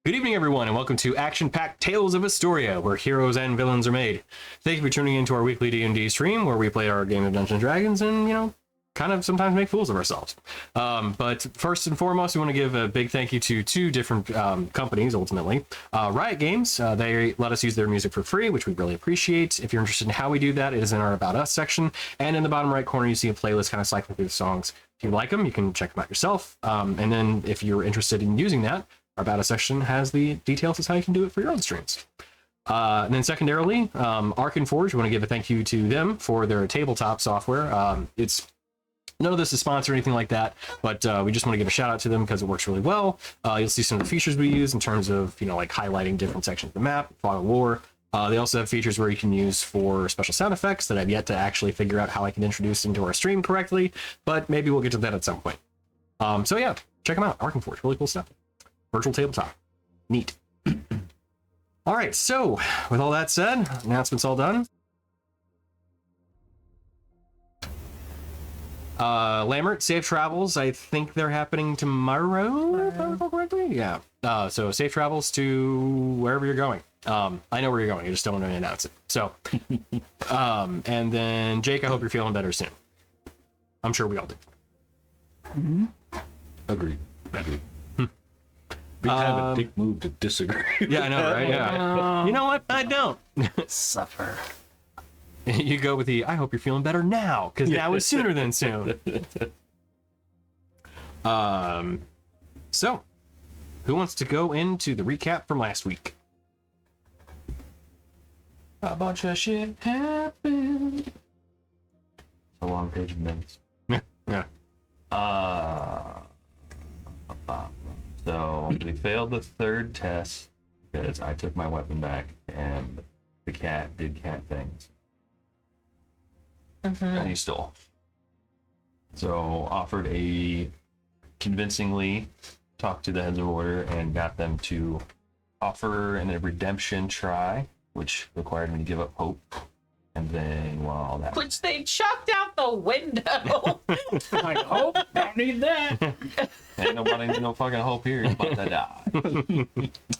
Good evening, everyone, and welcome to Action-Packed Tales of Istoria, where heroes and villains are made. Thank you for tuning into our weekly D&D stream, where we play our game of Dungeons & Dragons and, kind of sometimes make fools of ourselves. But first and foremost, we want to give a big thank you to two different companies, ultimately. Riot Games, they let us use their music for free, which we really appreciate. If you're interested in how we do that, it is in our About Us section. And in the bottom right corner, you see a playlist kind of cycling through the songs. If you like them, you can check them out yourself. And then if you're interested in using that, our About Us section has the details as how you can do it for your own streams. And then secondarily, Arc and Forge, we want to give a thank you to them for their tabletop software. It's none of this is sponsored or anything like that, but we just want to give a shout out to them because it works really well. You'll see some of the features we use in terms of, like highlighting different sections of the map, fog of war. They also have features where you can use for special sound effects that I've yet to actually figure out how I can introduce into our stream correctly, but maybe we'll get to that at some point. So yeah, check them out. Arc and Forge, really cool stuff. Virtual tabletop. Neat. All right, so with all that said, announcements all done. Lambert, safe travels. I think they're happening tomorrow, if I recall correctly. Yeah. So safe travels to wherever you're going. I know where you're going. I just don't want to announce it. So, and then Jake, I hope you're feeling better soon. I'm sure we all do. Mm-hmm. Agreed. Be kind of a dick move to disagree. Yeah, I know, right? Yeah. You know what? I don't. Suffer. You go with the, I hope you're feeling better now, because now is sooner than soon. So, who wants to go into the recap from last week? A bunch of shit happened. A long page of notes. Yeah. So we failed the third test because I took my weapon back and the cat did cat things. And he stole. So offered a convincingly talked to the heads of order and got them to offer a redemption try, which required me to give up hope. And then, well, that which they chucked out the window. Like, hope, don't need that. ain't nobody need no fucking hope here but to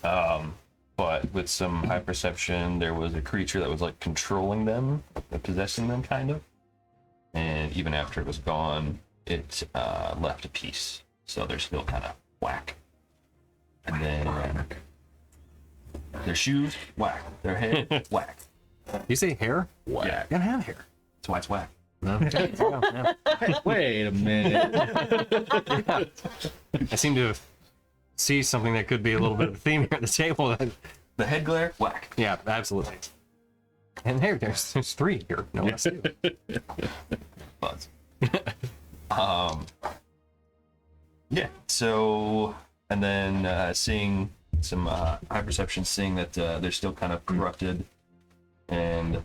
die. But with some high perception, there was a creature that was like controlling them, possessing them, kind of. And even after it was gone, it left a piece, so they're still kind of whack. And then their shoes, whack. Their head, whack. You say hair? Whack. Yeah. You gotta have hair. That's why it's whack. No. Yeah. Wait a minute. I seem to see something that could be a little bit of a theme here at the table. The head glare, whack. Yeah, absolutely. And there's three here, no less. Buzz. Yeah. So, and then seeing some high perception, seeing that they're still kind of corrupted, and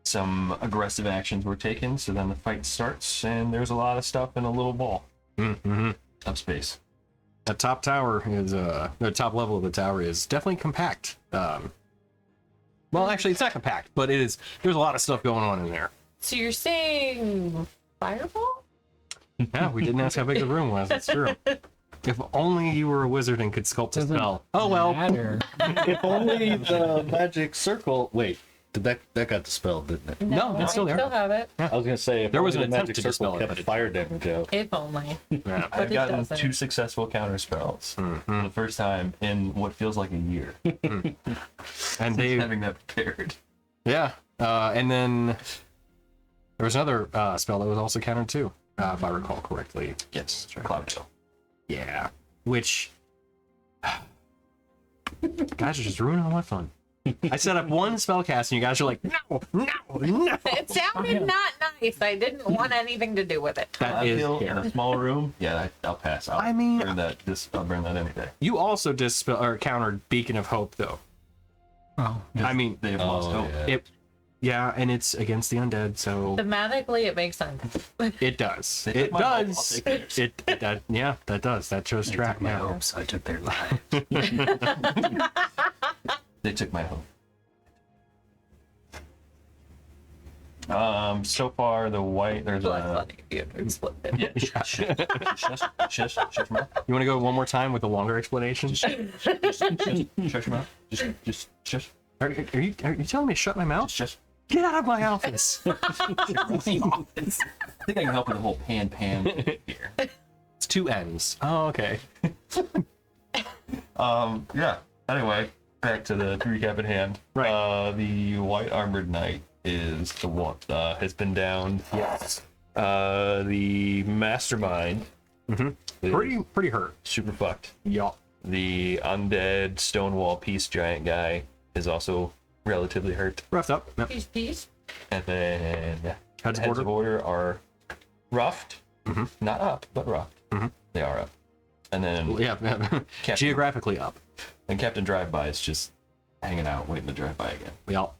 some aggressive actions were taken. So then the fight starts, and there's a lot of stuff in a little ball of space. The top tower is the top level of the tower is definitely compact. Well, actually, it's not compact, but it is. There's a lot of stuff going on in there. So you're saying fireball? Yeah, we didn't ask how big the room was. That's true. If only you were a wizard and could sculpt a spell. Oh well. If only the magic circle. Wait, did that got dispelled, didn't it? No, it's still I there. still have it. I was gonna say if There was only an the attempt magic to circle dispel it, kept but it- fire damage out. If only. Yeah. I've it gotten doesn't. 2 successful counter spells for the first time in what feels like a year. And they, Having that prepared. yeah. And then there was another spell that was also countered too, if I recall correctly. Yes, Cloud Chill. Yeah. Which, guys are just ruining all my fun. I set up one spell cast and you guys are like, no. It sounded not nice. I didn't want anything to do with it. That I is feel in hair. a small room. Yeah, I'll pass. I'll burn that. I'll burn that any day. You also dispel or countered Beacon of Hope though. Oh, I mean, They have lost hope. yeah, and it's against the undead, so Thematically, it makes sense. it does. They It took my hope, I'll does. take theirs. It does. Yeah, that does. That shows track now. I took their lives. They took my hope. So far the white there's Like a funny if you had to explain it. yeah. Shut your mouth. You want to go one more time with a longer explanation? Shut your mouth. Just Are you telling me to shut my mouth? just. Get out of my office. I think I can help with the whole pan here. It's two N's. Oh, okay. Yeah. Anyway, back to the recap at hand. Right. The white armored knight is the one has been downed. Yes. The mastermind. is Pretty hurt. super fucked. Yup. The undead stonewall peace giant guy is also relatively hurt. Roughed up. Yep. Peace. And then Heads of heads of order are roughed. Not up, but roughed. They are up. And then Yeah. Captain- Geographically up. and Captain Drive-By is just hanging out, waiting to drive by again. Yup.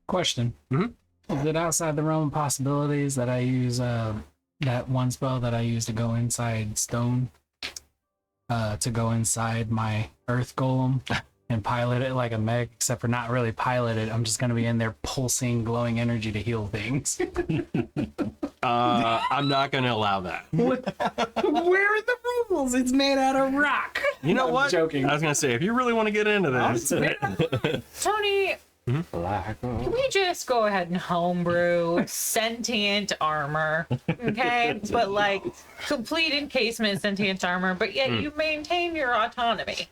Question. Is it outside the realm of possibilities that I use that one spell that I use to go inside stone? To go inside my earth golem and pilot it like a mech, except for not really pilot it. I'm just gonna be in there pulsing glowing energy to heal things. I'm not going to allow that. Where are the rules? It's made out of rock. You know I'm what? joking. I was going to say, if you really want to get into this, Tony, can we just go ahead and homebrew sentient armor? Okay? But like complete encasement sentient armor, but yet you maintain your autonomy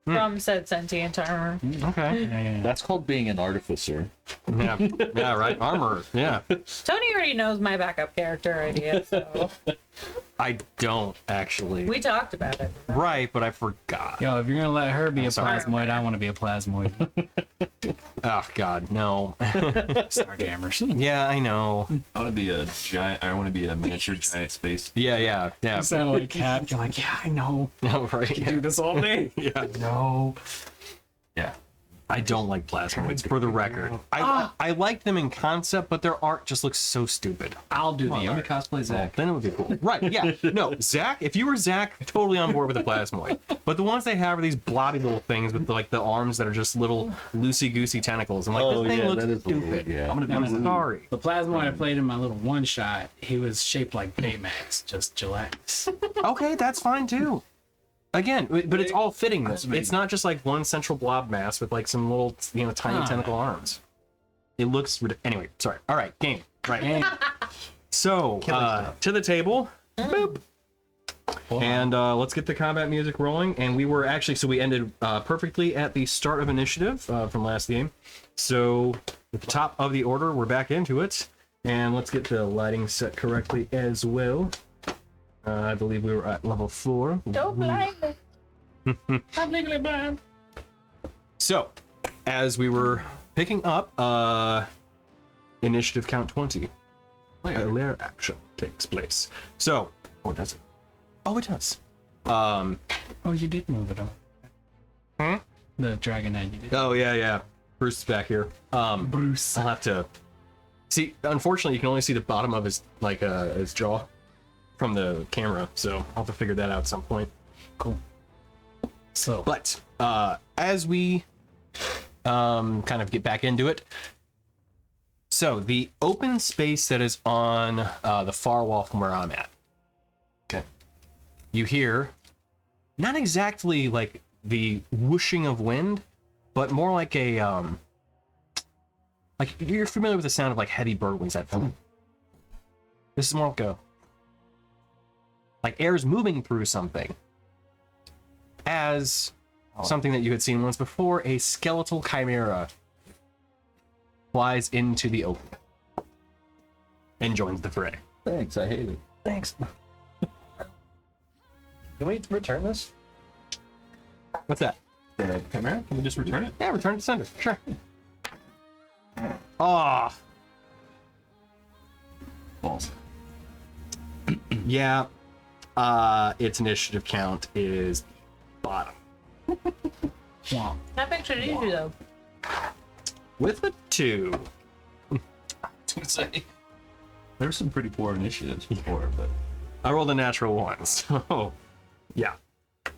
from said sentient armor. okay. That's called being an artificer. Yeah. Yeah, right. Armor. Yeah. Tony already knows my backup character idea, so I don't actually. we talked about it. Right, but I forgot. Yo, if you're gonna let her be a sorry. plasmoid, I want to be a plasmoid. Oh, God, no. Starjammers. Yeah, I know. I want to be a giant. I want to be a miniature giant space. Yeah. You sound like a cat. You're like, yeah, I know. No, right. Do Yeah. this all day. Yeah. No. Yeah. I don't like plasmoids, for the record. I like them in concept, but their art just looks so stupid. I'll do Let the me art. cosplay Zach. Then it would be cool. Right, yeah. No, Zach, if you were Zach, totally on board with the plasmoid. But the ones they have are these blobby little things with like the arms that are just little loosey-goosey tentacles. I'm like, Oh, this thing yeah, looks that is a little stupid. weird, yeah. I'm sorry. The plasmoid I played in my little one shot, he was shaped like Baymax, just gelatinous. Okay, that's fine too. Again, but it's all fitting though. It's not just like one central blob mass with like some little, tiny tentacle arms. It looks anyway. Sorry. All right, game. Right. And So to the table. Boop. And let's get the combat music rolling. And we were actually, so we ended perfectly at the start of initiative from last game. So at the top of the order, we're back into it. And let's get the lighting set correctly as well. I believe we were at level 4. Don't blind me. I'm legally blind. So, as we were picking up, initiative count 20. A lair action takes place. So, does it? Oh, it does. Oh, you did move it up. Hmm? The dragon head you did. Oh, yeah. Bruce is back here. Bruce. I'll have to see. Unfortunately, you can only see the bottom of his his jaw from the camera, so I'll have to figure that out at some point. Cool. So, But as we kind of get back into it, so the open space that is on the far wall from where I'm at. Okay. You hear not exactly like the whooshing of wind, but more like a like you're familiar with the sound of like heavy bird wings. That this is more like air is moving through something. As something that you had seen once before, a skeletal chimera flies into the open and joins the fray. Thanks, I hate it. Thanks. Can we return this? What's that? The chimera? Can we just return it? Yeah, return to sender. Sure. Ah, Balls. yeah. Its initiative count is bottom wow. That makes it easy though. with a 2. Say, there were some pretty poor initiatives before, but I rolled a natural 1, so yeah. I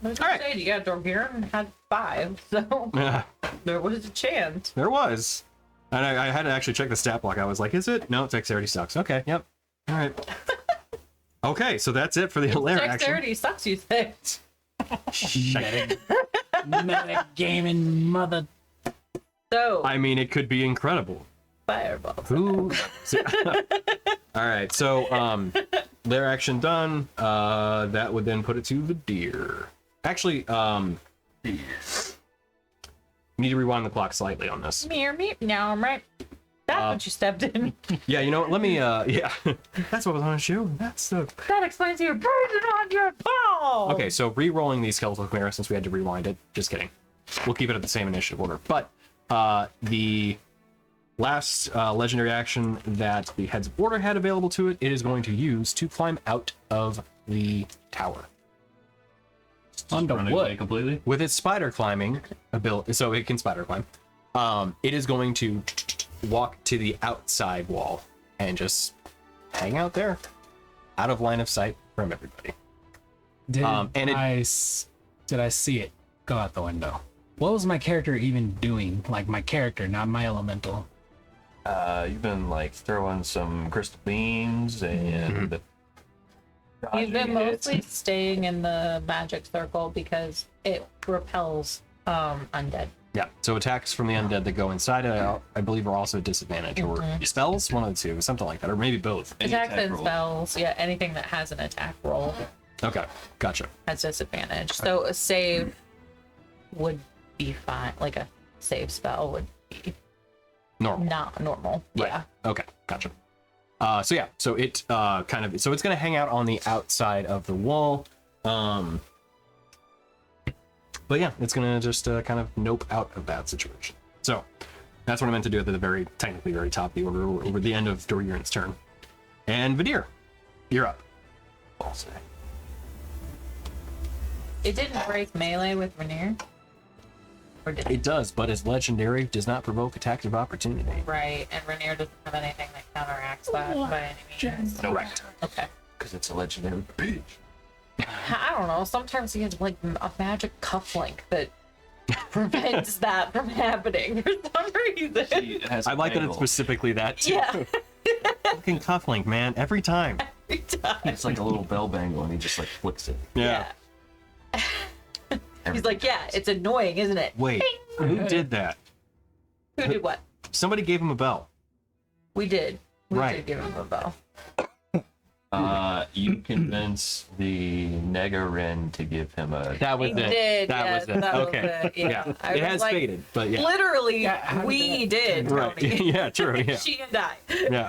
was All gonna right. say, you got door here and had 5, so Yeah, there was a chance. there was. And I had to actually check the stat block. I was like, is it? No, dexterity sucks. Okay, yep. All right. Okay, so that's it for the Hilaire action. Dexterity sucks, you think? Meta gaming mother. So, I mean, it could be incredible. fireball. Who? All right, so their action done. That would then put it to the deer. Actually, need to rewind the clock slightly on this. Me. Now I'm right. That's what you stepped in. Yeah, you know what? Let me. Yeah, that's what was on the show. That's the. That explains your burden on your ball. Okay, so re-rolling the skeletal chimera since we had to rewind it. Just kidding. We'll keep it at the same initiative order. But the last legendary action that the Heads of Order had available to it, it is going to use to climb out of the tower. Onto Running what? away completely. With its spider climbing ability, so it can spider climb, it is going to walk to the outside wall and just hang out there, out of line of sight from everybody. Did and it- did I see it go out the window? What was my character even doing? Like my character, not my elemental. You've been like throwing some crystal beams and You've been dodging it. mostly staying in the magic circle because it repels undead. Yeah, so attacks from the undead that go inside it, I believe, are also a disadvantage, or spells, one of the two, something like that, or maybe both. Any Attacks attack and roll. spells, yeah, anything that has an attack roll Okay, gotcha. has disadvantage. So a save would be fine. Like a save spell would be Normal. not normal. Right. Yeah. Okay, gotcha. So yeah, so it so it's gonna hang out on the outside of the wall. But yeah, it's gonna just kind of nope out of that situation. So that's what I meant to do at the very, technically very top of the order, over the end of Dorian's turn. And Vidir, you're up. It didn't break melee with Rainier. Or did it? It does, but as legendary, does not provoke attacks of opportunity. Right, and Rainier doesn't have anything that counteracts that by any means. Correct. Okay. Because it's a legendary bitch. I don't know. Sometimes he has like a magic cufflink that prevents that from happening for some reason. It has I like that it's angle. specifically that too. Yeah. Fucking cufflink, man, every time. Every time. It's like a little bell bangle, and he just like flicks it. Yeah. He's like, yeah, it's annoying, isn't it? Wait, who did that? Who did what? Somebody gave him a bell. We did. We Right. did give him a bell. You convince the Negarin to give him a. That was He it. did. That yes, was it. that Okay. Was it. Yeah. I It was has like, faded, but yeah. Literally, Yeah, how did we that- did. Right. Tony. Yeah, true. Yeah. She and I. Yeah.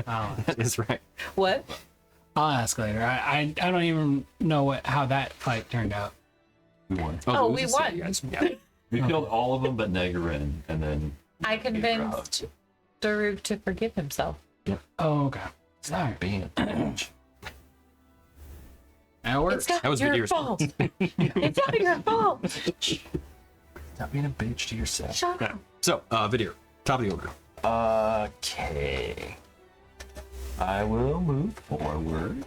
Oh, That is right. What? I'll ask later. I don't even know how that fight turned out. We won. Oh, it was we a city, won. guys. Yeah. We killed all of them but Negarin, and then I convinced Daruk to forgive himself. Oh, okay. Sorry. being a bitch. That works. It's not That was your Vidir's fault. It's not your fault. Stop being a bitch to yourself. Shut Yeah. up. So, Vidir, top of the order. Okay. I will move forward.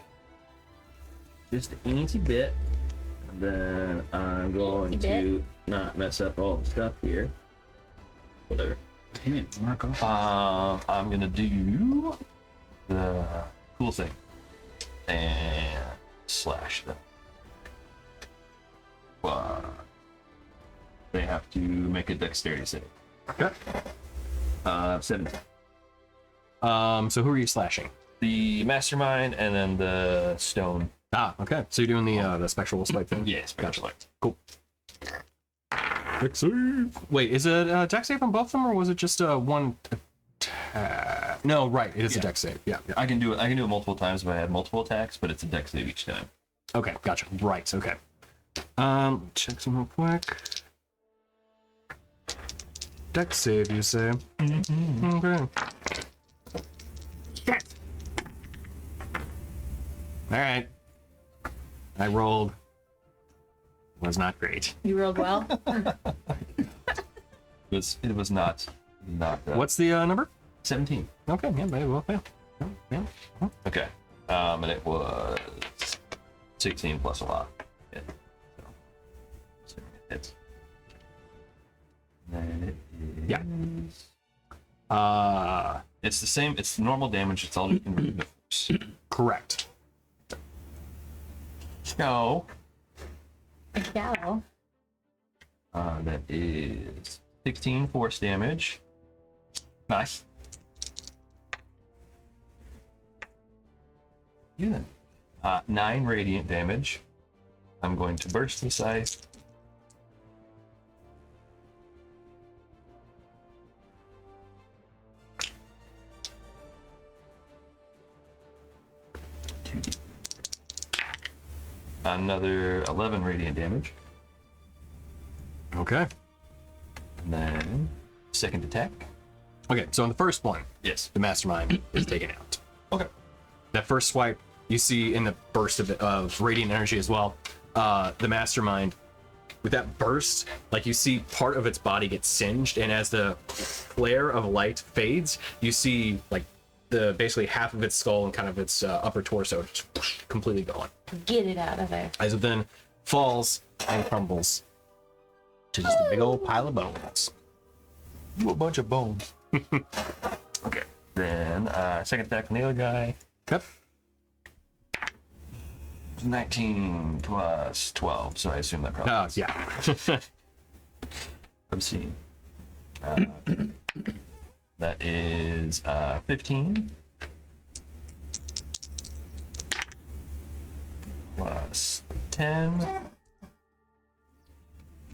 Just an easy bit. And then I'm going Easy to not mess up all the stuff here. Whatever. Damn it, Marco. I'm gonna do the cool thing. And slash them. They have to make a dexterity save. Okay. 17. So who are you slashing? The mastermind and then the stone. Ah, okay. So you're doing the spectral spike thing? Yes, Gotcha. gotcha. Cool. Dex save. Wait, is it dex save on both of them, or was it just one attack? No, right. It is a Yeah. dex save. Yeah, yeah. I can do it multiple times if I have multiple attacks, but it's a dex save each time. Okay, gotcha. Right, okay. Check some real quick. Dex save, you say? Okay. Alright. I rolled. Was not great. You rolled well. It was not What's the number? 17. Okay, yeah, maybe well, yeah. Yeah. Okay. And it was 16 plus a lot. Yeah. So it hits. And then it is Yeah. It's the same. It's normal damage. It's all you can reduce. Correct. So, Yeah. that is 16 force damage. Nice. Yeah. 9 radiant damage. I'm going to burst this ice. Another 11 radiant damage. Okay. And then second attack. Okay, so on the first one, Yes. the mastermind is taken out. Okay. That first swipe, you see in the burst of radiant energy as well, the mastermind, with that burst, like you see part of its body get singed, and as the flare of light fades, you see like the basically half of its skull and kind of its upper torso just completely gone. Get it out of there. As it then falls and crumbles to just a big old pile of bones. A bunch of bones. Okay. Then second attack on the other guy. Yep. 19 plus 12, so I assume that probably. Yeah. Obscene. That is 15 plus 10.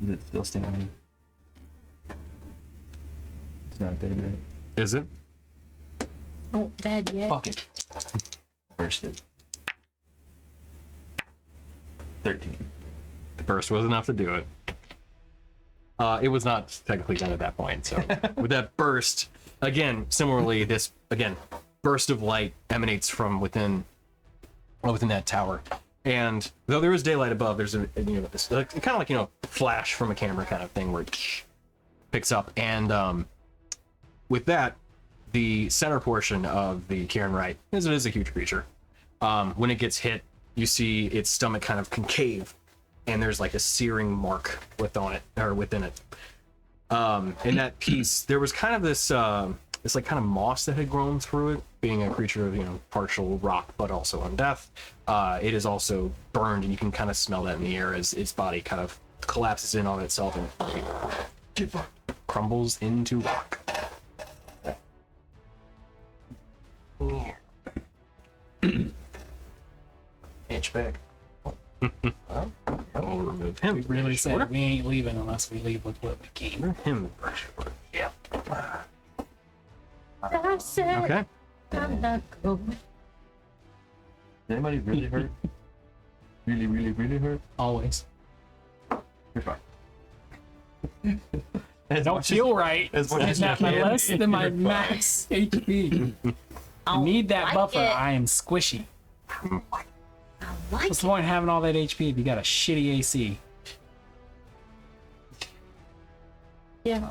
Is it still standing? It's not dead yet. Is it? Oh, dead yet. Fuck it. Burst it. 13. The burst was enough to do it. It was not technically done at that point. So with that burst, again, similarly, this burst of light emanates from within that tower. And though there is daylight above, there's this kind of like flash from a camera kind of thing where it picks up. And with that, the center portion of the Kieran Wright is a huge creature. When it gets hit, you see its stomach kind of concave, and there's like a searing mark within it. In that piece, there was kind of this like kind of moss that had grown through it, being a creature of partial rock but also undeath. It is also burned, and you can kind of smell that in the air as its body kind of collapses in on itself and crumbles into rock. Inch back. I'll remove him. We really said we ain't leaving unless we leave with what we came. Him. Yeah. That's it. Okay. I'm not going. Is anybody really hurt? Really, really, really hurt? Always. You're fine. Don't feel right. as much as It's you not can less be. than my You're fine. max HP. I need that like buffer. it. I am squishy. I like What's the point of having all that HP if you got a shitty AC? Yeah.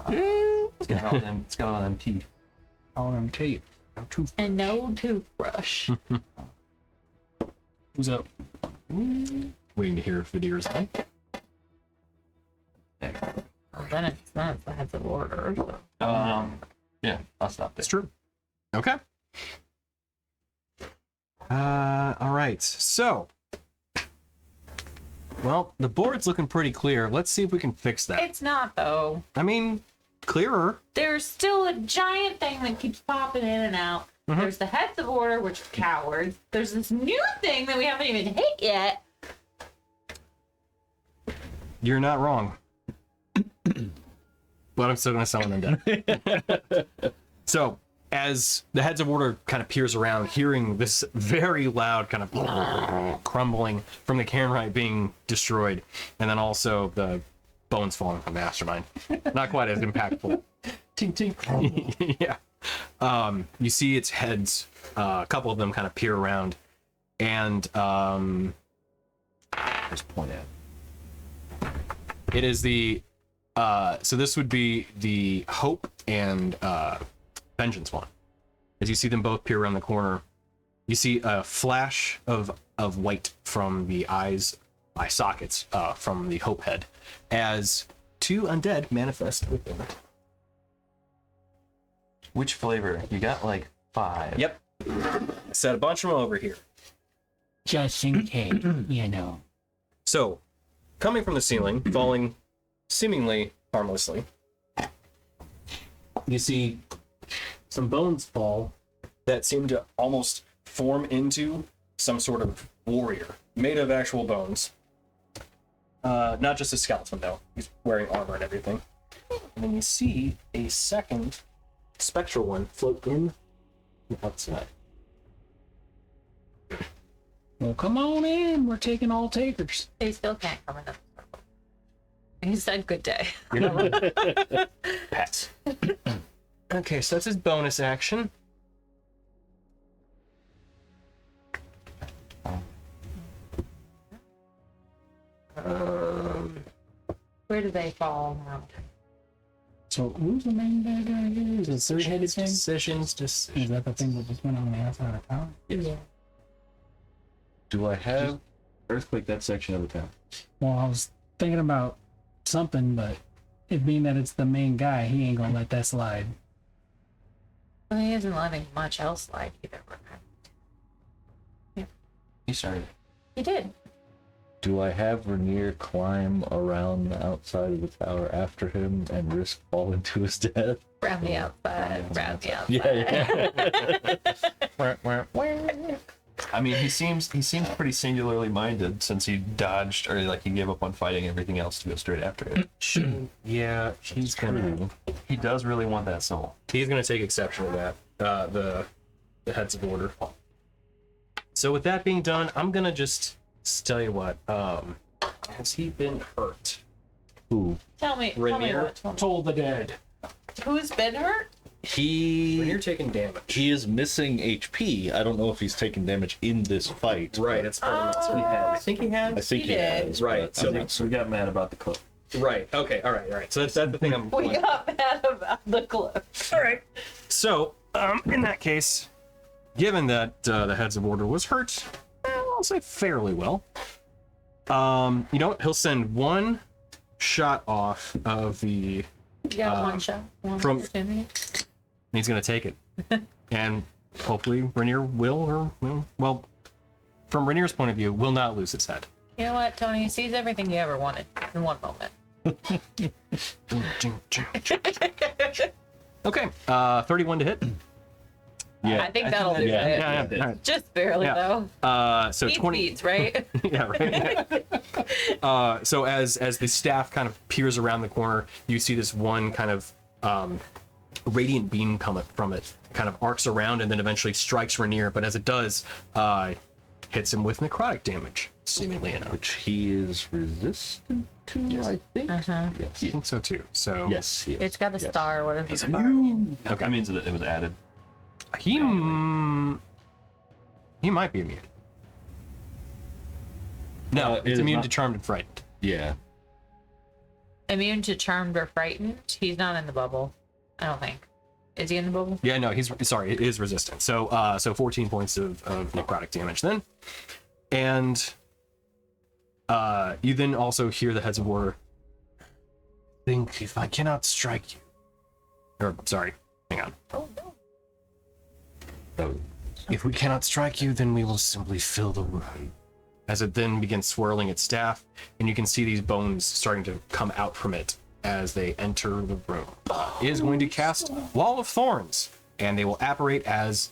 It's got all them teeth. All them tape. And no toothbrush. Who's up? Waiting to hear if Vidir's on. Well, then it's not the heads of order. So. Yeah, I'll stop there. It's true. Okay. All right. So, well, the board's looking pretty clear. Let's see if we can fix that. It's not though. I mean, clearer. There's still a giant thing that keeps popping in and out. There's the heads of order, which are cowards. There's this new thing that we haven't even hit yet. You're not wrong. But I'm still gonna summon them dead. So, as the heads of order kind of peers around, hearing this very loud kind of crumbling from the Cairnrite being destroyed, and then also the bones falling from the Mastermind. Not quite as impactful. Tink, tink. Yeah. You see its heads, a couple of them kind of peer around, and Just point at. it is the so this would be the Hope and Vengeance one. As you see them both peer around the corner, you see a flash of white from the eye sockets from the Hope head, as two undead manifest within it. Which flavor? You got like 5. Yep. Set a bunch of them over here. Just in case, you know. So, coming from the ceiling, falling seemingly harmlessly, you see some bones fall that seem to almost form into some sort of warrior made of actual bones. Not just a skeleton, though. He's wearing armor and everything. And then you see a second spectral one float in from outside. Well, come on in. We're taking all takers. They still can't come in the circle. He said good day. You're not running. Pass. Okay, so that's his bonus action. Where do they fall now? So who's the main bad guy here? Is it a three-headed thing? Decisions. Is that the thing that just went on the outside of town? Yeah. Do I have earthquake that section of the town? Well, I was thinking about something, but it being that it's the main guy, he ain't gonna let that slide. Well, he isn't letting much else slide either. He started. He did. Do I have Rainier climb around the outside of the tower after him and risk falling to his death? Round the outside. Round the outside. Yeah. I mean, he seems pretty singularly minded since he dodged or like he gave up on fighting everything else to go straight after it. Yeah, he's gonna. He does really want that soul. He's gonna take exception to that. The heads of order. So with that being done, I'm gonna just tell you what. Has he been hurt? Who? Tell me Rainier what. told the dead. Who's been hurt? Rainier He taking damage. is missing HP. I don't know if he's taking damage in this fight. Right, it's part of it. I think he has. I think He he did. has. Right, but so I'm not So we got mad about the cloak. Right. Okay. All right. So that's the thing I'm. We got mad about the cliff. All right. So, in that case, given that the heads of order was hurt, I'll say fairly well. You know what? He'll send one shot off of the. You got one shot. One from- opportunity. He's gonna take it, and hopefully Rainier will, or well, from Rainier's point of view, will not lose his head. You know what, Tony? He sees everything you ever wanted in one moment. Okay. 31 to hit. Yeah. I think that'll do yeah, it. Yeah. All right. Just barely, Yeah. though. So Beats 20. beats, right? Yeah, right. So as the staff kind of peers around the corner, you see this one kind of radiant beam come from it, kind of arcs around and then eventually strikes Rainier. But as it does, hits him with necrotic damage, seemingly enough. Which he is resistant to, I think. Uh-huh. I Yes. think so too. So Yes, he is. It's got a Yes. star. What is he's it? immune. Okay. That means that it was added. He might be immune. No, it it's is immune not- to charmed and frightened. Yeah. Immune to charmed or frightened? He's not in the bubble. I don't think. Is he in the bubble? Yeah, no, he's sorry, it is resistant. So 14 points of necrotic damage then. And you then also hear the heads of order. Think if I cannot strike you. Or sorry, hang on. Oh no. Oh, If we cannot strike you, then we will simply fill the room. As it then begins swirling its staff, and you can see these bones starting to come out from it as they enter the room. It is going to cast Wall of Thorns, and they will apparate as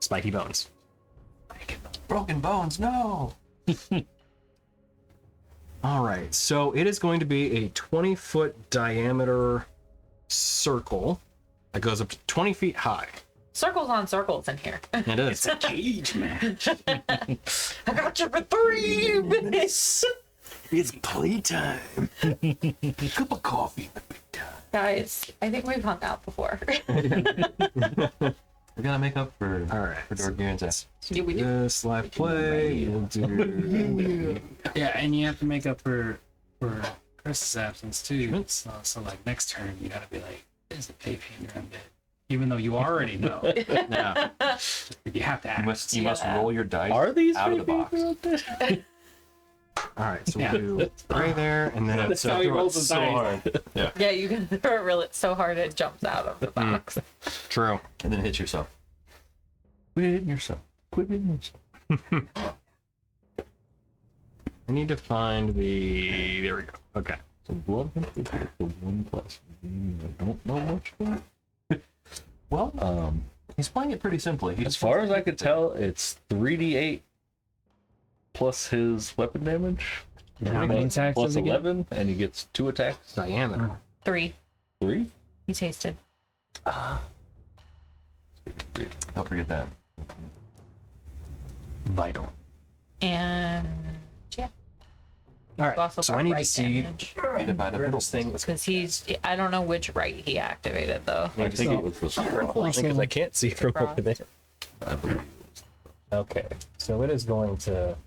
spiky bones. Broken bones, no. All right, so it is going to be a 20-foot diameter circle that goes up to 20 feet high. Circles on circles in here. It is. Cage match. I got you for 3 minutes. It's playtime. Cup of coffee. Guys, I think we've hung out before. We gotta make up for All right. for Dorgarian's ass. Do we do? This live play. We'll do. Yeah, and you have to make up for Chris's absence too. So like next turn, you gotta be like, "There's a pay painter in bed," even though you already know. Yeah. You have to act. You must roll your dice are these out of the box. out there? All right, so we'll do right there, and then That's how he rolls his dice. hard. Yeah. Yeah, you can throw it really so hard it jumps out of the box. True. And then hit yourself. Quit hitting yourself. Quit hitting yourself. I need to find the. There we go. Okay. So blood the 1+. I don't know much about it. Well, he's playing it pretty simply. As far as I could tell, it's 3d8 plus his weapon damage. How many attacks Plus does he get? 11, and he gets 2 attacks. Diameter. 3. 3? You tasted. Don't forget that. Vital. And yeah, All right. also So got I need to right see damage. Divide where up this thing was. Because I don't know which right he activated though. I think it was the Because I can't see from over there. I believe. Okay. So it is going to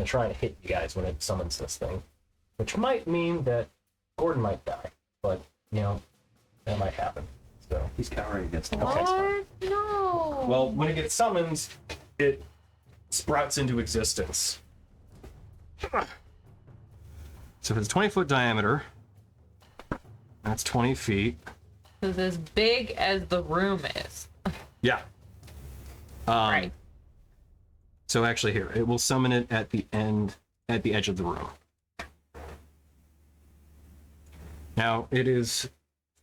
try and hit you guys when it summons this thing, which might mean that Gordon might die, but you know that might happen. So He's cowering against the Okay, it's fine. What? No. well, when it gets summoned, it sprouts into existence. So if it's 20-foot diameter, that's 20 feet. It's as big as the room is. Yeah. Right. So actually, here it will summon it at the edge of the room. Now it is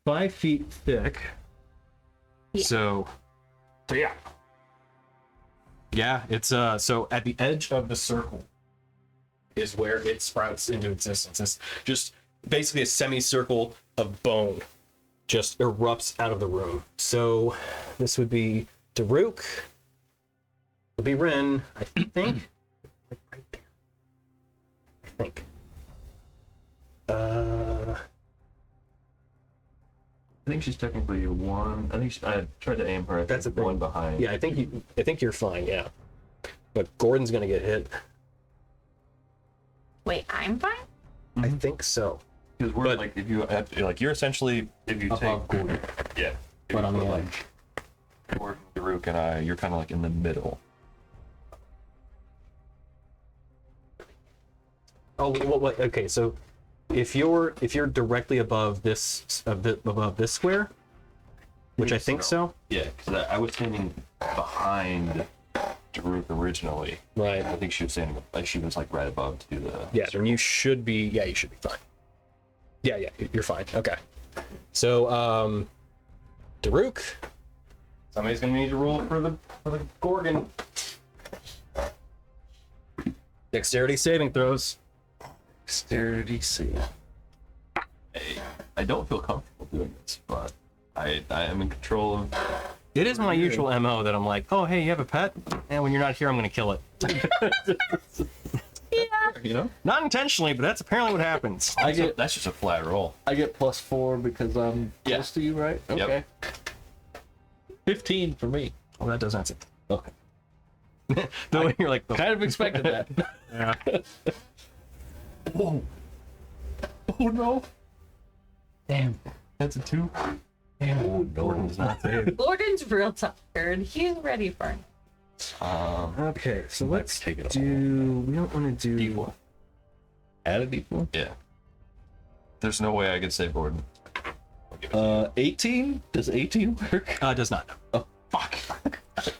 5 feet thick. Yeah. So yeah. Yeah, it's so at the edge of the circle is where it sprouts into existence. It's just basically a semicircle of bone just erupts out of the room. So this would be Daruk. Would be Ren, I think. Like right there. I think. I think she's technically one. I tried to aim her. That's a the one thing. behind. Yeah, I think you're fine, yeah. But Gordon's gonna get hit. Wait, I'm fine? I think so. Because we're But- like, if you have, like, you're essentially, if you Above take, Gordon. yeah, if But you on the put, edge. like, Gordon, Daruk, and I, you're kind of like in the middle. Oh, well, okay. So, if you're directly above this above this square, which I think so, Yeah, because I was standing behind Daruk originally. right? I think she was standing, like, she was like right above to the. Yeah, then you should be. Yeah, you should be fine. Yeah, you're fine. Okay. So, Daruk, somebody's gonna need to roll for the Gorgon. Dexterity saving throws. Dexterity save. I don't feel comfortable doing this, but I am in control of. It is my usual MO that I'm like, oh, hey, you have a pet? And when you're not here, I'm going to kill it. You know, Not intentionally, but that's apparently what happens. that's just a flat roll. I get +4 because I'm Yeah. close to you, right? Yep. Okay. 15 for me. Well, that does answer. Okay. The way you're like, Kind of expected that. yeah. Whoa! Oh no! Damn. That's a 2. Damn. Oh, Gordon does not save. Gordon's real tired. He's ready for it. Okay, so let's take it all. do. We don't want to do. D4. Add a D4. Yeah. There's no way I could save Gordon. 18? Does 18 work? Does not. Oh, Fuck!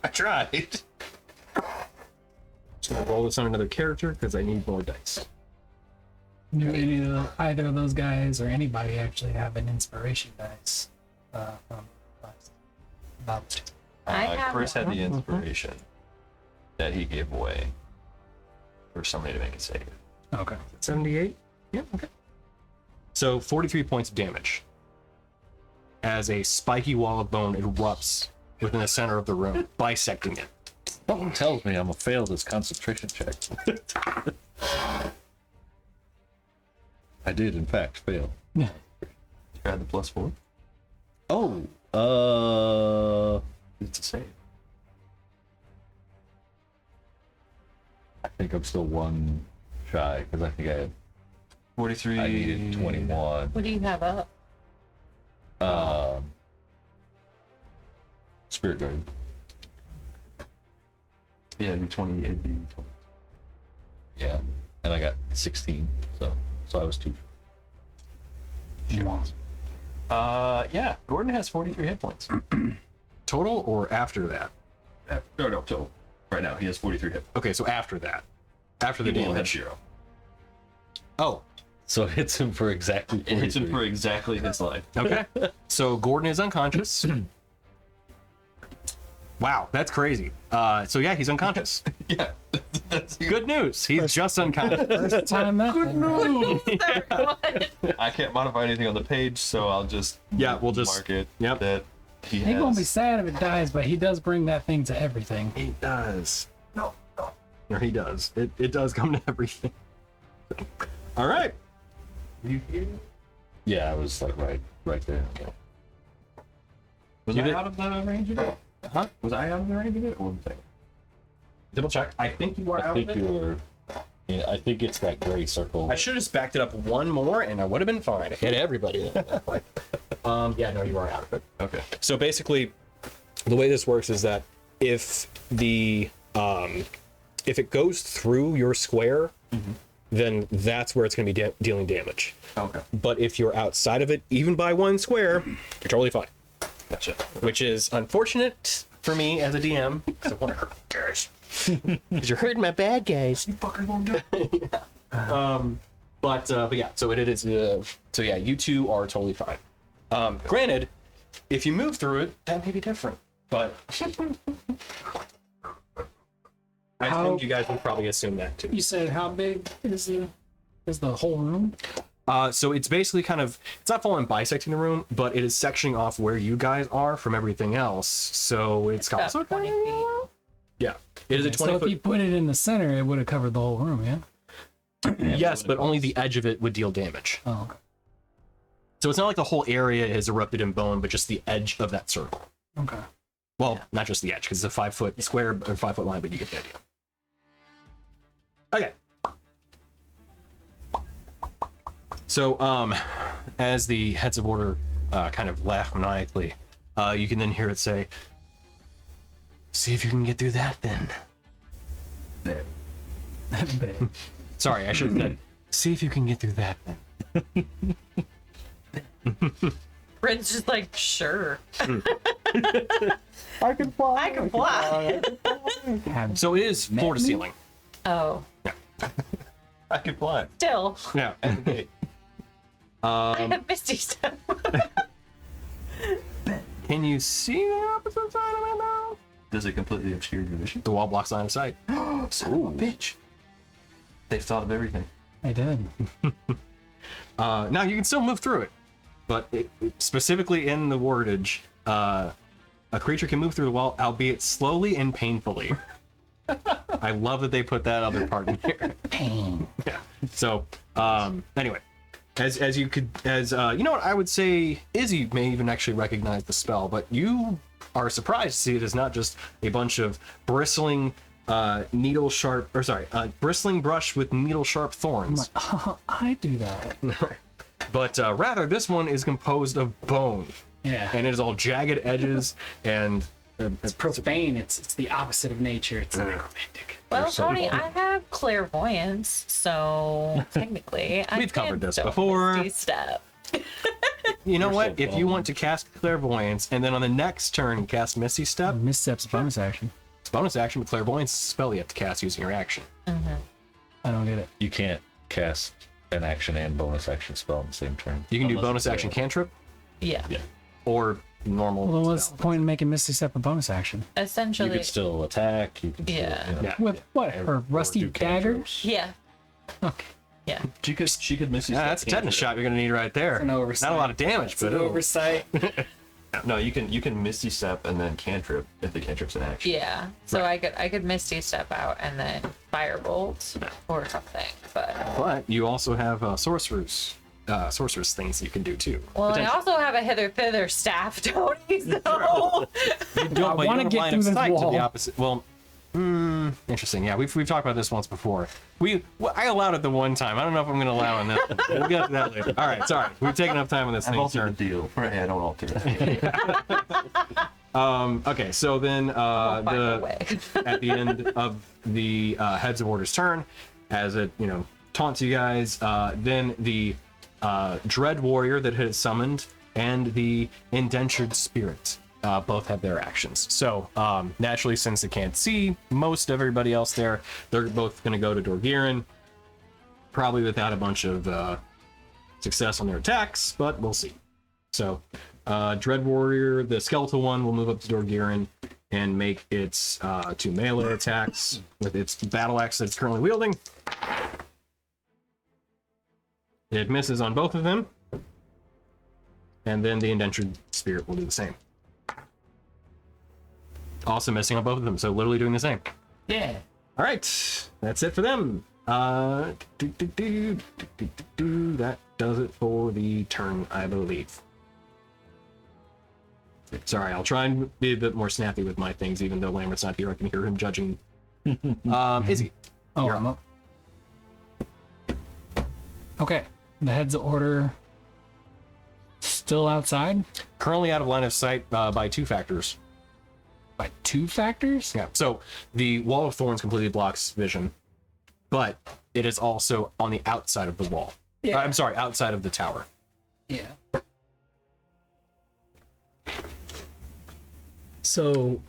I tried. Just gonna roll this on another character because I need more dice. Do either of those guys or anybody actually have an inspiration dice from last knowledge? I have Chris had the one. inspiration that he gave away for somebody to make a save. Okay. 78. Yeah. Okay. So 43 points of damage as a spiky wall of bone erupts within the center of the room, bisecting it. Something tells me I'm gonna fail this concentration check. I did, in fact, fail. You had the +4. Oh, It's a save. I think I'm still one shy because I think 43. I needed 21. What do you have up? Spirit Guard. Yeah, it'd be 20. It'd be 20. Yeah, and I got 16. So I was 2. Yeah, Gordon has 43 hit points. Total or after that? No, total. Right now, he has 43 hit points. Okay, so after that. After the He will have damage. 0. Oh, So it hits him for exactly It hits him 43. for exactly his life. okay. So Gordon is unconscious. Wow, that's crazy. So yeah, he's unconscious. Yeah, that's Good news. He's just unconscious. First time that I can't modify anything on the page, so I'll just We'll just mark it. Yep. That he He won't be has. sad if it dies, but he does bring that thing to everything. He does. No. Or he does. It does come to everything. All right. You hear? Yeah, I was like right there. Yeah. Was You I did- out of the range of it? Huh? Was I out of the range of it, or was I? Double check. I think you are I out think of it. you were. Yeah, I think it's that gray circle. I should have just backed it up one more, and I would have been fine. I hit everybody. Yeah, no, you are out of it. Okay. So basically, the way this works is that if the if it goes through your square, then that's where it's going to be dealing damage. Okay. But if you're outside of it, even by 1 square, you're totally fine. Gotcha. Which is unfortunate for me as a DM, because I want to hurt guys. Because you're hurting my bad guys. You fucking won't do it. But yeah, so it is. So yeah, you two are totally fine. Granted, if you move through it, that may be different. But I think you guys would probably assume that too. You said how big is the whole room? So it's basically kind of, it's not full on bisecting the room, but it is sectioning off where you guys are from everything else. So it's About also 20 feet. Yeah, it is a So 20 if you foot. put it in the center, it would have covered the whole room, yeah? Yes, but only the edge of it would deal damage. Oh, okay. So it's not like the whole area is erupted in bone, but just the edge of that circle. Okay. Well, not just the edge, because it's a 5 foot square or 5 foot line, but you get the idea. Okay. So, as the heads of order kind of laugh maniacally, you can then hear it say, "See if you can get through that, then." Sorry, I should have said, "See if you can get through that, then." Bryn's just like, sure. I can I can fly. Have So it is floor to me? ceiling. Oh, I can fly. still. Yeah. At the gate. I have Misty Step. Can you see the opposite side of it now? Does it completely obscure your vision? The wall blocks line of sight. Son of a bitch. They've thought of everything. I did. Now you can still move through it, but specifically in the wordage, a creature can move through the wall, albeit slowly and painfully. I love that they put that other part in here. Pain. Yeah. So, anyway, as you could, you know what I would say, Izzy may even actually recognize the spell, but you are surprised to see it is not just a bunch of bristling bristling brush with needle sharp thorns. I do that. But rather, this one is composed of bone, Yeah. and it is all jagged edges and It's profane. It's the opposite of nature. It's necromantic. Well, Tony, I have clairvoyance, so technically, I We've covered can this still before. Misty Step. You know what? so If you want to cast clairvoyance and then on the next turn cast Misty Step, Misstep's a bonus action. it's bonus action, but clairvoyance is a spell you have to cast using your action. I don't get it. You can't cast an action and bonus action spell in the same turn. You can do Unless bonus it's action cantrip Yeah. Yeah. or normal. Well, then what's spell. the point in making Misty Step a bonus action? You Essentially, can still attack. You can still, Yeah. you know, Yeah. With what? or- Her or rusty do dagger? cantrips. yeah. Okay. Yeah. She could miss you. Yeah, that's a tetanus shot you're gonna need right there. an oversight. Not a lot of damage, but it'll- oversight. No, you can Misty Step and then cantrip if the cantrip's an action. Yeah. So I could Misty Step out and then Firebolt or something. But you also have sorcerer's things you can do too. Well, I Potentially. also have a hither thither staff, Tony. So You don't, but you wanna don't have get line through of this sight to wall. the opposite. Well, interesting. Yeah, we've talked about this once before. I allowed it the one time. I don't know if I'm going to allow it now. We'll get to that later. All right, sorry. We've taken enough time on this I've thing. altered Turn. the deal. Right, I don't alter it. Okay, so then I'll find a way. at the end of the heads of order's turn, as it taunts you guys. Then the Dread Warrior that has summoned and the Indentured Spirit both have their actions. So naturally, since they can't see most of everybody else there, they're both going to go to Dorgirin, probably without a bunch of success on their attacks, but we'll see. So Dread Warrior, the skeletal one, will move up to Dorgirin and make its 2 melee attacks with its battle axe that it's currently wielding. It misses on both of them. And then the Indentured Spirit will do the same. Also missing on both of them, so literally doing the same. Yeah. All right, that's it for them. That does it for the turn, I believe. Sorry, I'll try and be a bit more snappy with my things, even though Lambert's not here. I can hear him judging. Izzy. Oh, You're I'm up. Okay. The heads of order still outside Currently out of line of sight by 2 factors. by 2 factors. Yeah. So the Wall of Thorns completely blocks vision, but it is also on the outside of the wall. Yeah. I'm sorry, outside of the tower. Yeah. So,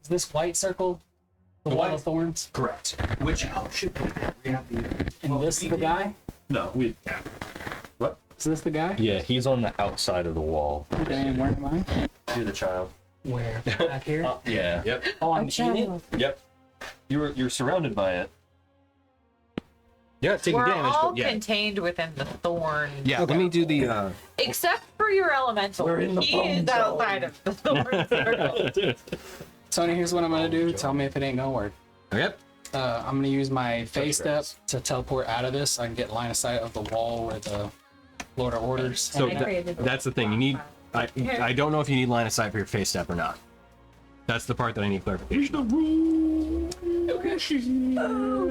is this white circle the Wall of Thorns? Correct. Which should we have the And this is the guy? No, we. what? Is this the guy? Yeah, he's on the outside of the wall. And where am I? You're the child. Where? Back here? Yeah. Yep. Oh, I'm in it? Yep. You're surrounded by it. Yeah, taking We're damage, all but yeah. contained within the thorn. Yeah, let me do the Except for your elemental. We're in the He is bone outside of the thorn circle. Tony, here's what I'm gonna do. Tell me if it ain't gonna work. Yep. I'm gonna use my phase step to teleport out of this. I can get line of sight of the wall where the Lord of Orders. So that's the thing. You need I don't know if you need line of sight for your face step or not. That's the part that I need clarification on. Okay.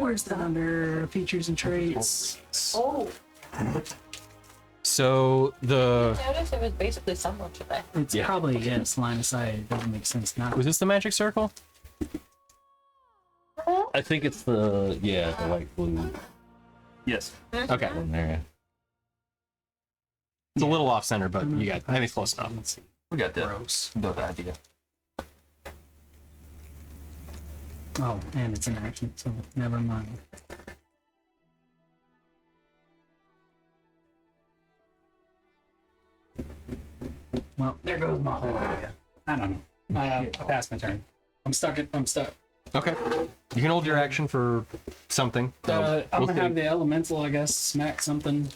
Where's that under features and traits? Oh, So the notice it was basically similar to that. It's probably yes, line of sight. It doesn't make sense now. was this the magic circle? I think it's the light blue Yes. Okay. one there. It's a little off center, but you got I think it's close enough. Let's see. We got that. Gross. No idea. Oh, and it's an action, so never mind. Well, there goes my whole idea. I don't know. I passed my turn. I'm stuck. Okay. You can hold your action for something. I'm We'll gonna see. have the elemental, I guess, smack something.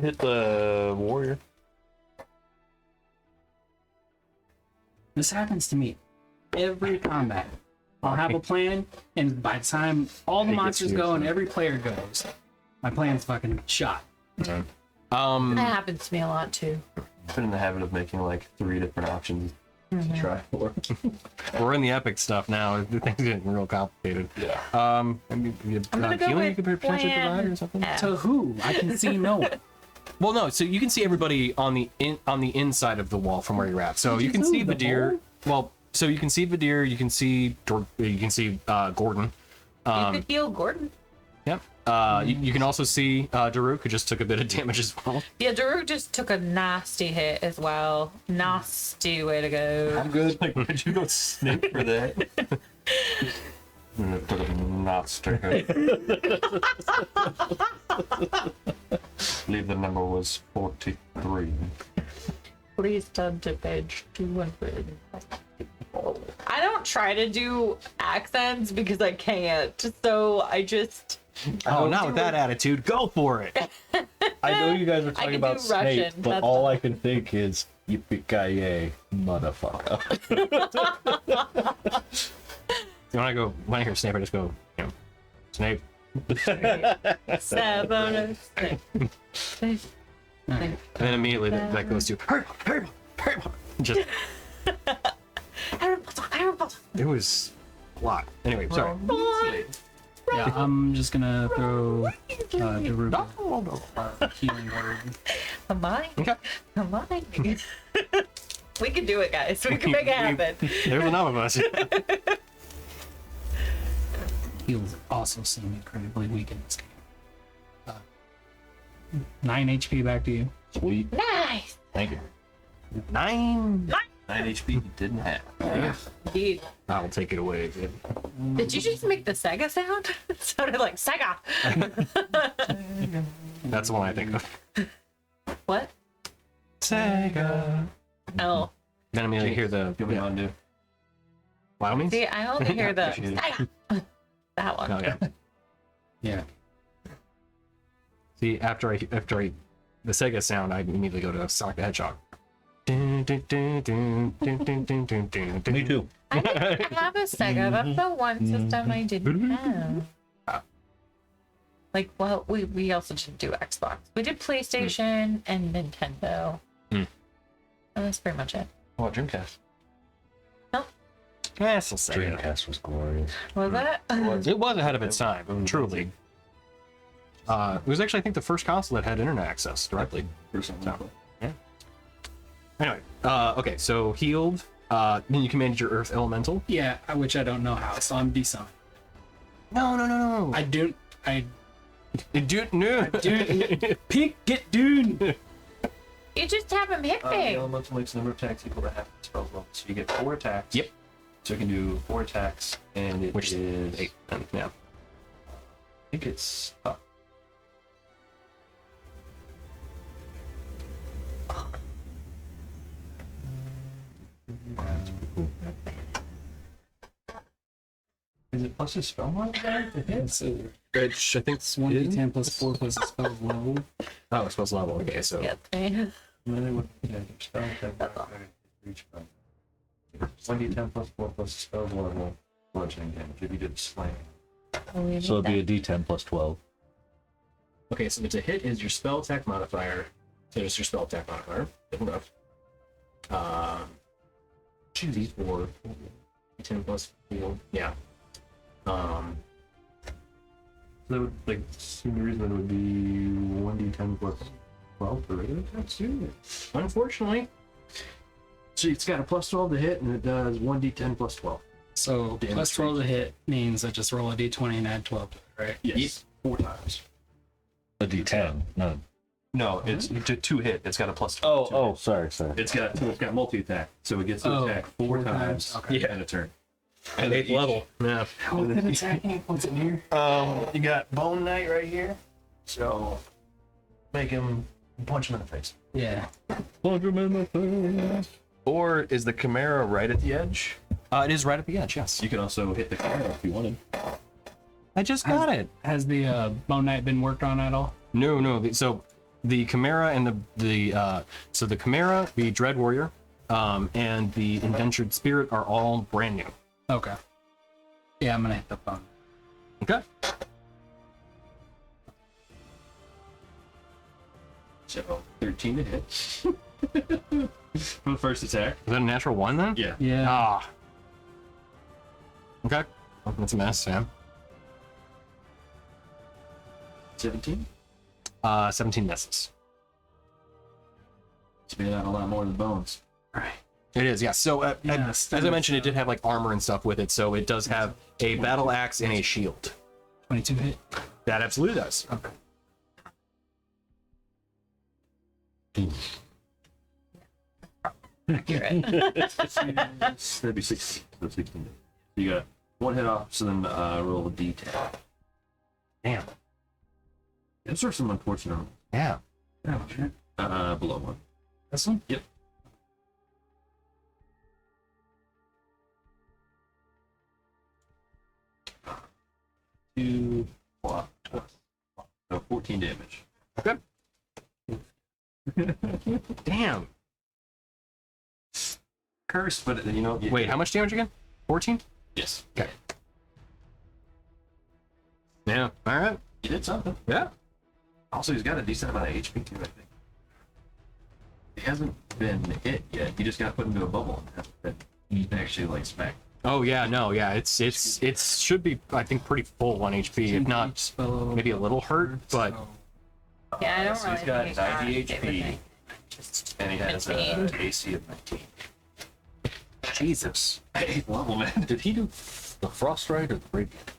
Hit the warrior. This happens to me every combat. I'll have a plan, and by the time all the monsters go and every player goes, my plan's fucking shot. That happens to me a lot too. Been in the habit of making like 3 different options to try for. We're in the epic stuff now. The things getting real complicated. Yeah. I mean, I'm gonna go healing you with could potentially plan provide or something. F. To who? I can see no one. Well, no. So you can see everybody on the inside of the wall from where you're at. So you can see the Vidir. Well, so you can see Vidir. You can see Gordon. You could heal Gordon. Yep. You can also see Daruk, who just took a bit of damage as well. Yeah, Daruk just took a nasty hit as well. Nasty way to go. I'm good. Like, why'd you go snake for that? I'm gonna put a not sticker. Believe the number was 43. Please turn to page 200. I don't try to do accents because I can't. So I just. Oh, not with that attitude. Go for it. I know you guys are I talking can about do Snape, Russian, but that's all all. I can think is yippee-ki-yay, motherfucker. When I hear Snape, I just go, Snape. Seven. And then immediately that goes to hurry, just it was a lot. Anyway, sorry. Yeah, I'm just gonna throw Daruk healing word. Come on. Okay. Come on. We can do it, guys. We can make it happen. There's enough of us. Heals also seem incredibly weak in this game. 9 HP back to you. Sweet. Nice. Thank you. 9. 9 HP he didn't have. Dude, I'll take it away. did you just make the Sega sound? It sounded like Sega. That's the one I think of. What? Sega. Oh, Then I'm gonna hear the Give me undo. Wyoming. see, I only hear the Appreciate it. Sega. That one. Oh yeah. Yeah. See, after I the Sega sound, I immediately go to Sonic the Hedgehog. Me too. I didn't have a Sega. That's the one system I didn't have. Like, well, we also didn't do Xbox. We did PlayStation and Nintendo. Mm. And that's pretty much it. Oh, Dreamcast. Yeah, still Sega. Dreamcast was glorious. Was it? It was ahead of its time, truly. It was actually, I think, the first console that had internet access directly. So, yeah. Anyway, okay, so healed. Then you commanded your Earth Elemental. Yeah, which I don't know how, so I'm desummoned. No. I don't. Dude, no. Dude, Pink, get Dune. You just have him hit The me. elemental makes the number of attacks equal to half the spell's level. So you get 4 attacks. Yep. So you can do 4 attacks, and it Which is 8. And, yeah. I think it's Is it plus his spell modifier to hit? So Which I think it's 1d10 plus 4 plus the spell's level. Oh, it's supposed to level. Okay, so Get me. Spell attack modifier for each spell. 1d10 plus 4 plus the spell's level. Bludgeoning damage if you did slaying. So it'd be a D10 plus 12. okay, so the hit is your spell attack modifier. So it's your spell attack modifier. Good enough. 2d4. 10 plus 4. Yeah. So that would, like, seem the reason that it would be 1d10 plus 12 for regular attacks too. Unfortunately. So it's got a plus 12 to hit, and it does 1d10 plus 12. So Damage plus 12 to hit means I just roll a d20 and add 12 to it, right? Yes. 4 times. A D10. No. No, it's to hit. It's got a plus 12. to hit. Sorry. It's got multi-attack, so it gets to Oh, attack 4 4 times times, okay. in a turn. And 8th level. Yeah. How can attacking? What's in here? You got Bone Knight right here, so make him punch him in the face. Yeah. Or is the Chimera right at the edge? It is right at the edge, yes. You can also hit the Chimera if you wanted. I just got it. Has the Bone Knight been worked on at all? No. So the Chimera and the Chimera, the Dread Warrior, and the Indentured Spirit are all brand new. Okay. Yeah, I'm gonna hit the bone. Okay. So 13 to hit. For the first attack. Is that a natural 1 then? Yeah. Yeah. Ah. Okay. Well, that's a mess, Sam. 17. 17 misses. It's made out a lot more than bones. Right. It is, yeah. So, Yeah, as I mentioned, it did have like armor and stuff with it, so it does have a battle axe and a shield. 22 hit. That absolutely does. Okay. Accurate. That'd be 16. So 16. You got 1 hit off, so then roll a d10. Damn. Those are some unfortunate. Yeah. Oh, shit. Below 1. This one? Yep. Two, what? So 14 damage. Okay. Damn. Curse, but you know. Wait, how much damage again? 14? Yes. Okay. Yeah. All right. You did something. Yeah. Also, he's got a decent amount of HP too, I think. He hasn't been hit yet. He just got put into a bubble and hasn't been actually like smacked. Oh yeah, no, yeah. It should be, I think, pretty full on HP, if not maybe a little hurt, but Yeah, I don't So really he's got think 90 it's HP, and he has an AC of 19. Jesus. 8th level, man. Did he do the Frost Rite or the Radiant?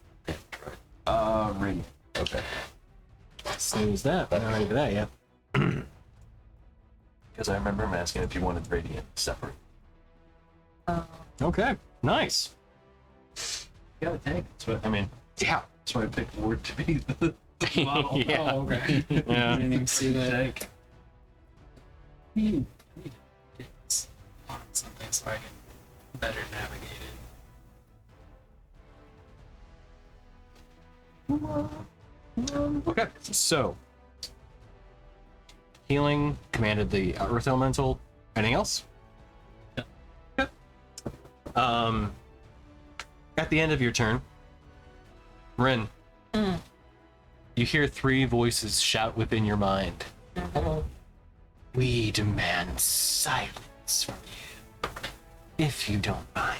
Ring. Okay. Snooze that. Not ready for that yet. Because I remember him asking if you wanted radiant separate. Okay, nice. Yeah, I think. That's what I mean. Yeah. That's why I picked Ward to be the model. Yeah. Oh, okay. Yeah. I didn't even see that. Tank. I need to get this on something so I can better navigate it. Okay, so healing commanded the earth elemental. Anything else? Okay. At the end of your turn, Rin, you hear three voices shout within your mind. We demand silence from you, if you don't mind.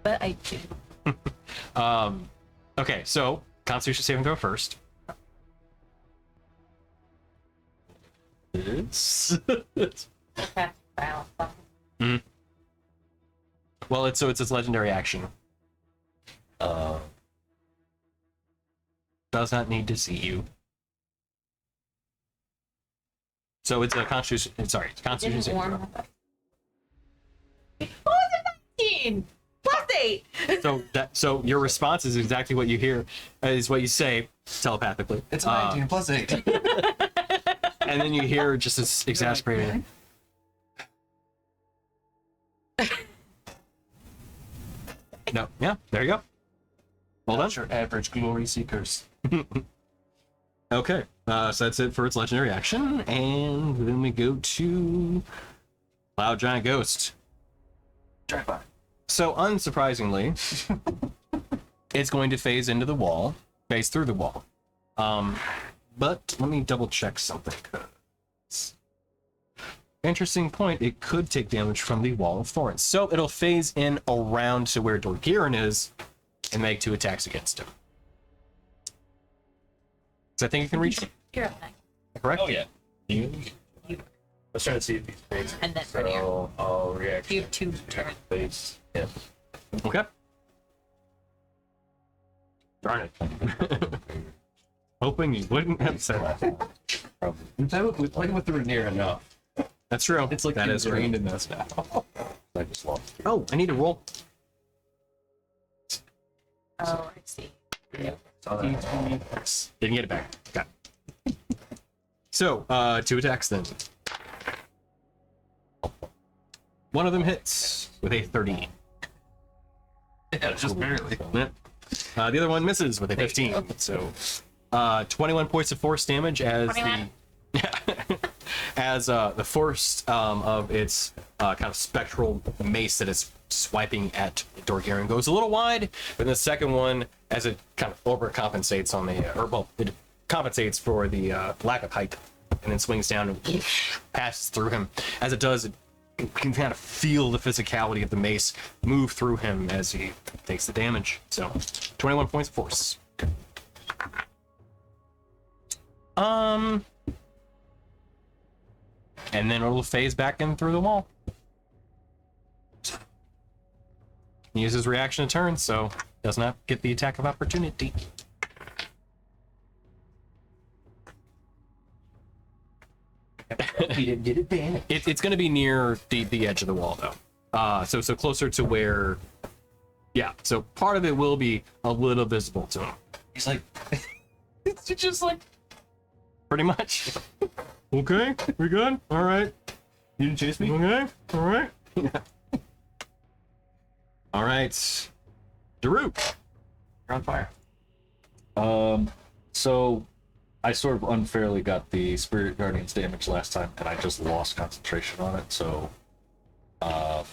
But I do. Okay, so Constitution saving throw first. It's Okay. Wow. Well, it's its legendary action. Does not need to see you. So it's a Constitution. Sorry, it's Constitution Didn't saving warm throw. up. Oh, it's a 19! +8! So your response is exactly what you hear, is what you say telepathically. It's 19 plus 8. And then you hear just as exasperated. No, yeah, there you go. Well done. Not your average glory seekers. Okay, so that's it for its legendary action, and then we go to Loud Giant Ghost. Drive by. So unsurprisingly, it's going to phase into the wall, phase through the wall. But let me double check something. Interesting point, it could take damage from the Wall of Thorns. So it'll phase in around to where Dorgirin is and make 2 attacks against him. So I think you can reach him, You're up next. correct? Oh, yeah. You. I was trying to see if he's facing. And then Rainier. So I'll react. You have 2 turns. Face him. Okay. Darn it. Hoping you wouldn't have said that. Like with the Rainier enough. That's true. It's like that is ingrained true. in this now. I just lost. Oh, I need to roll. Oh, I see. Didn't get it back. Got it. So, 2 attacks then. One of them hits with a 13. Yeah, just barely. Yeah. The other one misses with a 15. So, 21 points of force damage as 21. as the first of its kind of spectral mace that is swiping at Dorgirin goes a little wide, but the second one, as it kind of overcompensates on the, it compensates for the lack of height, and then swings down and passes through him. As it does, you can kind of feel the physicality of the mace move through him as he takes the damage. So, 21 points of force. And then it'll phase back in through the wall. He uses reaction to turn, so does not get the attack of opportunity. He didn't get advantage. It's going to be near the edge of the wall, though. So closer to where. Yeah. So part of it will be a little visible to him. He's like, it's just like, Pretty much. Okay, we good? All right. you didn't chase me? Okay, all right. All right. Daru. You're on fire. So I sort of unfairly got the Spirit Guardian's damage last time, and I just lost concentration on it, so I'm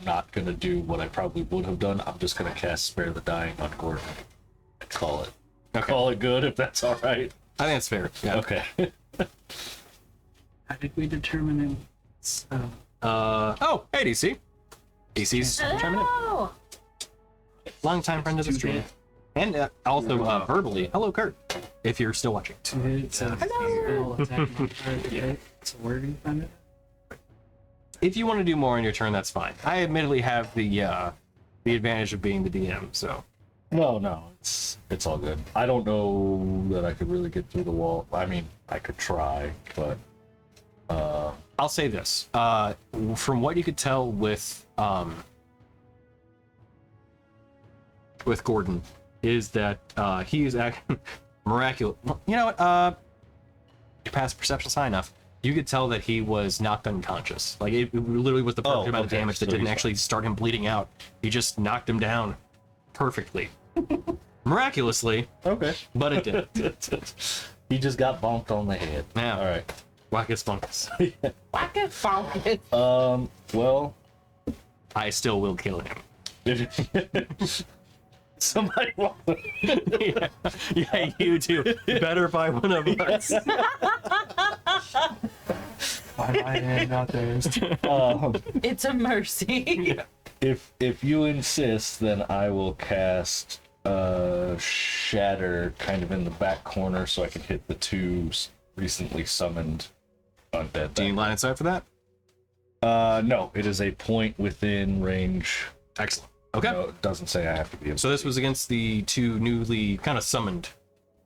not gonna do what I probably would have done. I'm just gonna cast Spare the Dying on Gordon and call it. Okay. Call it good if that's all right. I think that's fair. Yeah. Okay. How did we determine it's Oh, hey, DC. DC's chiming in. Oh! Longtime friend of the stream. And also verbally, hello, Kurt, if you're still watching. it's a spell attacking target? It's a wording on it. If you want to do more on your turn, that's fine. I admittedly have the advantage of being the DM, so No, it's all good. I don't know that I could really get through the wall. I mean, I could try, but I'll say this. From what you could tell with Gordon, is that he is miraculous. You know what? You passed perception's high enough. You could tell that he was knocked unconscious. Like it literally was the perfect amount of damage that didn't actually start him bleeding out. He just knocked him down perfectly, miraculously. okay. But it did. He just got bonked on the head. Now, All right. Wackus Funkus. Wacka funkus. Well, I still will kill him. somebody. Yeah, you do. Better by one of us. By my hand, not theirs. It's a mercy. If you insist, then I will cast Shatter kind of in the back corner so I can hit the two recently summoned undead. Do you need line of sight for that? No, it is a point within range. Excellent. Okay. No, it doesn't say I have to be in. So this was against the two newly kind of summoned.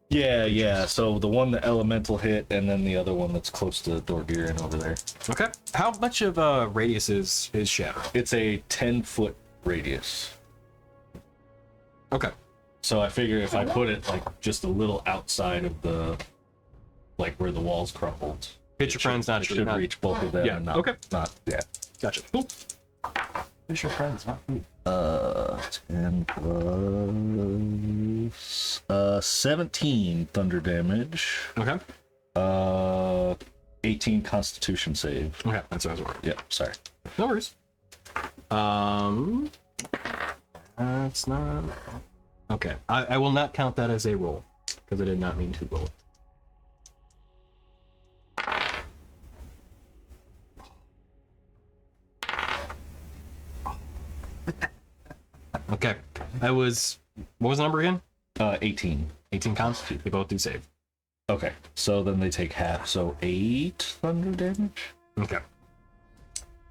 Yeah. So the one the elemental hit, and then the other one that's close to Dorgirin over there. Okay. How much of a radius is Shatter? It's a 10-foot radius. Okay. So I figure if I put it like just a little outside of the, like where the walls crumbled, Hit your friends, not should reach both of them. Yeah, And not, okay. Not yeah. Gotcha. Cool. Who's your friends, not me? 10 plus 17 thunder damage. Okay. 18 Constitution save. Okay. That's what I was worried. Yeah, sorry. No worries. That's not. Okay. I will not count that as a roll because I did not mean to roll it. Okay. What was the number again? 18. 18 Constitute. They both do save. Okay, so then they take half, so 8 thunder damage. Okay.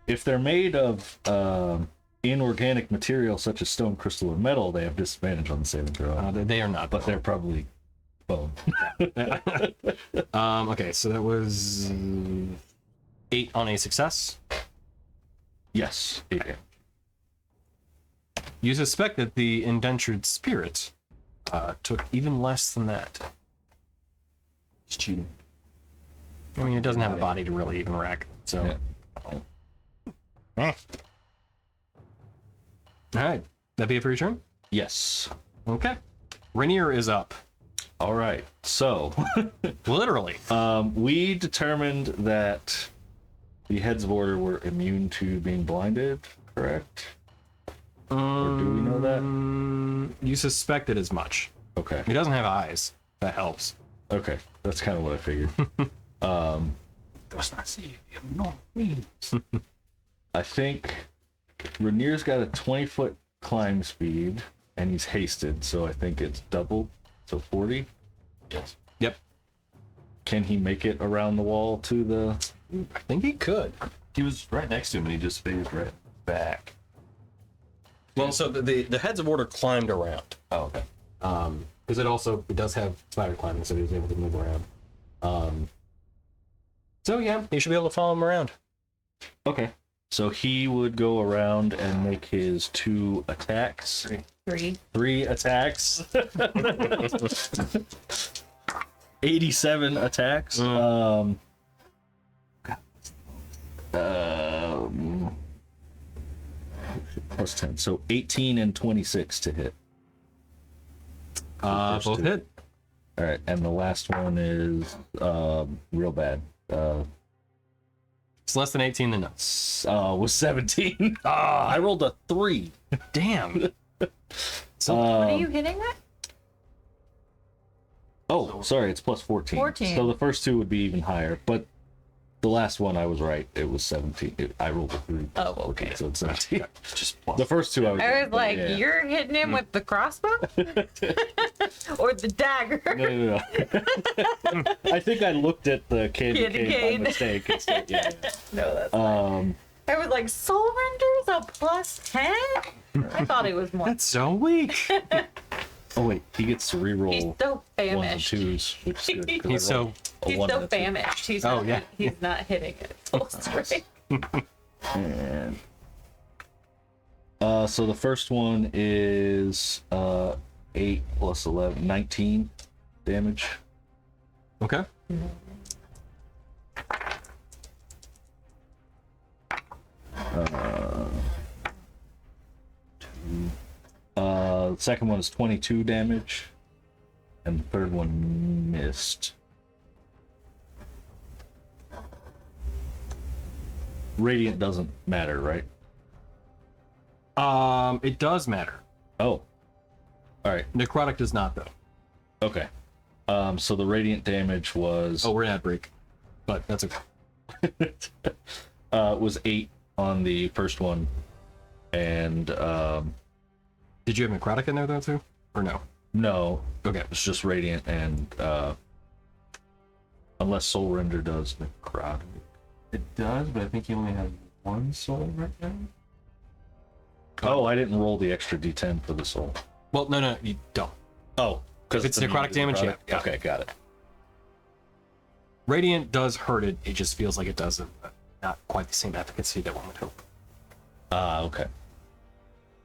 If they're made of inorganic material such as stone, crystal, or metal, they have disadvantage on the saving throw. They are not. But they're probably bone. Okay, so that was 8 on a success. Yes. 8. You suspect that the indentured spirit took even less than that. It's cheating. I mean, it doesn't have a body to really even rack. So, Yeah. All right, that be it for your turn. Yes. Okay, Rainier is up. All right. So, Literally. we determined that the heads of order were immune to being blinded, correct? Or do we know that? You suspected as much. Okay. He doesn't have eyes. That helps. Okay. That's kind of what I figured. Does not see no me. I think Rainier's got a 20-foot climb speed, and he's hasted, so I think it's double, so 40. Yes. Yep. Can he make it around the wall to the... I think he could. He was right next to him and he just phased right back. Well, so the heads of order climbed around. Oh, okay. Because it does have spider climbing, so he was able to move around. So yeah, you should be able to follow him around. Okay. So he would go around and make his 2 attacks. 3 attacks. 87 attacks. Plus 10. So 18 and 26 to hit. Both two. hit. All right. And the last one is real bad. It's less than 18 then no. Was 17. I rolled a 3. Damn. So What are you hitting at? Oh, sorry, it's plus 14. 14. So the first 2 would be even higher, but the last one I was right. It was 17. I rolled a 3. Oh, okay. So it's 17. Just plus. The first 2 I was I right, was but like, yeah. you're hitting him with the crossbow? Or the dagger? No. I think I looked at the candy cane cane. by mistake instead. Yeah. No, that's I was like, Soul Render's a plus 10? I thought it was more. that's so weak. Oh wait, he gets to He's reroll so ones and famished. twos, which is good. 'cause He's I rolled so a He's one so and a two. famished. He's Oh, not, yeah. He's not hitting it full strength. And so the first one is 8 plus 11, 19 damage. okay. The second one is 22 damage, and the third one missed. Radiant doesn't matter, right? It does matter. Oh, all right, Necrotic does not, though. okay. So the radiant damage was Oh, we're in ad break, but that's okay. was 8 on the first one, and Did you have necrotic in there though too, or no? no, Okay. it's just radiant, and unless Soul Render does necrotic. It does, but I think he only has one soul right now. Oh, I didn't roll the extra d10 for the soul. Well, no, you don't. Oh, because If it's necrotic damage, yeah. Okay, got it. Radiant does hurt it. It just feels like it does not quite the same efficacy that one would hope. Ah, okay.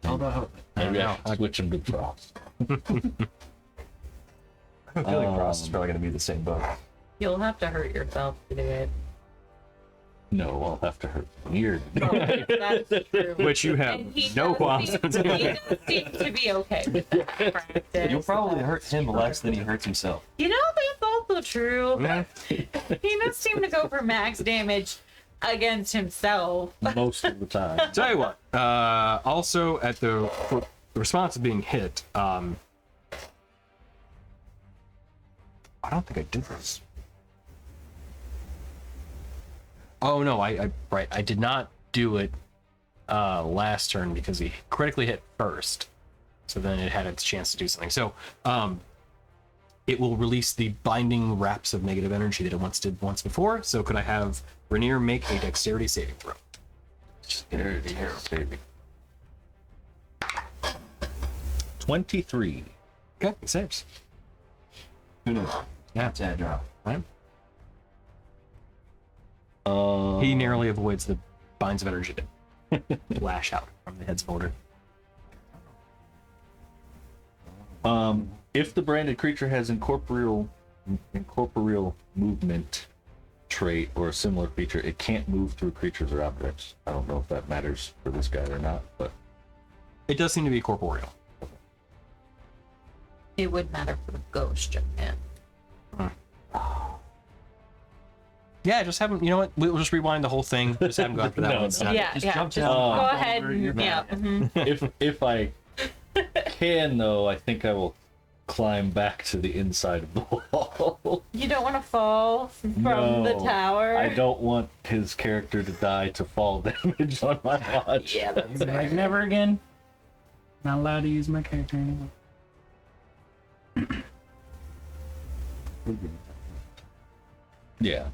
How about how? Maybe I know. should switch him to Frost. I have a feeling Frost is probably going to be the same boat. You'll have to hurt yourself to do it. No, I'll have to hurt Weird. That's true. Which you have And he no does qualms seem- with. He does seem to be okay with that practice. You'll probably hurt him less than he hurts himself. You know, that's also true. Yeah. He does seem to go for max damage against himself. Most of the time. Tell you what. Also, at the response of being hit, I don't think I did this. Oh no, I did not do it last turn because he critically hit first, so then it had its chance to do something. So it will release the binding wraps of negative energy that it once did once before. So could I have Rainier make a dexterity saving throw? Dirty hero, baby. 23. Okay, it saves. Who knows? Yeah. It's a drop. Right. He narrowly avoids the binds of energy that lash out from the head's folder. If the branded creature has incorporeal movement trait or a similar feature, it can't move through creatures or objects. I don't know if that matters for this guy or not, but It does seem to be corporeal. It would matter for the ghost, man. Yeah, just have him. You know what? We'll just rewind the whole thing. Just have him go after that No, one. no. instead. Yeah, Just yeah. jump Just down. go ahead. Over And, your yeah. back. if I can though, I think I will climb back to the inside of the wall. You don't want to fall from the No, tower. I don't want his character to die to fall damage on my watch. Yeah, that's Like, fair. never again. Not allowed to use my character anymore. Yeah.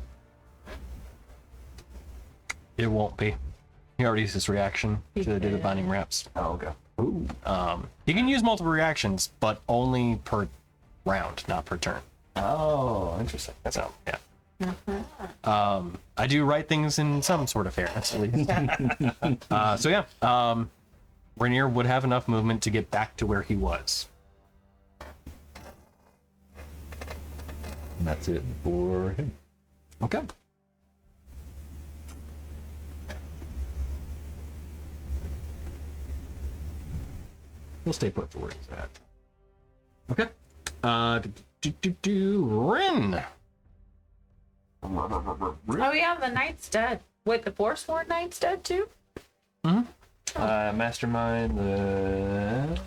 It won't be. He already used his reaction to do the binding wraps. Oh, okay. He can use multiple reactions, but only per round, not per turn. Oh, interesting. That's how. Yeah. I do write things in some sort of fairness, at least. So yeah, Rainier would have enough movement to get back to where he was. And that's it for him. Okay. We'll stay put for where he's at. Okay. Rin. Oh yeah, the knight's dead. Wait, the Forsworn knight's dead too? Mastermind the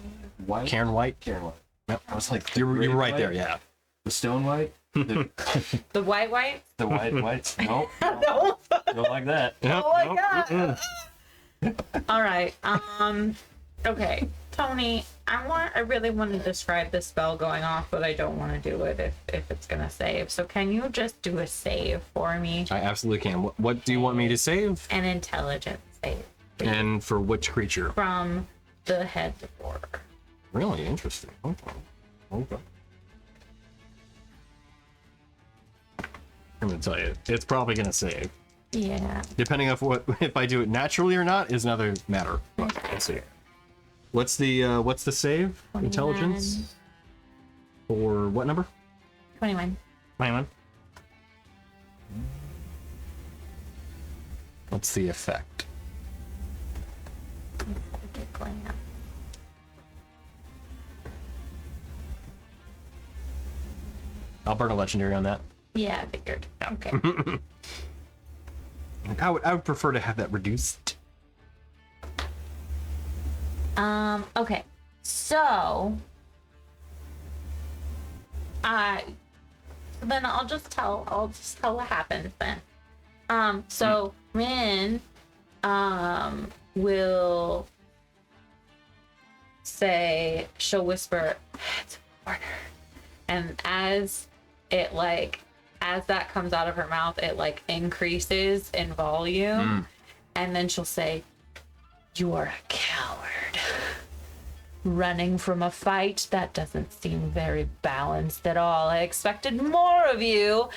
white. Karen White. Karen White. Yep. I was like, You were red right white? there, yeah. The stone white. The, The white? the white whites. Nope. No. Don't like that. Oh my god. All right. Okay, Tony. I really want to describe the spell going off, but I don't want to do it if it's gonna save. So can you just do a save for me? I absolutely can. What do you want me to save? An intelligence save And for which creature? from the head before. Really interesting. Okay. Okay. I'm gonna tell you, it's probably gonna save. Yeah. Depending on what if I do it naturally or not is another matter. But let's see. What's the save? 21. Intelligence? For what number? 21. 21. What's the effect? I'll burn a legendary on that. Yeah, I figured. Okay. I would prefer to have that reduced. Okay. So then I'll just tell what happens then. So Rin will say, she'll whisper, it's order. And as that comes out of her mouth, it like increases in volume. And then she'll say, you are a coward. Running from a fight, that doesn't seem very balanced at all. I expected more of you.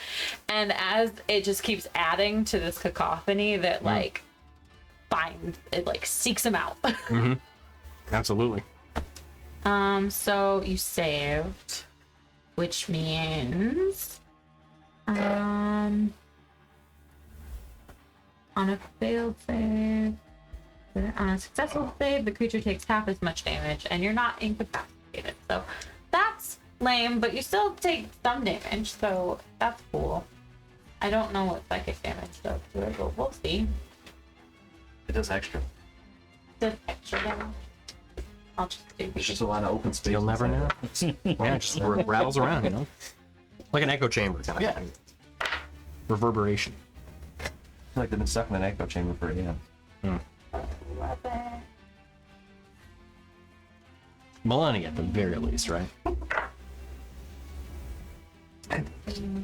And as it just keeps adding to this cacophony that like finds it, like seeks him out. Absolutely. So you saved, which means on a failed save, on a successful save, the creature takes half as much damage, and you're not incapacitated. So that's lame, but you still take some damage, so that's cool. I don't know what psychic damage does to it, but we'll see. It does extra. Does extra damage? I'll just do It's just a lot of open space. You'll never know. Yeah, it just rattles around, you know? Like an echo chamber kind of Yeah. thing. Reverberation. I feel like they've been stuck in an echo chamber for a year. Millennia at the very least, right?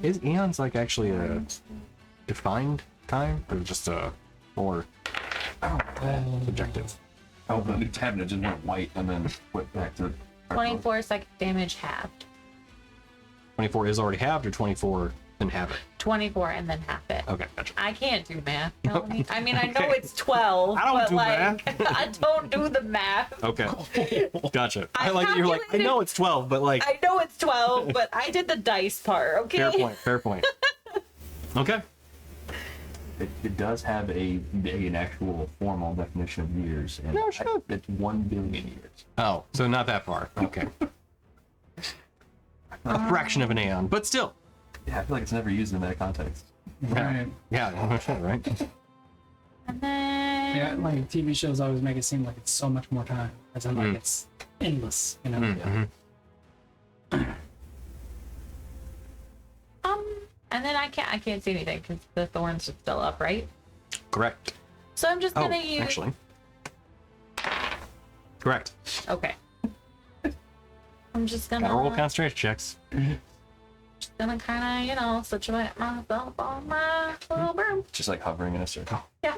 Is eons like actually a defined time or just a more subjective? Oh, the new cabinet just went white and then went back to 24 psychic damage halved. 24 is already halved or 24 didn't have it? 24 and then half it. Okay, gotcha. I can't do math, Melanie. I mean, I know Okay. it's 12, I don't but do like, math. I don't do the math. Okay. Gotcha. I I like that you're like, I calculated- know it's 12, but like, I know it's 12, but I did the dice part, okay? fair point, fair point. Okay. It does have an actual formal definition of years, and No, sure. it's 1 billion years. Oh, so not that far. Okay. A fraction of an aeon, but still. Yeah, I feel like it's never used in that context. Right. Yeah, no shit, right? And then, Yeah, like TV shows always make it seem like it's so much more time. As in, like it's endless, you know? and then I can't see anything because the thorns are still up, right? Correct. So I'm just Oh, gonna use. actually. Correct. Okay. I'm just gonna Gotta roll concentration checks. kind of, situate myself on my little broom. Just like hovering in a circle. Yeah.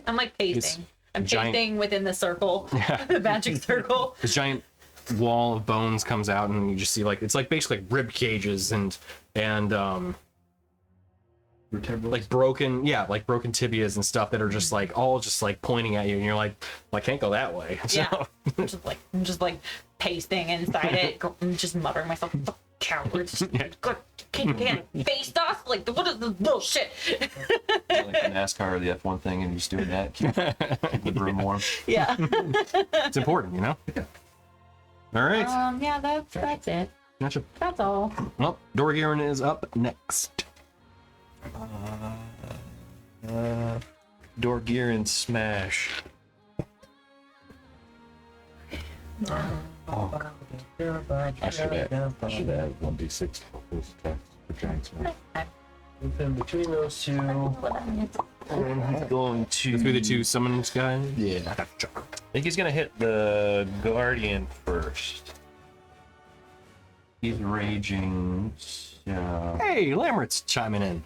I'm like pacing. I'm giant- pacing within the circle, the magic circle. This giant wall of bones comes out, and you just see like it's like basically like rib cages and like broken tibias and stuff that are just like all just like pointing at you, and you're like, well, I can't go that way. Yeah. So, I'm just like pacing inside it. I'm just muttering myself, "Fuck cowards. Can't face us? Like, what is this bullshit?" Like the NASCAR or the F1 thing, and you're just doing that. Keep the broom warm. Yeah. it's important, you know. All right. Yeah, that's it. Gotcha. That's all. Well, Dorgirin is up next. Dorgirin smash. I should have 1d6 for those attacks for giant smash. In between those two, I'm going to Through the two summons guys. Yeah. Gotcha. I think he's gonna hit the Guardian first. He's raging. So Hey, Lambert's chiming in.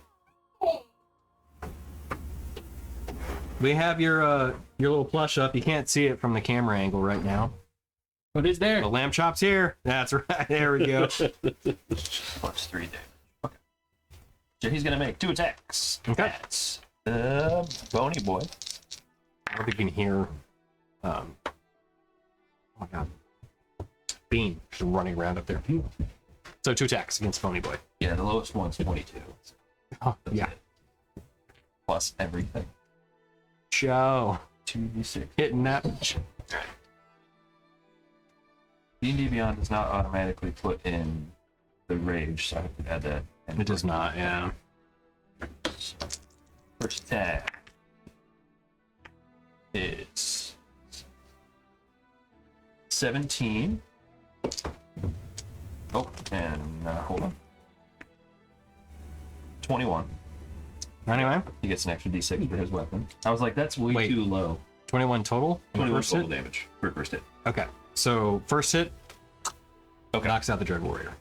We have your little plush up. You can't see it from the camera angle right now. What is there? The lamb chop's here. That's right. There we go. Plus 3 damage. Okay. So he's gonna make 2 attacks. Okay. That's Bony Boy. I don't think you can hear. Oh my god. Bean just running around up there. So 2 attacks against Phony Boy. Yeah, the lowest one's 22. Oh, yeah. Plus everything. Joe. 2d6. Hitting that. D&D Beyond does not automatically put in the rage, so I have to add that. And It does not, yeah. First attack. It's 17. Oh, and hold on. 21. Anyway, He gets an extra d6 for his weapon. I was like, that's way Wait. too low. 21 total? 21 First total hit? damage for first hit. Okay. So first hit Okay. knocks out the Dread Warrior.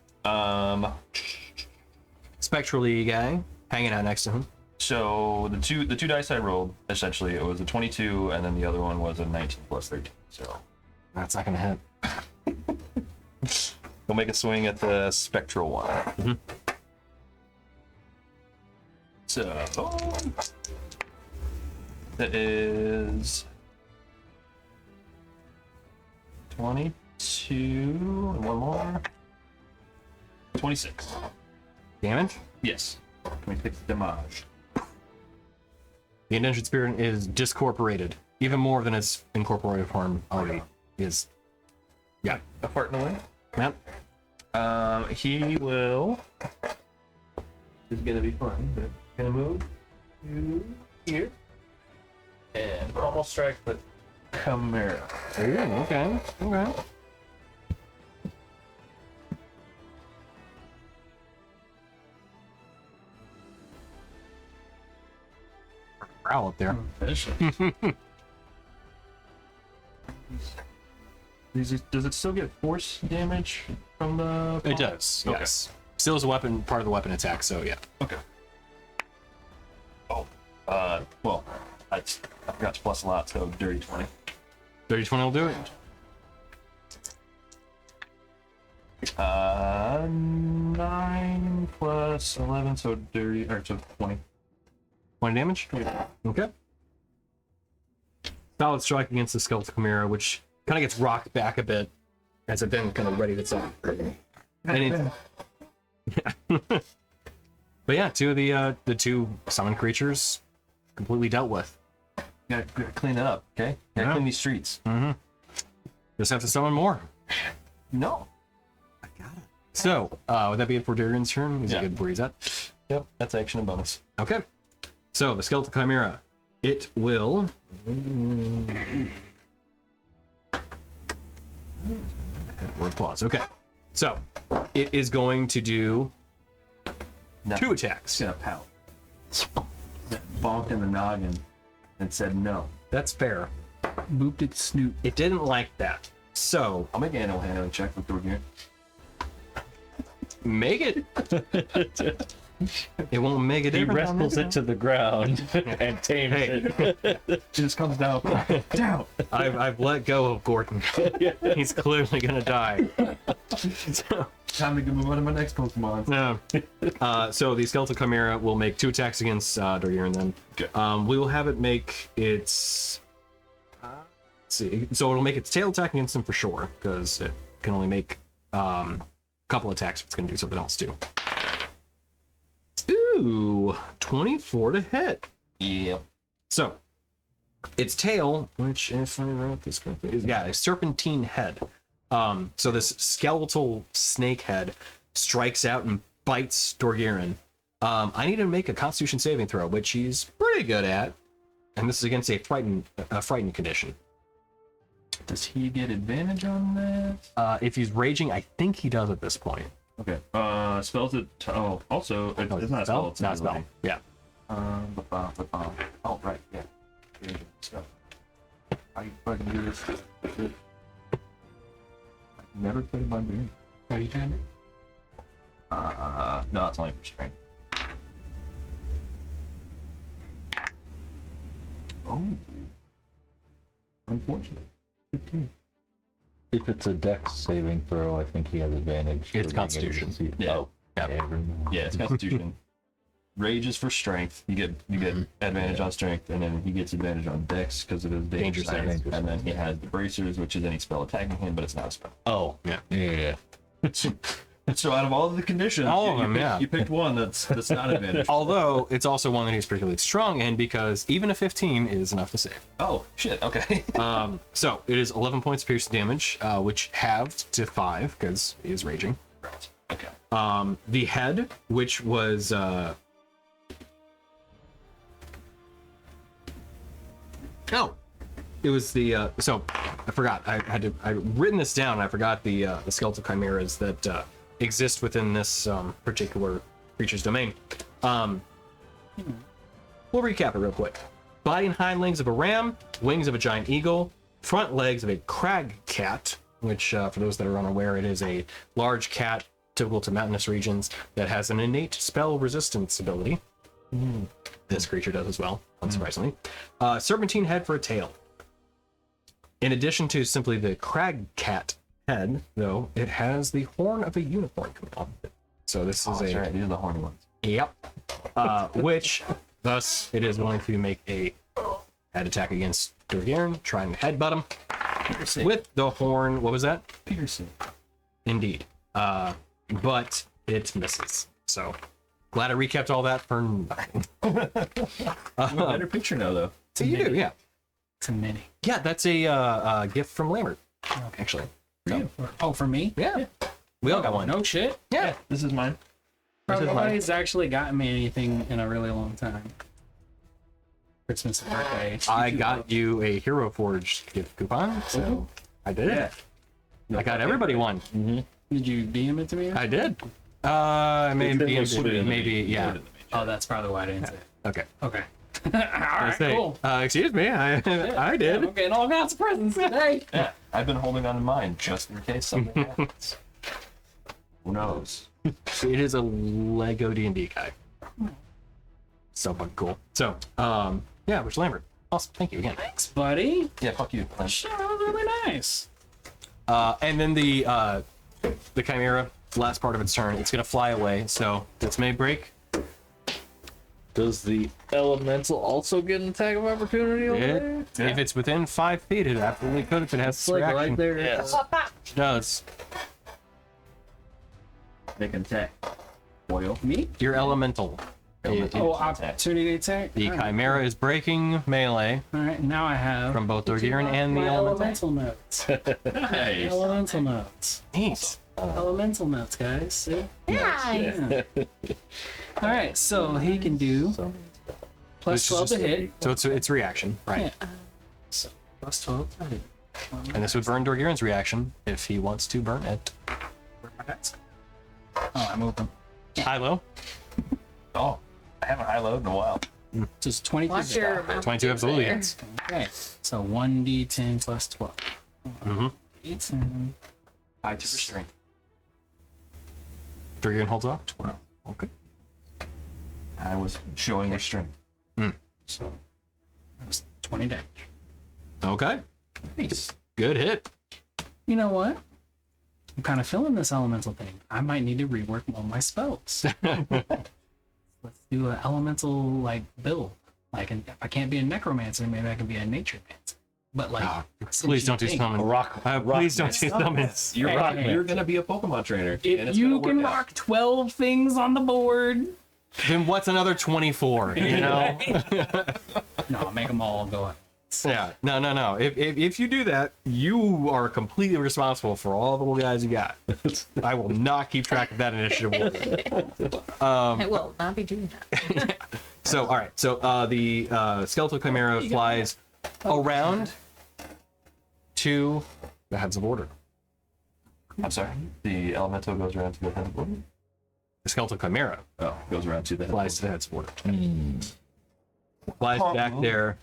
Spectrally guy hanging out next to him. So the two dice I rolled, essentially, it was a 22, and then the other one was a 19 plus 13. So That's not gonna hit. he'll make a swing at the spectral one. Mm-hmm. So that is 22 and one more. 26. Damage. Yes. 26 damage. The indentured spirit is discorporated, even more than its incorporated form already is. Yeah. A fart in the wind. Yep. He will. This is gonna be fun. But gonna move to here and almost strike the Chimera. Ooh, okay. Okay. Growl up there. Does it still get force damage from the? It does. Okay. Yes. Still is a weapon, part of the weapon attack. So yeah. Okay. Oh. Well, I forgot to plus a lot, so dirty 20. 30-20 will do it. 9 plus 11, so dirty, or so 20. 20 damage. Yeah. Okay. Solid strike against the skeletal chimera, which kind of gets rocked back a bit as it then kind of readies itself. And but yeah, 2 of the 2 summoned creatures completely dealt with. Gotta clean that up, okay? Gotta Yeah. clean these streets. Just have to summon more. No. So, would that be it for Darian's turn? Is Yeah. it good where he's at? Yep, that's action and bonus. Okay. So, the skeletal chimera, it will. Word pause. Okay. So, it is going to do No. 2 attacks. It's gonna pout. Bonked in the noggin and said no. That's fair. Booped its snoot. It didn't like that. So, I'll make an animal handling check with Dorgir. make it. It won't make a He difference. on wrestles this it to the ground and tames Hey. it. It just comes down. Down. I've let go of Gordon. He's clearly gonna die. So, Time to move on to my next Pokemon. no. So the skeletal chimera will make 2 attacks against Dorgir and then. Okay. We will have it make its. Let's see. So it'll make its tail attack against him for sure, because it can only make a couple attacks if it's gonna do something else too. Ooh, 24 to hit. Yep. So, its tail, which if I wrote this correctly, is a serpentine head. So this skeletal snake head strikes out and bites Dorgirin. I need to make a Constitution saving throw, which he's pretty good at, and this is against a frightened condition. Does he get advantage on that? If he's raging, I think he does at this point. Okay. Spells it. Also, it's not a spell. It's not a spell. Yeah. Oh, right. Yeah. Stuff. How you fucking do this? I never played my game. What are you trying to do? No, it's only for strength. Oh. Unfortunate. 15. If it's a dex saving throw, I think he has advantage. It's for being able to Constitution. see- Yeah. Oh, Yeah. never mind. Yeah, it's Constitution. Rage is for strength. You get advantage on strength, and then he gets advantage on Dex because of his danger Danger sense. And then he has the bracers, which is any spell attacking him, but it's not a spell. Oh, Yeah. yeah. So out of all of the conditions, All of you them, picked, yeah. you picked one that's not advantage. Although it's also one that he's particularly strong in because even a 15 is enough to save. Oh shit! Okay. So it is 11 points of piercing damage, which halved to 5 because he is raging. Right. Okay. The head, which was it was the so I forgot. I'd written this down. I forgot the skeletal chimeras that exist within this particular creature's domain. We'll recap it real quick. Body and hind legs of a ram, wings of a giant eagle, front legs of a crag cat, which for those that are unaware, it is a large cat typical to mountainous regions that has an innate spell resistance ability. This creature does as well, unsurprisingly. Serpentine head for a tail. In addition to simply the crag cat head, though, it has the horn of a unicorn coming off of it. So this is That's a right. These are the horny ones. yep. Which thus it is going to make a head attack against Durgaren, trying to headbutt him Piercing. with the horn. What was that? Piercing. Indeed. But it misses. So glad I recapped all that for nothing. A better picture now, though. So you do, yeah. It's a mini. Yeah, that's a gift from Lambert, actually. Oh, for me? Yeah. We all got one. No shit. Yeah. This is mine. This is mine. Nobody's actually gotten me anything in a really long time. Christmas and birthday. I got you a Hero Forge gift coupon, so I did it. I got everybody one. Did you DM it to me? I did. Maybe, It's been listed. maybe, yeah. Oh, that's probably why I didn't say it. Okay. Okay. All right, Say, cool. excuse me, I did. I'm getting all kinds of presents today. Yeah, I've been holding on to mine just in case something happens. Who knows? It is a Lego D&D guy. So fucking cool. So, yeah, Rich Lambert. Awesome. Thank you again. Thanks, buddy. Yeah, fuck you. Shit, that was really nice. And then the Chimera, last part of its turn, it's gonna fly away. So this may break. Does the elemental also get an attack of opportunity over there? Yeah. If it's within 5 feet, it absolutely could if it has It's like reaction. right there. Yes. It does. They can attack. Boil. Me? Your elemental. Oh, opportunity attack? The Chimera is breaking melee All right, now I have from both Dorgiran and the my elemental. elemental notes. Nice. Elemental notes. Neat. Elemental notes, guys. See? Nice. Yeah. All right, so he can do plus This is 12 to just- hit. So it's reaction, right? Yeah. So plus 12 to hit. And this would burn Dorgiran's reaction if he wants to burn it. Where my dice go? Oh, I moved them. High low. Oh, I haven't high load in a while. Just 22. Watch your 22 absolutely there. hits. Okay, so 1d10 plus 12. Mm-hmm. 18. High to strength. Dorgiran holds off. 12. Okay. I was showing restraint. So that was 20 damage. Okay. Nice. Good hit. You know what? I'm kind of feeling this elemental thing. I might need to rework all my spells. Let's do an elemental like build. Like, if I can't be a necromancer, maybe I can be a nature mancer. But like, Please don't do summon. Please don't do summons. You're Hey, rock. hey. You're gonna be a Pokemon trainer. and if it's you gonna can work out. rock 12 things on the board, Then what's another 24? You know? no, I'll make them all go up. Yeah. No. If you do that, you are completely responsible for all the little guys you got. I will not keep track of that initiative. I will not be doing that. So, all right. So the skeletal chimera flies around to the heads of order. I'm sorry. The elemental goes around to the head of order. The skeletal chimera Oh, goes around to the head. flies to the heads of order. Flies back there.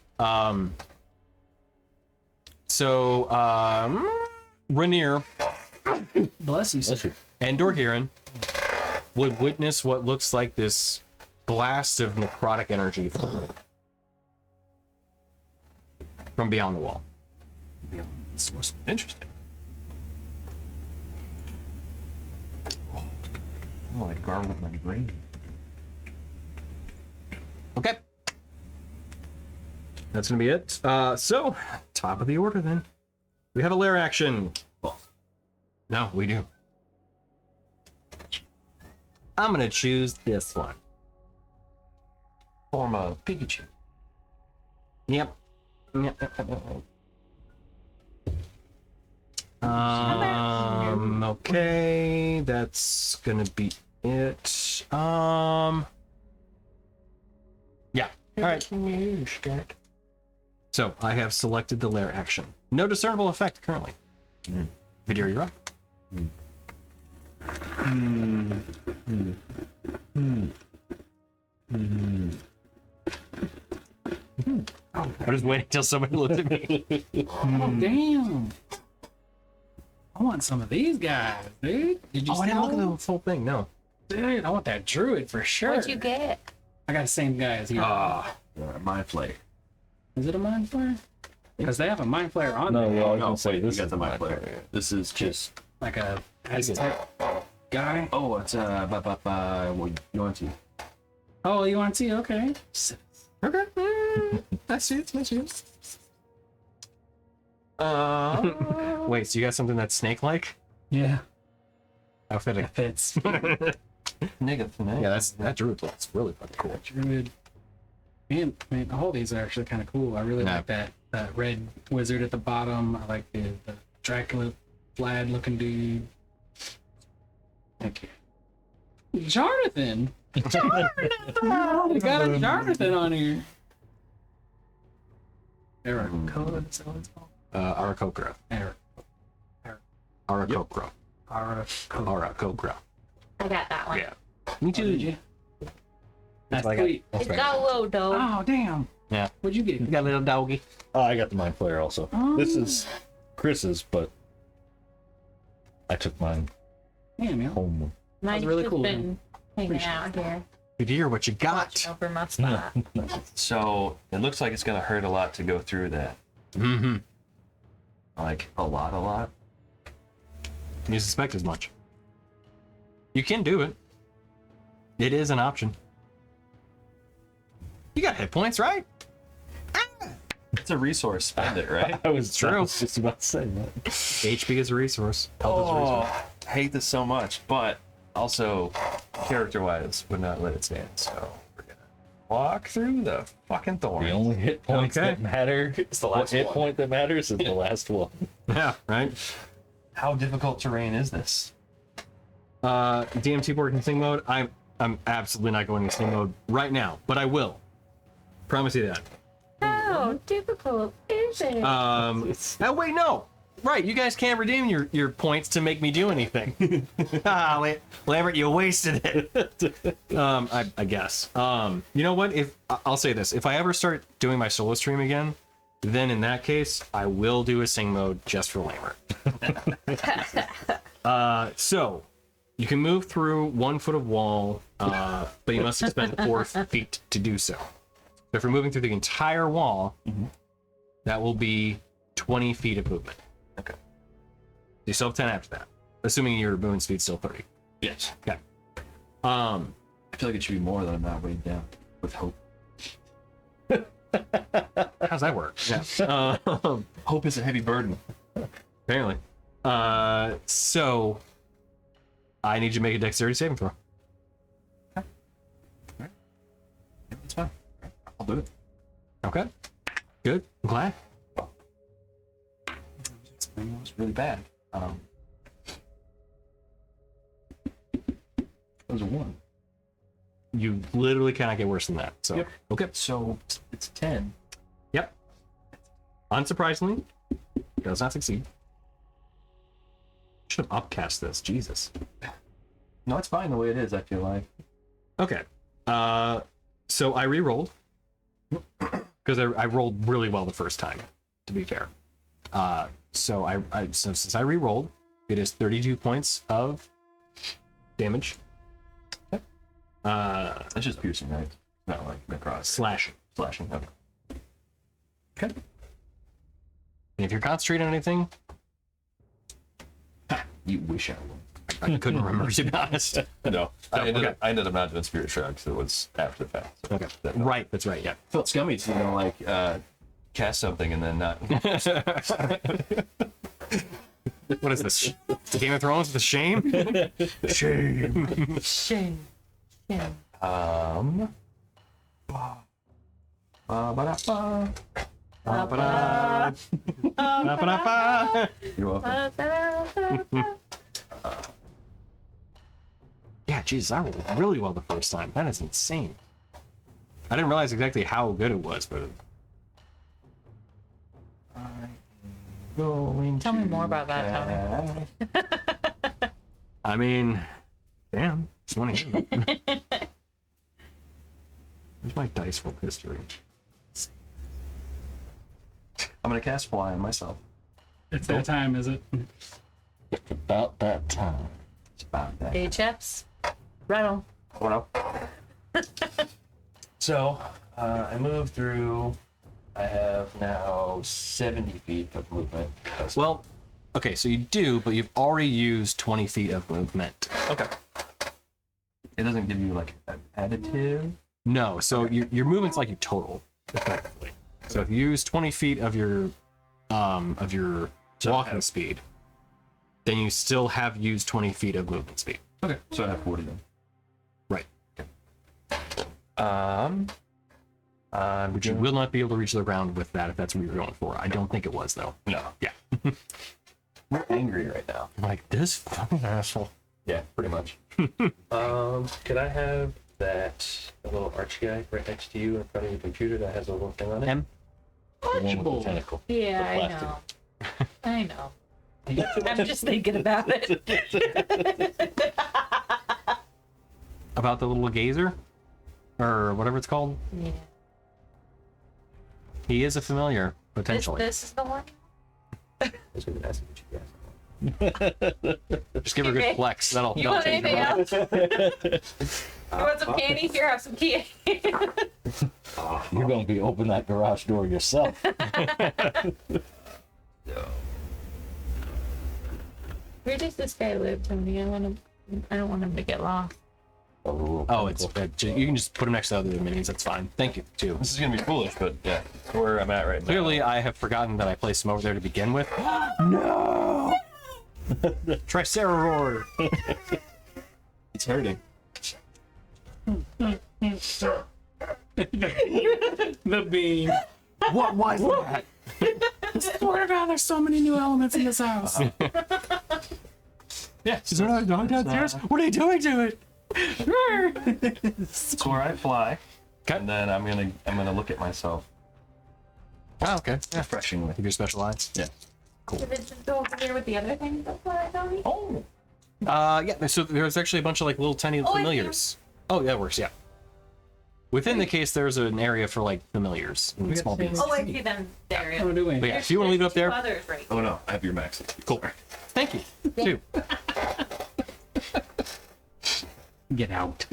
Rainier Bless you, sir. and Dorgiran would witness what looks like this blast of necrotic energy from beyond the wall. Interesting. Oh, I gargled my brain. Okay. That's gonna be it. So, top of the order then. We have a lair action. No, we do. I'm gonna choose this one. Form a Pikachu. Yep. Okay, that's gonna be it. Yeah. All right. So I have selected the lair action. No discernible effect currently. Video, you're up. I'm just waiting till somebody looks at me. Oh, damn. I want some of these guys, dude. Did you Oh, I see didn't look at them? the full thing. No. Dude, I want that druid for sure. What'd you get? I got the same guy as you. Mind Flayer. Is it a mind flare? Because they have a mind flare on No, there. well, I was No, gonna say wait, this you got is the Mind Flayer. This is just. Like a Aztec guy. Oh, it's Yuan-Ti. Oh, you want to see? Okay. Okay. I see it. I see it. Wait, so you got something that's snake-like? Yeah, Outfit. that fits. Nigga, Yeah, that druid looks really fucking cool. Druid. Man, all these are actually kind of cool. I really Yeah. like that red wizard at the bottom. I like the Dracula Vlad looking dude. Thank you. Jonathan! We got a Jonathan on here. Eric Coda, is that what it's called? Arakokra. Eric. Arakokra. Arakokra. I got that one. Yeah. Me too. Oh, did you? That's what I got. sweet. It's got a little dough. Oh, damn. Yeah. What'd you get? You got a little doggy. Oh, I got the mind flare also. Oh. This is Chris's, but I took mine Damn, man. home. Mine's really just cool, been hanging out here. Good to hear what you got. Over my spot. So it looks like it's gonna hurt a lot to go through that. Mm-hmm. Like a lot. You suspect as much. You can do it. It is an option. You got hit points, right? It's a resource. Spend it, right? I was True. just about to say that. HP is a resource. Health is a resource. Oh, I hate this so much, but also character-wise would not let it stand. So we're gonna walk through the fucking thorn. The only hit points Okay. that matter, the last hit one. point that matters is the last one. Yeah, right? How difficult terrain is this? DMT board in sing mode. I'm absolutely not going to sing mode right now, but I will. Promise you that. How difficult is it? Oh wait, no. Right, you guys can't redeem your points to make me do anything. Lambert, you wasted it. I guess. You know what? If I'll say this, if I ever start doing my solo stream again, then in that case, I will do a sing mode just for Lambert. So you can move through 1 foot of wall, but you must expend 4 feet to do so. So if you're moving through the entire wall, that will be 20 feet of movement. Okay. You still have 10 after that, assuming your movement speed's still 30. Yes. Okay. I feel like it should be more that I'm not weighed down with hope. How's that work? Yeah. Hope is a heavy burden. Apparently. So I need you to make a dexterity saving throw. It's fine. I'll do it. Okay. Good. I'm glad. It was really bad. It was a 1. You literally cannot get worse than that. So Yep. okay. So it's 10. Yep. Unsurprisingly, does not succeed. Should have upcast this. Jesus. No, it's fine the way it is, I feel like. Okay. So I re-rolled because I rolled really well the first time, to be fair. So so since I re-rolled, it is 32 points of damage. It's just piercing, right? It's not like necrotic. Slashing. Slashing. Okay. Okay. And if you're concentrating on anything, You wish I would. I couldn't remember, to be honest. No, I okay. ended up not doing Spirit Shroud because it was after the fact. So Okay. that- Right, that's right, yeah. Felt scummy to, like, Cast something and then not. What is this? Game of Thrones with a shame? Shame. Shame. Yeah. Ba-ba-da-ba. Ba-ba-da. Ba-ba-da-ba. You're welcome. Yeah, Jesus, I rolled really well the first time. That is insane. I didn't realize exactly how good it was, but Tell me more about that, Tony. I mean, damn, just want to hear it. Where's my dice roll history? I'm gonna cast Fly on myself. It's that time, is it? It's about that time. It's about that. HFs. Rattle. Oh, no. So, I moved through. I have now 70 feet of movement. Well, okay, so you do, but you've already used 20 feet of movement. Okay. It doesn't give you like an additive. No, so your movement's like your total, effectively. So if you use 20 feet of your walking speed, then you still have used 20 feet of movement speed. Okay. So I have 40 then. Right. Which You will not be able to reach the ground with that if that's what you're going for. I don't think it was, though. No. Yeah. We're angry right now. I'm like, this fucking asshole. Yeah, pretty much. Could I have that little arch guy right next to you in front of your computer that has a little thing on it? M? The one with the tentacle. Yeah, The I plastic. know. I know. I'm just thinking about it. About the little gazer? Or whatever it's called? Yeah. He is a familiar, potentially. This is the one? I was gonna ask what you guys. Just give her a good flex. That'll You want change her anything mind. else? You want some candy? Here, have some candy. You're going to be opening that garage door yourself. Where does this guy live, Tony? I don't want him to get lost. Oh, it's you can just put him next to other minions. That's fine. Thank you, too. This is gonna be foolish, but yeah, that's where I'm at right now. Clearly, I have forgotten that I placed him over there to begin with. No! Triceror! It's hurting. The beam. What was that? Swear to God, there's so many new elements in this house. Yeah, is there not a dog downstairs? What are they doing to it? It's where I fly, Okay. and then I'm gonna look at myself Oh, okay. Yeah. refreshingly. With your special eyes? Yeah. Did it just go over here with the other thing? That's what I Tony? Oh. Yeah, so there's actually a bunch of like little tiny I see 'em. familiars. Oh, that works, yeah. Within the case, there's an area for like familiars and small beasts. Oh, I see them there. What are we doing? But yeah, if you want to leave it up there, Others right Oh no, I have your max. cool. Thank you. Too. Get out.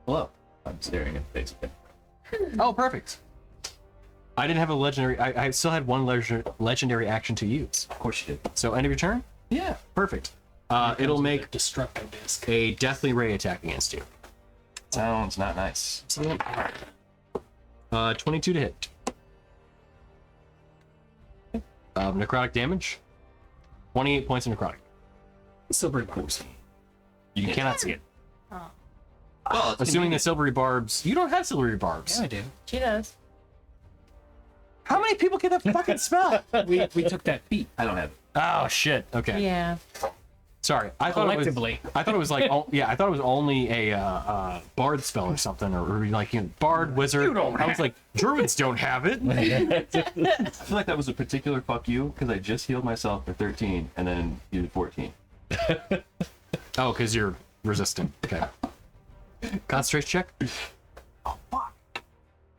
Hello. I'm staring at face. Oh, perfect. I didn't have a legendary. I still had one legendary action to use. Of course you did. So end of your turn. Yeah. Perfect. It'll make destructive disc. a deathly ray attack against you. Sounds not nice. 22 to hit. Necrotic damage. 28 points of necrotic. Silvery barbs. You cannot see it. Oh, Well, it's Assuming the silvery barbs. You don't have silvery barbs. Yeah, I do. she does. How many people get that fucking spell? We took that feat I don't have it. Oh shit. Okay. Yeah. Sorry. I thought collectively. I thought it was like. Yeah. I thought it was only a bard spell or something, or like bard wizard. I was like, druids don't have it. I feel like that was a particular fuck you because I just healed myself for 13 and then you did 14. Oh, because you're resistant. Okay. Concentration check.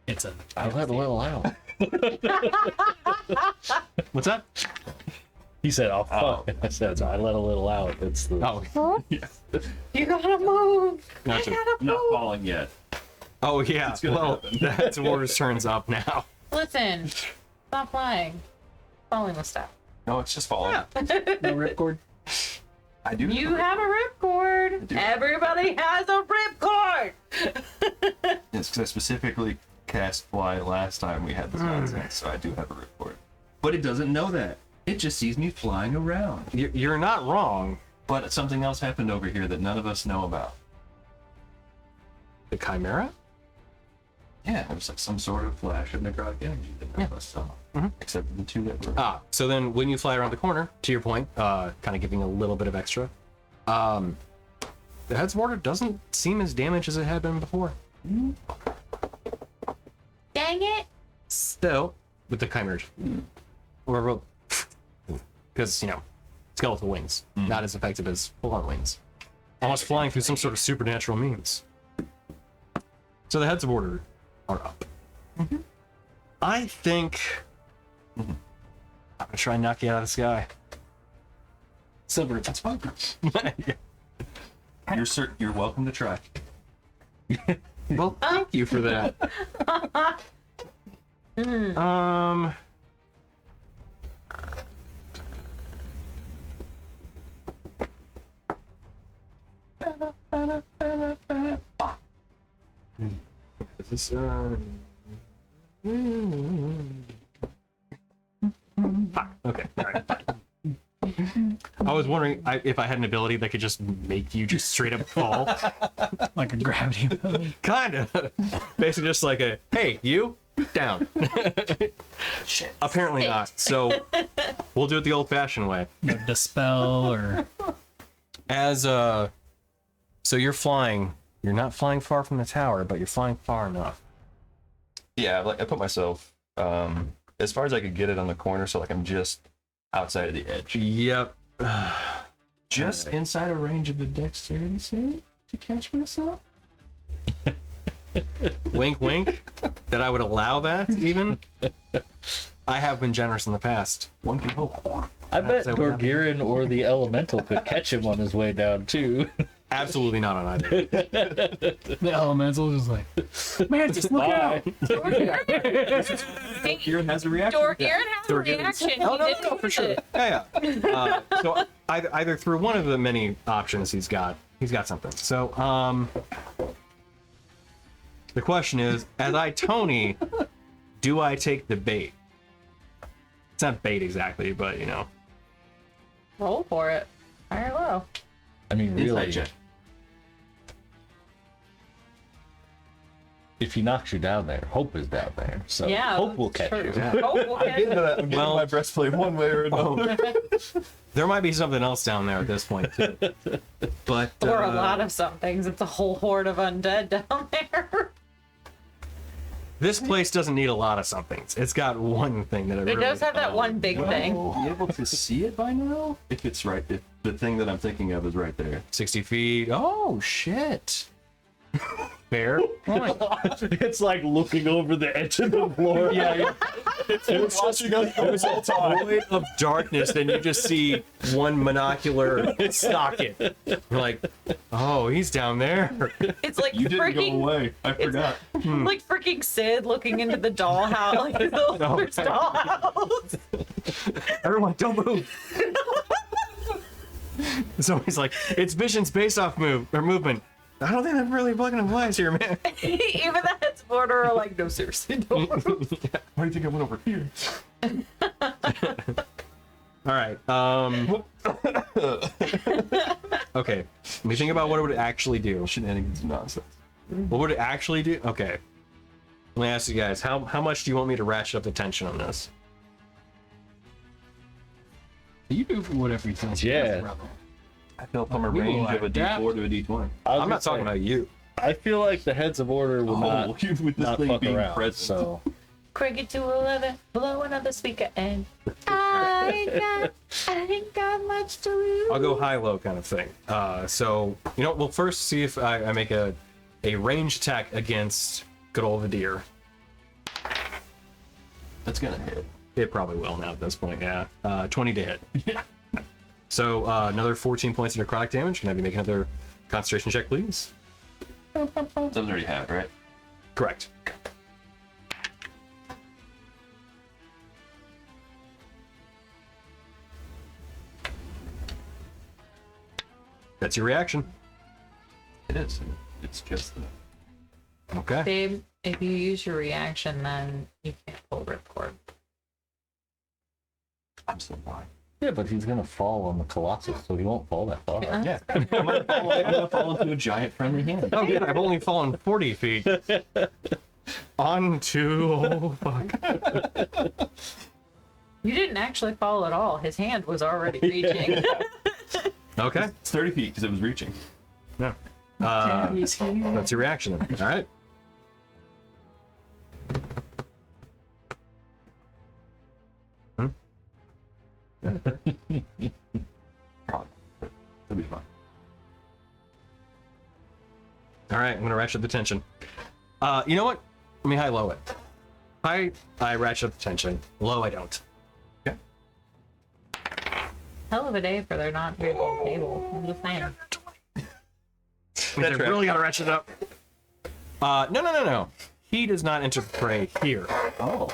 It's a. I let a little out. What's that? He said, "Oh fuck!" I said, "I let a little out." It's the. Oh. You gotta move. Gotcha. I'm not falling yet. Oh yeah. gonna Well, that's War's turns up now. Listen, stop flying. Falling with stuff. No, it's just falling. Yeah. No ripcord. I do. You have a ripcord. do. Everybody has a ripcord. Yes, because I specifically cast fly last time we had this nonsense, so I do have a ripcord. But it doesn't know that. It just sees me flying around. You're not wrong. But something else happened over here that none of us know about. The Chimera? Yeah, there was like some sort of flash of necrotic energy that none of us saw. Except for the two that were. So then when you fly around the corner, to your point, kind of giving a little bit of extra, the head's border doesn't seem as damaged as it had been before. Dang it. Still, with the Chimera. Because, skeletal wings. Not as effective as full-on wings. Almost flying through some sort of supernatural means. So the heads of order are up. I think I'm gonna try and knock you out of the sky. Silver, that's fine. You're welcome to try. Well, thank you for that. This is okay. All right. I was wondering if I had an ability that could just make you just straight up fall. Like a gravity ability. Kind of. Basically just like a, hey, you, down. Apparently not. So we'll do it the old-fashioned way. Like dispel or So you're flying. You're not flying far from the tower, but you're flying far enough. Yeah, like I put myself as far as I could get it on the corner, so like I'm just outside of the edge. Yep. Just inside a range of the dexterity save to catch myself? Wink, wink. That I would allow that, even. I have been generous in the past. One can hope. I bet that would happen. Gorgirin or the Elemental could catch him on his way down too. Absolutely not on either. the elemental just like, man, just look out. Kieran has a reaction. Dorkiran has a reaction. Oh, He did for sure. Yeah. So either through one of the many options he's got something. So the question is, as I Tony, do I take the bait? It's not bait exactly, but Roll for it. High or low. I mean, really, Inside check. if he knocks you down there, Hope is down there. So Yeah, Hope will that's catch true. you. Hope will catch you. I'm getting Well- my breastplate one way or another. there might be something else down there at this point too. But Or a lot of some things. It's a whole horde of undead down there. this place doesn't need a lot of somethings. It's got one thing that it It really does have that one big thing. Be able to see it by now? If it's right, if the thing that I'm thinking of is right there. 60 feet. Oh shit. Fair point. It's like looking over the edge of the floor. Yeah, It's watching us the whole time. void of darkness, then you just see one monocular socket. You're like, oh, he's down there. It's like You didn't go freaking, away. I forgot. like freaking Sid looking into the dollhouse, like the first dollhouse. Everyone, don't move. So he's like, it's vision's based off movement. I don't think that really fucking applies here, man. Even the heads of order are like, no, seriously, don't move. Why do you think I went over here? All right. Okay. Let me think about what it would actually do. Shenanigans and nonsense. What would it actually do? Okay. Let me ask you guys, how much do you want me to ratchet up the tension on this? You do whatever you think. Yeah. brother. I felt from a We will range of a adapt. D4 to a D20. I'm not talking about you. I feel like the heads of order will not, with this not thing fuck being around. present. So Cricket to 11, blow another speaker, and I ain't got much to lose. I'll go high-low kind of thing. So, we'll first see if I make a ranged attack against good old Vadir. That's gonna hit. It probably will now at this point, yeah. 20 to hit. So, another 14 points of necrotic damage. Can I be making another concentration check, please? Those already have, right? Correct. That's your reaction. It is. It's just the. Okay. Babe, if you use your reaction, then you can't pull ripcord. I'm so blind. Yeah, but he's gonna fall on the Colossus, so he won't fall that far. Yeah. I'm gonna fall into a giant friendly hand. Oh, good. I've only fallen 40 feet. Onto. Oh, fuck. You didn't actually fall at all. His hand was already reaching. Okay. It's 30 feet because it was reaching. No. He's here. That's your reaction then. All right. Probably. It'll be fine. All right. I'm going to ratchet the tension. You know what? Let me high-low it. High, I ratchet the tension. Low, I don't. Okay. Hell of a day for their not very full table. I'm just saying. That's really got to ratchet it up. No. He does not enter the fray here. Oh.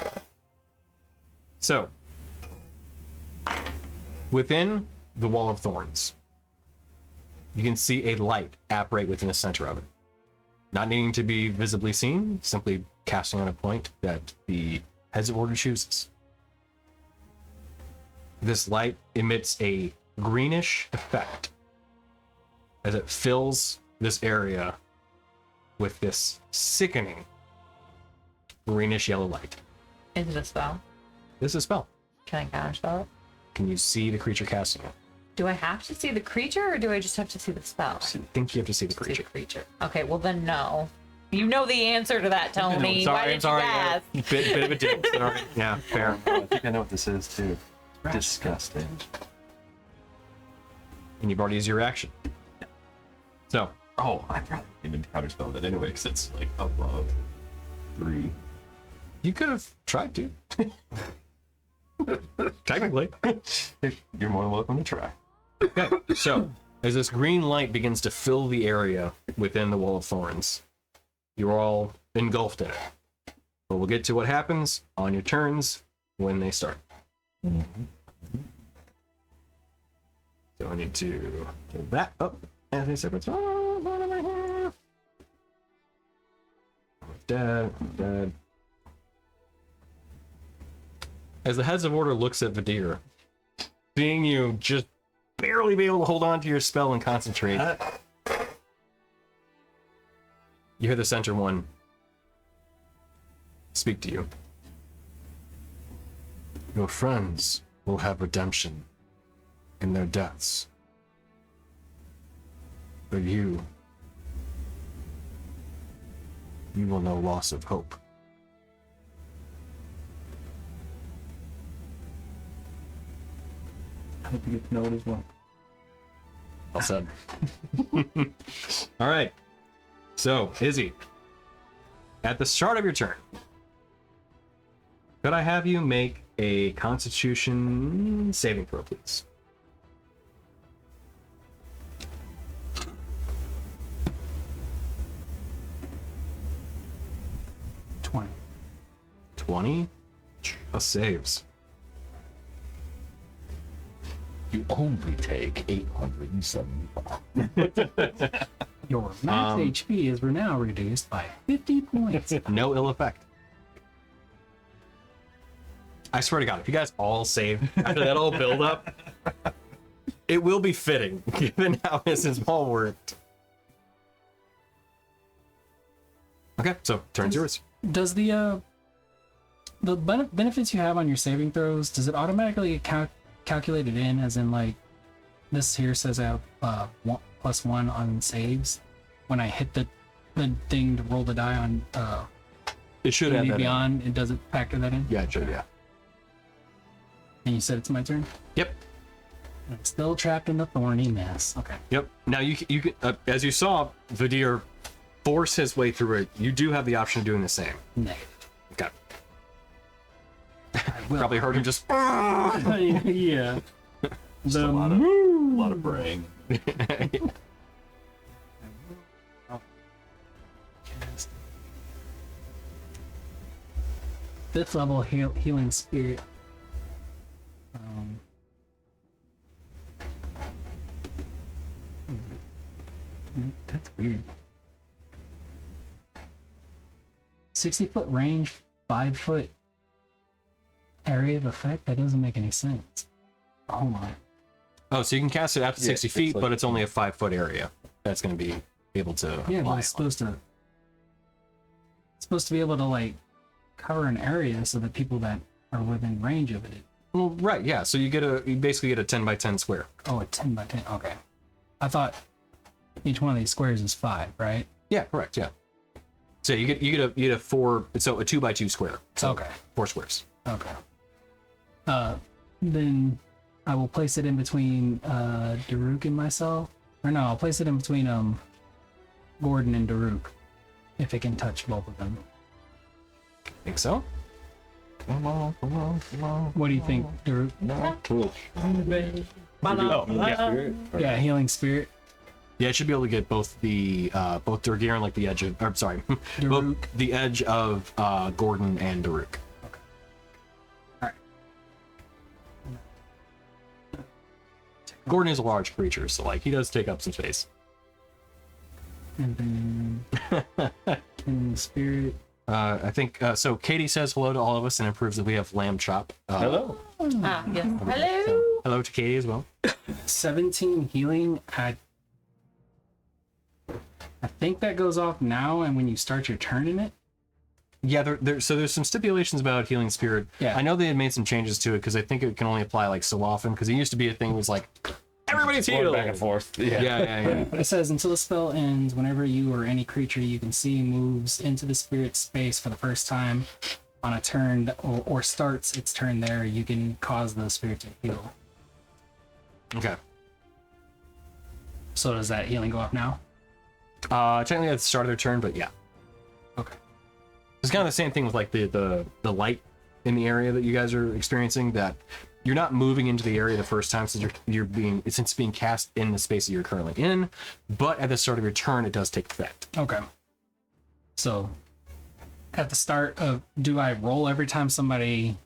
So, within the Wall of Thorns, you can see a light apparate within the center of it. Not needing to be visibly seen, simply casting on a point that the Heads of Order chooses. This light emits a greenish effect as it fills this area with this sickening greenish yellow light. Is it a spell? This is a spell. Can I counterspell it? Can you see the creature casting it? Do I have to see the creature or do I just have to see the spell? I think you have to see the See the creature. creature. Okay, well then no. You know the answer to that, Tony. Why did you ask? Bit of a dick. Sorry. Yeah, fair. I think I know what this is too. Disgusting. And you've already used your reaction. So, Oh, I probably didn't even counterspell that anyway because it's like above 3. you could have tried to. Technically. You're more than welcome to try. Okay, so as this green light begins to fill the area within the Wall of Thorns, you're all engulfed in it. But we'll get to what happens on your turns when they start. So I need to pull that up as a separate spot. Dead. As the Heads of Order looks at Vadir, seeing you just barely be able to hold on to your spell and concentrate, you hear the center one speak to you. Your friends will have redemption in their deaths. But you will know loss of hope. I hope you get to know it as well. Well said. All right. So, Izzy, at the start of your turn, could I have you make a Constitution saving throw, please? $20. 20? Just saves. You only take 875. Your max HP is now reduced by 50 points. No ill effect. I swear to God, if you guys all save after that whole build up, it will be fitting, given how this has all worked. Okay, so turn's yours. Does the benefits you have on your saving throws, does it automatically get calculated in, as in like this here says I have +1 on saves when I hit the thing to roll the die on It should have D&D that. Beyond, it doesn't factor that in? Yeah, it should, yeah. And you said it's my turn? Yep. I'm still trapped in the thorny mess. Okay. Yep. Now you can as you saw Vadir force his way through it, you do have the option of doing the same. Negative. Okay. I will. Probably heard him just Yeah. Just a lot of braying. Fifth level healing spirit. That's weird. 60-foot range, 5-foot area of effect? That doesn't make any sense. Hold on. Oh, so you can cast it out to 60 it's feet, like- but it's only a 5-foot area. That's going to be able to. Yeah, but fly it's on. supposed to be able to like cover an area so that people that are within range of it. Well, right, yeah. So you basically get a 10 by 10 square. Oh, a 10 by 10. Okay. I thought each one of these squares is 5, right? Yeah, correct. Yeah. So you get a 4. So a 2 by 2 square. So Okay. 4 squares. Okay. Then I will place it in between Daruk and myself. Or no, I'll place it in between Gordon and Daruk. If it can touch both of them. Think so? Come on, come on, come on. What do you think, Daruk? Cool. Oh, yeah. Yeah, healing spirit. Yeah, it should be able to get both Durgir and like the edge of. Or, sorry, both Daruk. the edge of Gordon and Daruk. Alright. Gordon is a large creature, so like he does take up some space. And then healing spirit. I think so. Katie says hello to all of us and approves that we have lamb chop. Hello. Ah, yes. Hello. So, hello to Katie as well. 17 healing. I think that goes off now, and when you start your turn in it. Yeah, so there's some stipulations about healing spirit. Yeah. I know they had made some changes to it because I think it can only apply like so often. Because it used to be a thing that was like everybody's Going healed. back and forth. Yeah. Yeah. But it says until the spell ends, whenever you or any creature you can see moves into the spirit space for the first time on a turn or starts its turn there, you can cause the spirit to heal. Okay. So does that healing go up now? Technically at the start of their turn, but yeah. Okay. It's kind of the same thing with like the light in the area that you guys are experiencing, that you're not moving into the area the first time since it's being cast in the space that you're currently in, but at the start of your turn it does take effect. Okay. So at the start of, do I roll every time somebody?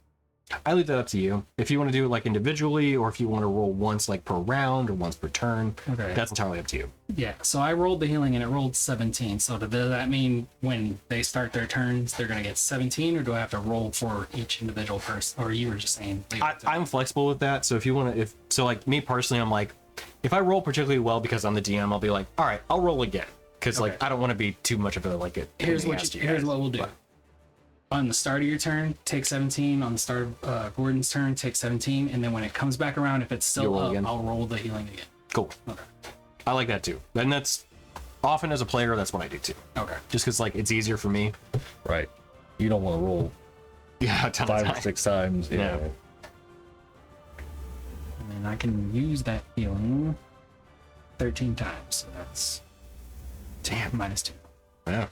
I leave that up to you. If you want to do it like individually, or if you want to roll once like per round or once per turn, Okay. that's entirely up to you. Yeah, so I rolled the healing and it rolled 17. So does that mean when they start their turns, they're going to get 17, or do I have to roll for each individual person? Or you were just saying... I'm flexible with that. So if you want to, like me personally, I'm like, if I roll particularly well because I'm the DM, I'll be like, all right, I'll roll again. Because like, I don't want to be too much of a, like it. Here's what we'll do. On the start of your turn, take 17. On the start of Gordon's turn, take 17. And then when it comes back around, if it's still You'll roll up, again? I'll roll the healing again. Cool. Okay. I like that too. And that's often as a player, that's what I do too. Okay. Just because like it's easier for me. Right. You don't want to roll Yeah, a ton of 5 or times. 6 times. Yeah. And then I can use that healing 13 times. So that's Damn. -2. Yeah.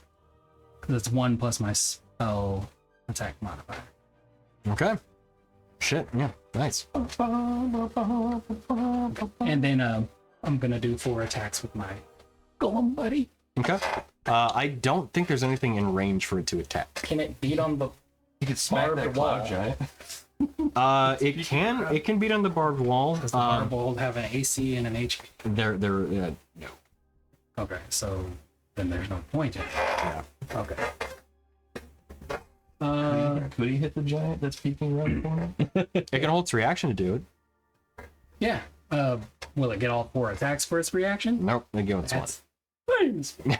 That's 1 plus my spell attack modifier. Okay. Shit. Yeah. Nice. And then I'm gonna do 4 attacks with my golem buddy. Okay. I don't think there's anything in range for it to attack. Can it beat on the You could smack Barbed that wall. cloud giant. It can beat on the barbed wall. does the fireball have an AC and an HP? They're no. Okay, so then there's no point in it. Yeah. Okay. Could he hit the giant that's peeking around the corner? It can hold its reaction to do it. Yeah. Will it get all 4 attacks for its reaction? Nope. They go with one. That's fine.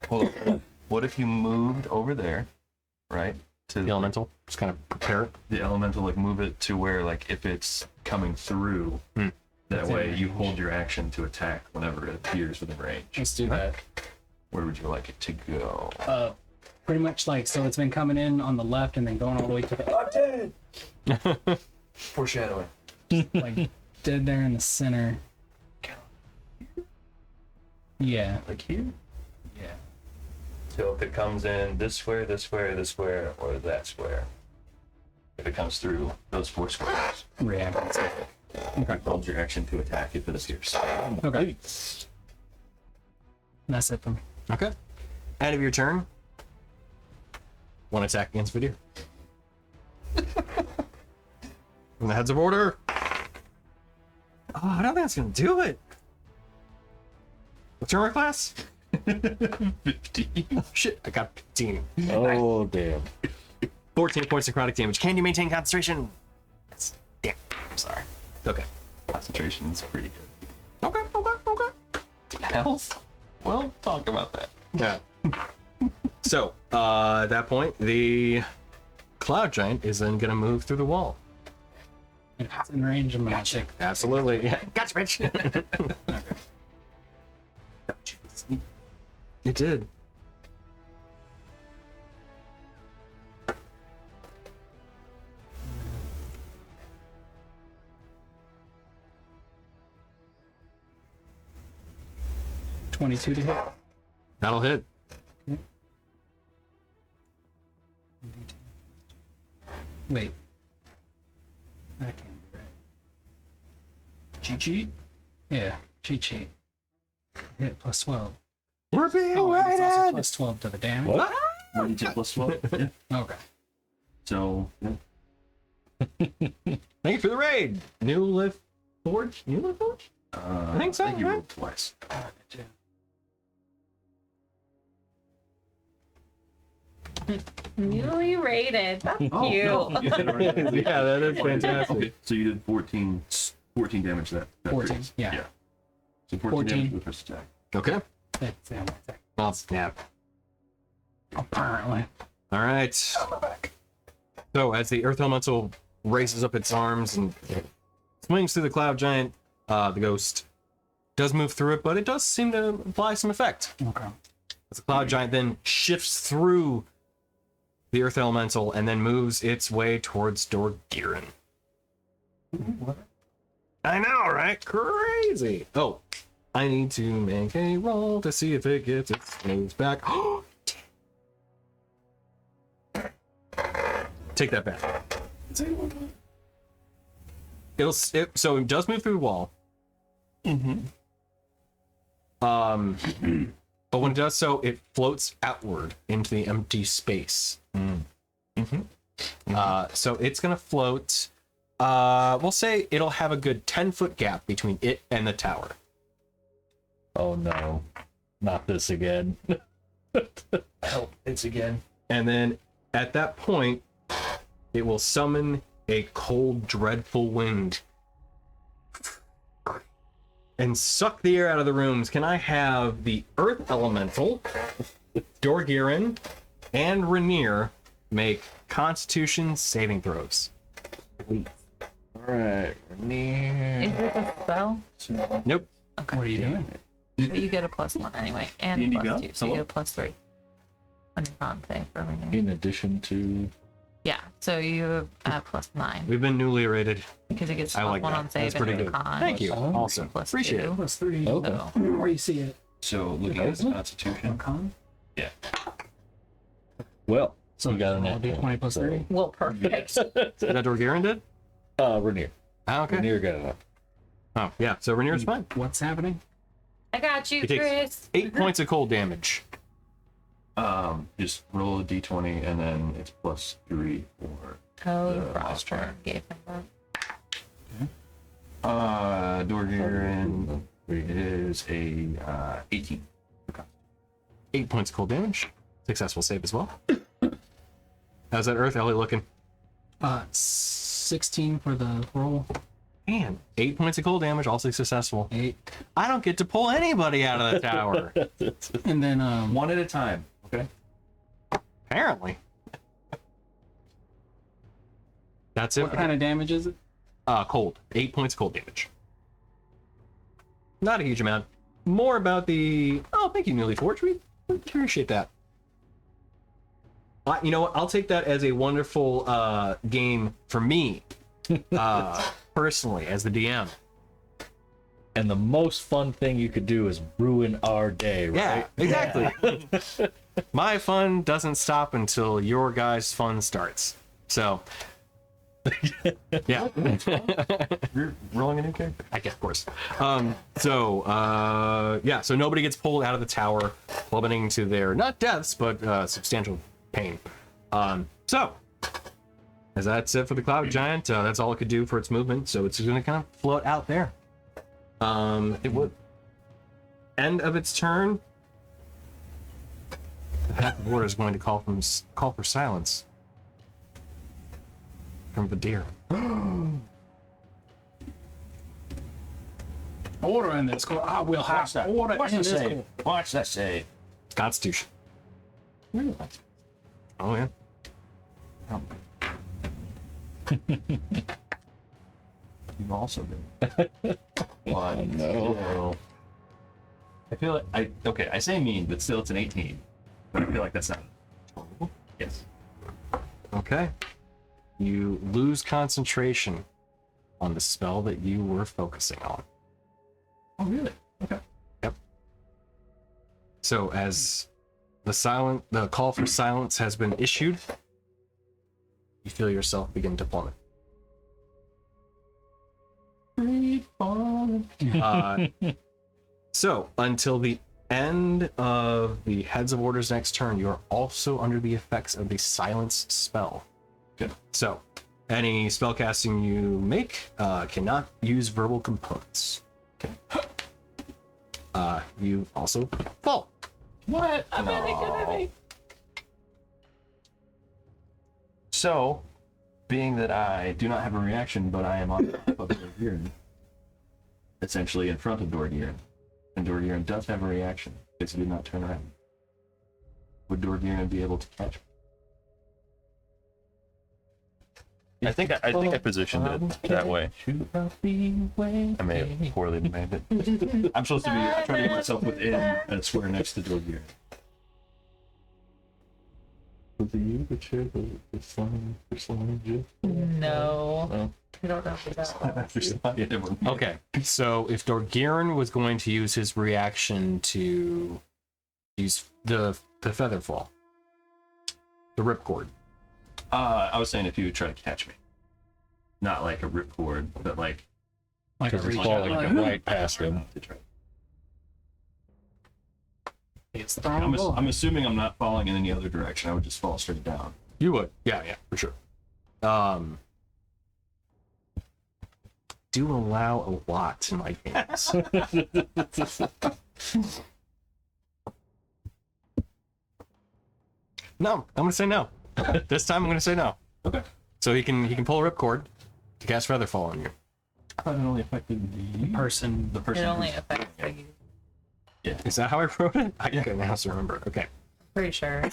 Hold on. What if you moved over there, right? To The elemental. Just kind of prepare it. the elemental, like move it to where, like, if it's coming through, that Within way you range. hold your action to attack whenever it appears within range. Let's do that. Where would you like it to go? Pretty much like, so it's been coming in on the left and then going all the way to the Foreshadowing. like dead there in the center. Yeah. Like here? Yeah. So if it comes in this square, this square, this square, or that square, If it comes through those 4 squares, React. Okay. hold your action to attack if it appears. Okay. That's it for me. Okay. End of your turn. 1 attack against Vidir. From the heads of order. Oh, I don't think that's gonna do it. What's your armor class? 15. Oh, shit, I got 15. Oh, damn. 14 points of necrotic damage. Can you maintain concentration? That's, damn. I'm sorry. Okay. Concentration's pretty good. Okay. Health? Well, talk about that. Yeah. So, at that point, the cloud giant is then gonna move through the wall. It's in range of magic. Absolutely. Yeah. Gotcha, bitch. It did. $22 to hit. That'll hit. Wait. That can't be right. Cheat sheet? Yeah, cheat sheet. Hit plus 12. We're being Oh, and it's also raided. plus 12 to the damage. What? 1d10 plus 12. Yeah. Okay. So, Thank you for the raid. New Lift Forge? New Lift Forge? I think so, you right? rolled twice. Newly rated. That's cute. No, you did it right. Yeah, that is fantastic. Okay, so you did 14 damage that 14, phase. yeah. So 14 14. damage for the first attack. Okay. That's the only thing. Oh, snap. Apparently. All right. So as the Earth Elemental raises up its arms and swings through the cloud giant, the ghost does move through it, but it does seem to apply some effect. Okay. As the cloud giant then shifts through the Earth Elemental and then moves its way towards Dorgiran. I know, right? Crazy. Oh, I need to make a roll to see if it gets its nose back. Oh, take that back. So it does move through the wall. But when it does so, it floats outward into the empty space. So it's gonna float. We'll say it'll have a good 10-foot gap between it and the tower. Oh no. Not this again. Help! It's again. And then at that point, it will summon a cold, dreadful wind and suck the air out of the rooms. Can I have the Earth Elemental, Dorgiran, and Rainier make Constitution saving throws? Alright, Rainier. Is it a spell? Nope. Okay. What are you doing? But you get a +1 anyway, and You need +2, to go? so you Hello? get a +3 on your con save for everything. In addition to. Yeah, so you have +9 We've been newly rated. because it gets I like +1 that. on save That's and pretty your good. con. Thank you. Oh, Also, plus appreciate it. two. Plus 3. Okay. So, Where you see it? So looking at the Constitution. Con? Yeah. Well, So you got an roll D20 plus 3. well, perfect. Is that Dorgiran did? Rainier. Ah, okay. Rainier got it up. Oh, yeah. So Rainier's fine. What's happening? I got you, He takes Chris. 8 points of cold damage. Just roll a d20 and then it's +3 for Oh, the last Roger one. gave him that. Dorgiran is a 18. 8 points of cold damage. Successful save as well. How's that Earth Ellie looking? 16 for the roll. Man, 8 points of cold damage, also successful. 8. I don't get to pull anybody out of the tower. And then One at a time. Okay. Apparently. That's it. what kind of damage is it? Cold. 8 points of cold damage. Not a huge amount. More about the... Oh, thank you, Newly Forge. We appreciate that. You know what? I'll take that as a wonderful game for me. Personally, as the DM. And the most fun thing you could do is ruin our day, right? Yeah, exactly. My fun doesn't stop until your guys' fun starts. So, yeah. You're rolling a new character. I guess, of course. So nobody gets pulled out of the tower, plummeting to their, not deaths, but substantial pain. So, as that's it for the Cloud Giant, that's all it could do for its movement, so it's going to kind of float out there. It would. end of its turn, the Pact of Order is going to call for silence from the deer. Order in this court. I will have order in this court. Watch that say. Constitution. Oh yeah. You've also been. One. No. I feel like I say mean, but still it's an 18. But I feel like that's not. Yes. Okay. You lose concentration on the spell that you were focusing on. Oh really? Okay. Yep. So as the call for silence has been issued, you feel yourself begin to plummet. So until the end of the Heads of Order's next turn, you are also under the effects of the silence spell. Good. So any spellcasting you make cannot use verbal components. Okay. You also fall. What? I'm gonna be. So, being that I do not have a reaction, but I am on top of Dorgiran, essentially in front of Dorgiran, and Dorgiran does have a reaction because he did not turn around. Would Dorgiran be able to catch me? I think I positioned it that way. I may have poorly made it. I'm supposed to be. I'm trying to get myself within a square next to Dorgiran. Was it you that shared the slime gif? No. Oh. I don't know who that was. Okay, so if Dorgiran was going to use his reaction to use the Featherfall, the Ripcord. I was saying if you would try to catch me, not like a ripcord, but like Like a Because it's reach falling out. right past him. to try. It's throwing I'm assuming I'm not falling in any other direction. I would just fall straight down. You would, yeah, for sure. Do allow a lot in my games. No, I'm gonna say no. This time I'm gonna say no. Okay. So he can pull a Ripcord to cast Featherfall on you. I thought it only affected the person. The person. It only who's- affects you. Is that how I wrote it? I can't now to remember. Okay. Pretty sure.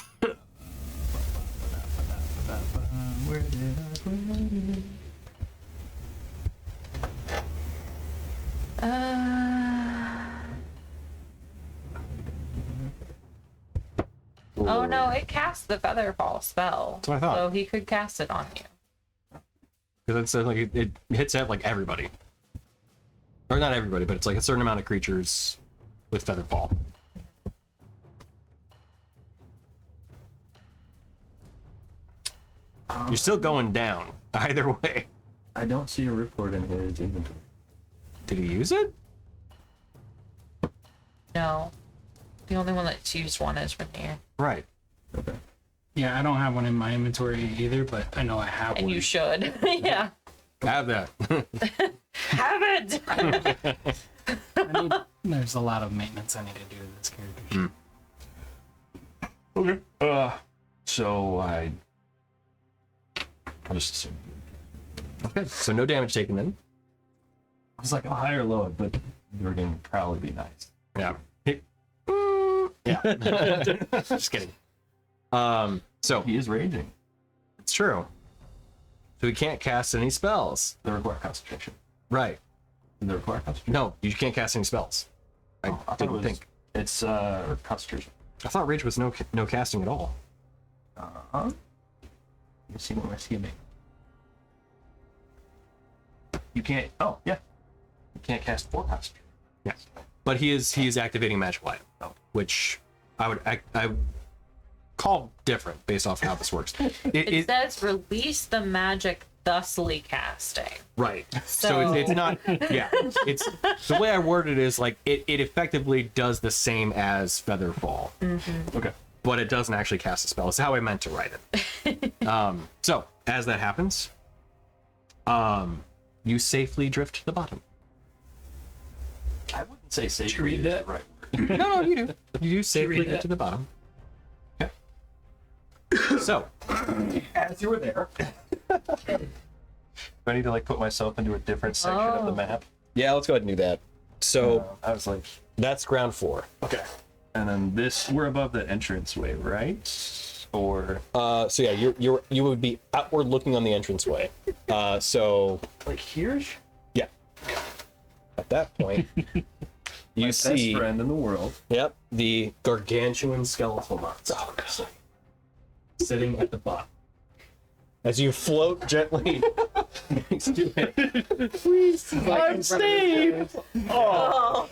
Oh no, it casts the Featherfall spell. That's what I thought. So he could cast it on you. Because it's like it hits at like everybody, or not everybody, but it's like a certain amount of creatures with Featherfall. You're still going down either way. I don't see a ripcord in his inventory. Did he use it? No. The only one that's used one is Rainier. Right. Okay. Yeah, I don't have one in my inventory either, but I know I have And one. you should. Yeah. Have that. Have it! There's a lot of maintenance I need to do to this character. Okay. So I'll just assume. Okay. So no damage taken then. I was like a higher load, but you're gonna probably be nice. Yeah. Yeah. Just kidding. So He is raging. it's true. So he can't cast any spells. They require concentration. Right. They require concentration. No, you can't cast any spells. I thought it didn't was- think. It's concentration. I thought rage was no casting at all. Let me see what my skimming. You can't. Oh yeah. You can't cast 4 concentration. Yes. But he is activating magical item, which I would call different based off how this works. It says release the magic thusly casting. Right. So it's not. Yeah. It's the way I worded it is like it effectively does the same as Featherfall, Okay. but it doesn't actually cast a spell. It's how I meant to write it. So as that happens, you safely drift to the bottom. I wouldn't say safely read is that? the right word. No, you do. You do safely get to the bottom. Okay. So, as you were there, Do I need to like put myself into a different section of the map? yeah, let's go ahead and do that. So I was like, that's ground floor. okay. And then this, we're above the entranceway, right? Or So yeah, you would be outward looking on the entranceway. So like here? yeah, at that point, you My see, best friend in the world. yep, the gargantuan skeletal monster sitting at the bottom. As you float gently next to it. I'm saved. Oh.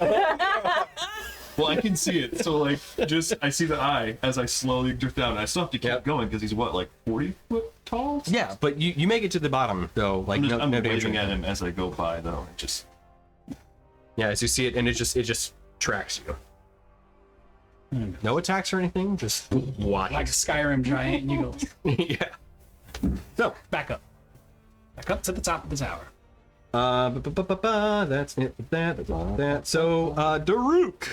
Well, I can see it. So like, just I see the eye as I slowly drift down. I still have to keep going because he's what, like 40 foot tall? Yeah, but you make it to the bottom though. Like I'm no danger. waving at him as I go by though. It just Yeah, as you see it, and it just tracks you. No attacks or anything, just watch. Like a Skyrim giant, and you go Yeah. So, back up to the top of the tower. that's it for that. That's all that. So, Daruk,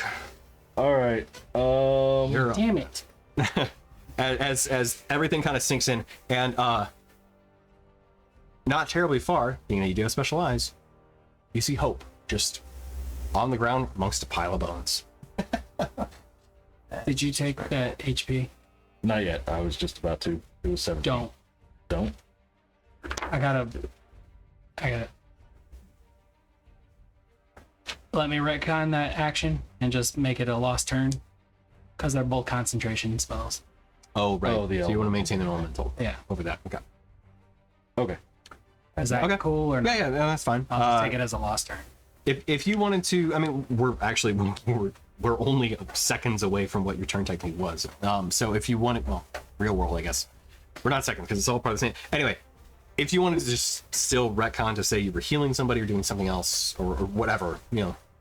All right. you're up. Damn it! As everything kind of sinks in, and not terribly far, being that you do have special eyes, you see Hope just on the ground amongst a pile of bones. Did you take that HP? Not yet. I was just about to. It was 17. Don't. I gotta. Let me retcon that action and just make it a lost turn, because they're both concentration spells. Oh, right. Oh, the so you want to elemental. maintain the elemental Yeah. over that. Okay. Okay. Is that Okay. cool or not? Yeah, no, that's fine. I'll just take it as a lost turn. If you wanted to, I mean, we're only seconds away from what your turn technique was. So if you wanted, well, real world, I guess we're not seconds because it's all part of the same. Anyway, if you wanted to just still retcon to say you were healing somebody or doing something else or whatever,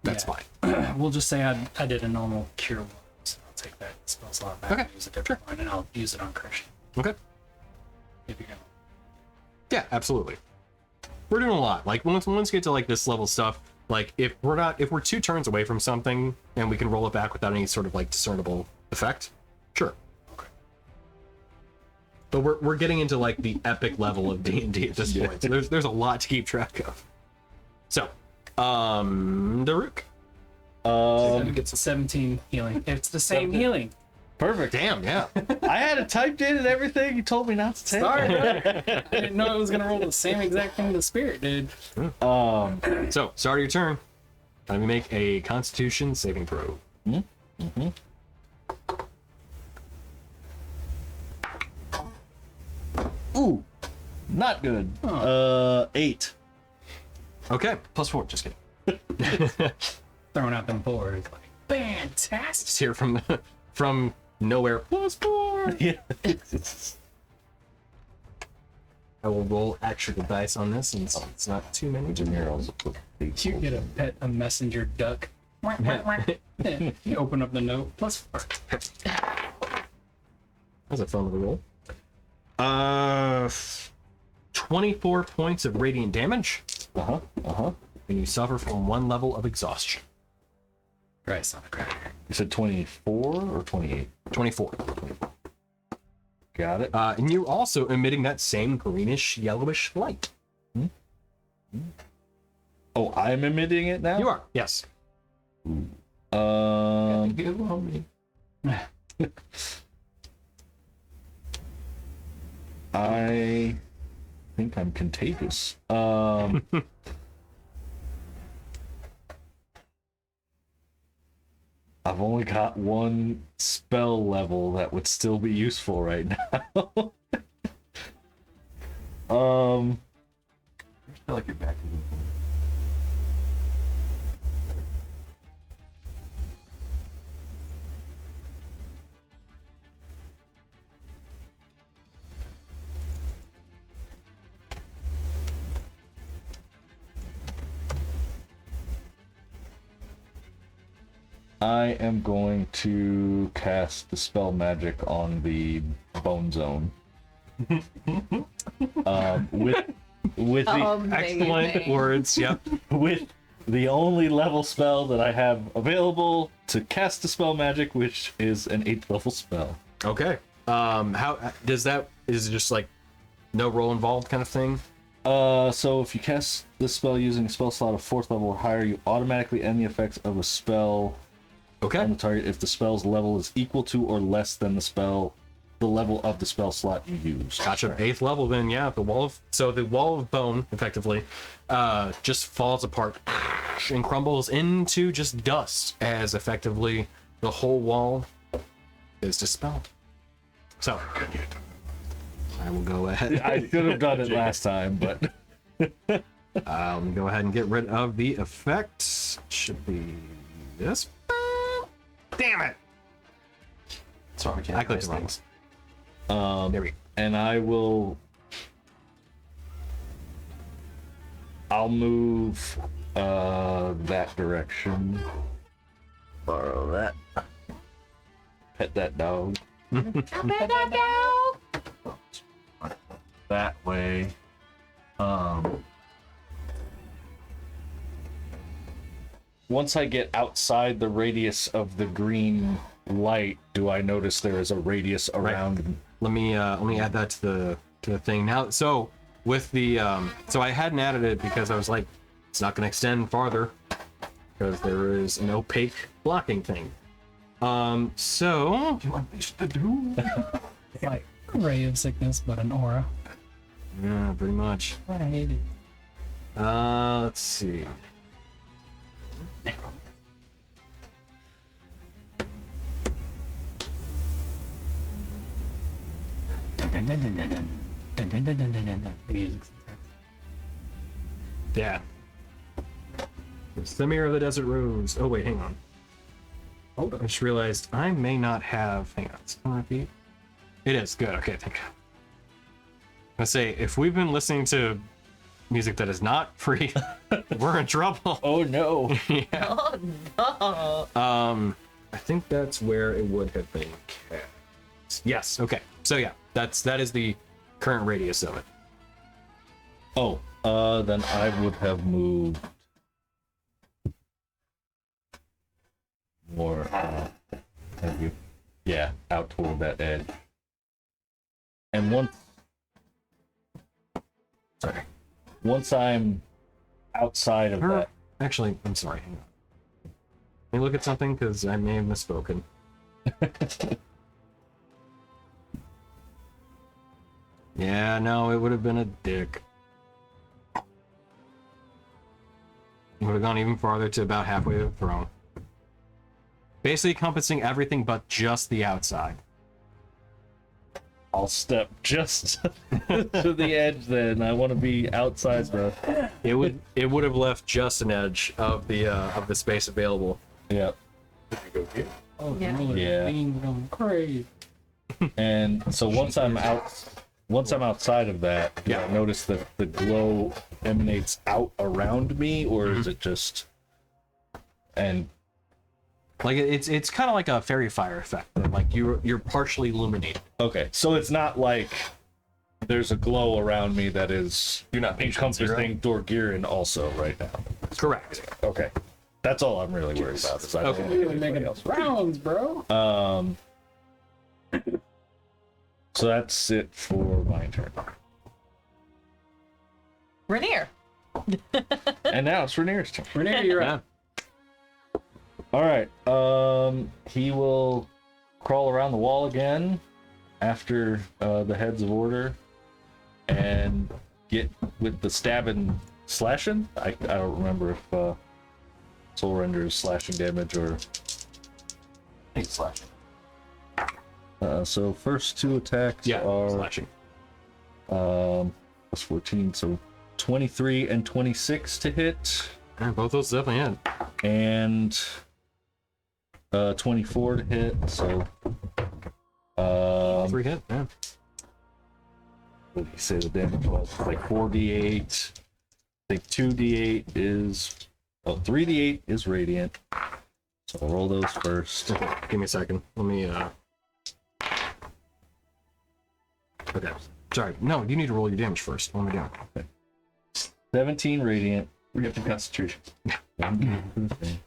that's Yeah. fine. We'll just say I did a normal cure wounds. So I'll take that spell slot back Okay, and use a different one, and I'll use it on Christian. Okay. If you're gonna. Yeah, absolutely. We're doing a lot. Like once you get to like this level stuff, like if we're 2 turns away from something and we can roll it back without any sort of like discernible effect, sure. Okay. But we're getting into like the epic level of D&D at this point. So there's a lot to keep track of. So, Daruk. Get some 17 healing. It's the same healing. Perfect. Damn, yeah. I had it typed in and everything. You told me not to take Sorry, it. I didn't know it was gonna roll the same exact thing the spirit did. So, start of your turn. Let me make a Constitution saving throw. Ooh, not good. 8. Okay. +4. Just kidding. Throwing out them boards like fantastic. Just here from nowhere. +4. Yeah. I will roll actual dice on this, and it's not too many. Here, I'll just put the- You get a messenger duck. Yeah, you open up the note. +4. That's a fun little roll. 24 points of radiant damage, and you suffer from 1 level of exhaustion. Christ on the cracker. You said 24 or 28? 24. Got it. And you're also emitting that same greenish, yellowish light. Oh, I'm emitting it now? You are, yes. I think I'm contagious. I've only got 1 spell level that would still be useful right now. I feel like you're back in the I am going to cast the spell magic on the bone zone. With the Excellent words, yep. with the only level spell that I have available to cast a spell magic, which is an 8th level spell. Okay. How does that? Is it just like no roll involved kind of thing? So if you cast this spell using a spell slot of 4th level or higher, you automatically end the effects of a spell on Okay. the target if the spell's level is equal to or less than the level of the spell slot you use. Gotcha. 8th level then, yeah. The wall of bone effectively just falls apart and crumbles into just dust as effectively the whole wall is dispelled. So I will go ahead. I should have done it last time, but Let me go ahead and get rid of the effect. Should be this. Damn it! Sorry, I clicked the wrong one. There we go. and I'll move that direction. Borrow that. Pet that dog. That way. Once I get outside the radius of the green light, do I notice there is a radius around? Let me add that to the thing now. So with the so I hadn't added it because I was like, it's not going to extend farther because there is an opaque blocking thing. So Like ray of sickness, but an aura. yeah, pretty much. I hate it. Let's see. Yeah. It's the Mirror of the Desert Rose. Oh wait, hang on. Hold on. I just realized I may not have. Hang on. It's gonna repeat. It is good. Okay, thank God. I say if we've been listening to music that is not free, we're in trouble. Oh no! Yeah. Oh no. I think that's where it would have been cast. Yes. Okay. So yeah, that is the current radius of it. Oh, then I would have moved more. Thank you. Yeah, out toward that edge. And once I'm outside of that. Actually, I'm sorry. Hang on. Let me look at something because I may have misspoken. Yeah, no, it would have been a dick. It would have gone even farther to about halfway to the throne. Basically encompassing everything but just the outside. I'll step just to the edge then. I want to be outside the. It would have left just an edge of the space available. Yeah. Oh, Yeah. Yeah. Being going crazy. And so once I'm outside of that, do I notice that the glow emanates out around me, or is it just and Like it's kind of like a fairy fire effect. Like you're partially illuminated. okay, so it's not like there's a glow around me that is You're not patient zero. encompassing Dorgirin also right now. Correct. Okay, that's all I'm really worried about. Is I don't Okay. want You're anybody making else. rounds, bro. So that's it for my turn. Rainier. And now it's Rainier's turn. Rainier, you're Yeah. up. All right. He will crawl around the wall again after the heads of order and get with the stabbing slashing. I don't remember if soul render is slashing damage or. Hey, slash. So first two attacks Yeah. are Slashing. plus 14, so 23 and 26 to hit, Yeah, both those definitely hit. and 24 to hit. So 3 hit. Yeah. what did you say the damage was? Like 4d8. I think 2d8 is 3d8 is radiant. So I'll roll those first. Okay. Give me a second. Let me. Okay. Sorry. No, you need to roll your damage first. What am I doing? 17 radiant. We have to concentration. And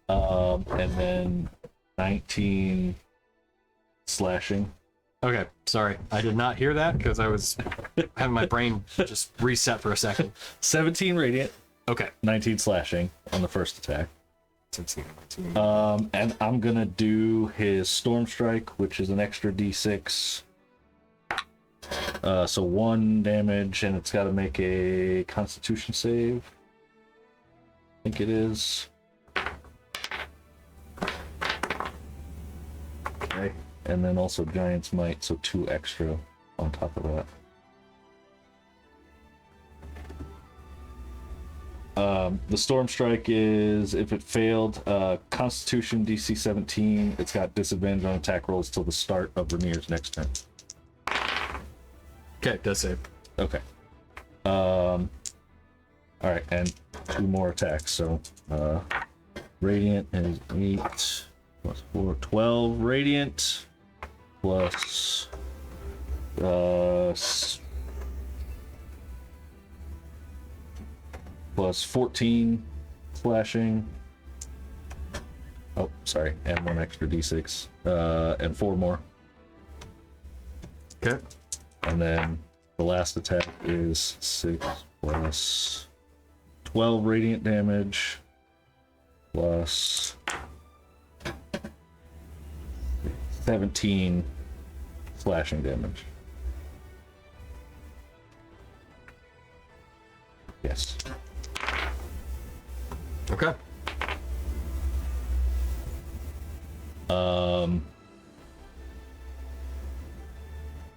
then 19 slashing. Okay, sorry. I did not hear that because I was having my brain just reset for a second. 17 radiant, Okay. 19 slashing on the first attack. 16, 19. And I'm gonna do his Storm Strike, which is an extra D6. So 1 damage, and it's got to make a Constitution save. I think it is. Okay. And then also Giant's Might, so 2 extra on top of that. The Storm Strike is, if it failed, Constitution DC 17. It's got disadvantage on attack rolls till the start of Rainier's next turn. Okay, does save. Okay. All right, and 2 more attacks. So, Radiant is 8 plus 4, 12 Radiant plus plus 14 slashing. Oh, sorry, and 1 extra D6, and 4 more. Okay. And then the last attack is 6 plus 12 radiant damage plus 17 slashing damage. Yes. Okay.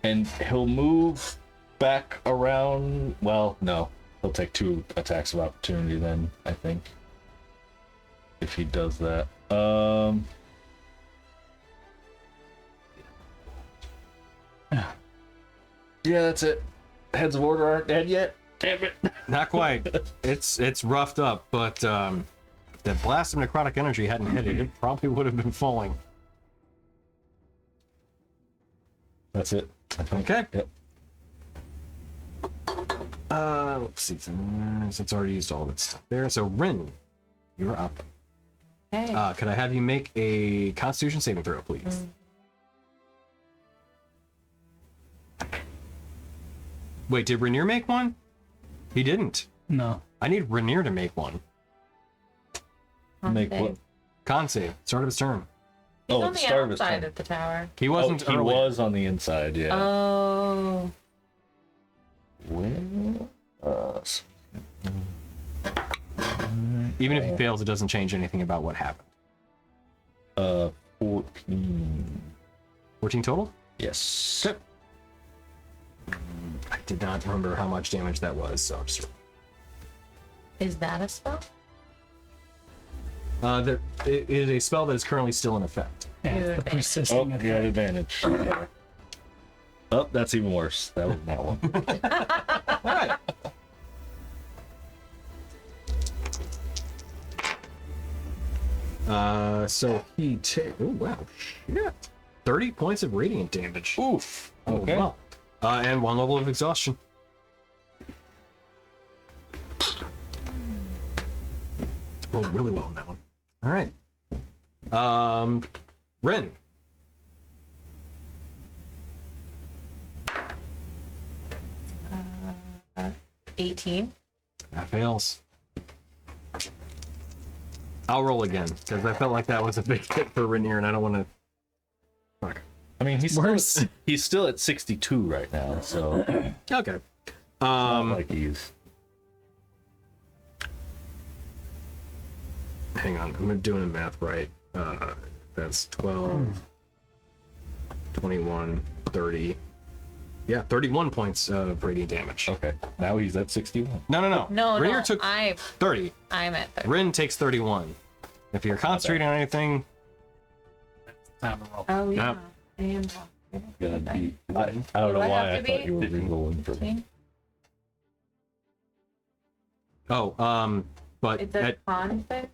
And he'll move back around. Well, no, he'll take 2 attacks of opportunity then, I think. If he does that. Yeah, that's it. Heads of Order aren't dead yet. Damn it. Not quite. It's roughed up, but if that blast of necrotic energy hadn't hit it, it probably would have been falling. That's it. I think. Okay. Yep. Let's see. It's already used all of its stuff there. So Rin, you're up. Hey. Could I have you make a Constitution saving throw, please? Wait, did Rainier make one? He didn't. No. I need Rainier to make one. Make what? Con save. Start of his turn. He's Oh, on at the the start of his outside turn. of the tower. He wasn't. He earlier. was on the inside, yeah. Oh. Well, Even if he fails, it doesn't change anything about what happened. 14. 14 total? Yes. Okay. I did not remember how much damage that was, so just... Is that a spell? It is a spell that is currently still in effect. Yeah, it's the Advantage. Oh, persisting you effect. had advantage. Okay. Oh, that's even worse. That was that one. All right. So he takes... Oh, wow. Shit. 30 points of radiant damage. Oof. Oh, Okay. wow. And 1 level of exhaustion. Rolled really well on that one. All right. Ren. Uh, 18. That fails. I'll roll again because I felt like that was a big hit for Rainier, and I don't want to. Fuck. I mean, Worse. he's still at 62 right now, so Okay. not like he's. Hang on, I'm doing the math right. That's 12, 21, 30. Yeah, 31 points of radiant damage. Okay. Now he's at 61. No. No, Rainier no. took I'm 30. at 30. Rin takes 31. If you're concentrating on anything, Time to roll. Oh, yeah. Yep. I am. Gonna be, I don't know Will it why have I to thought be? you were re-rolling for me. 15? but It's a con save,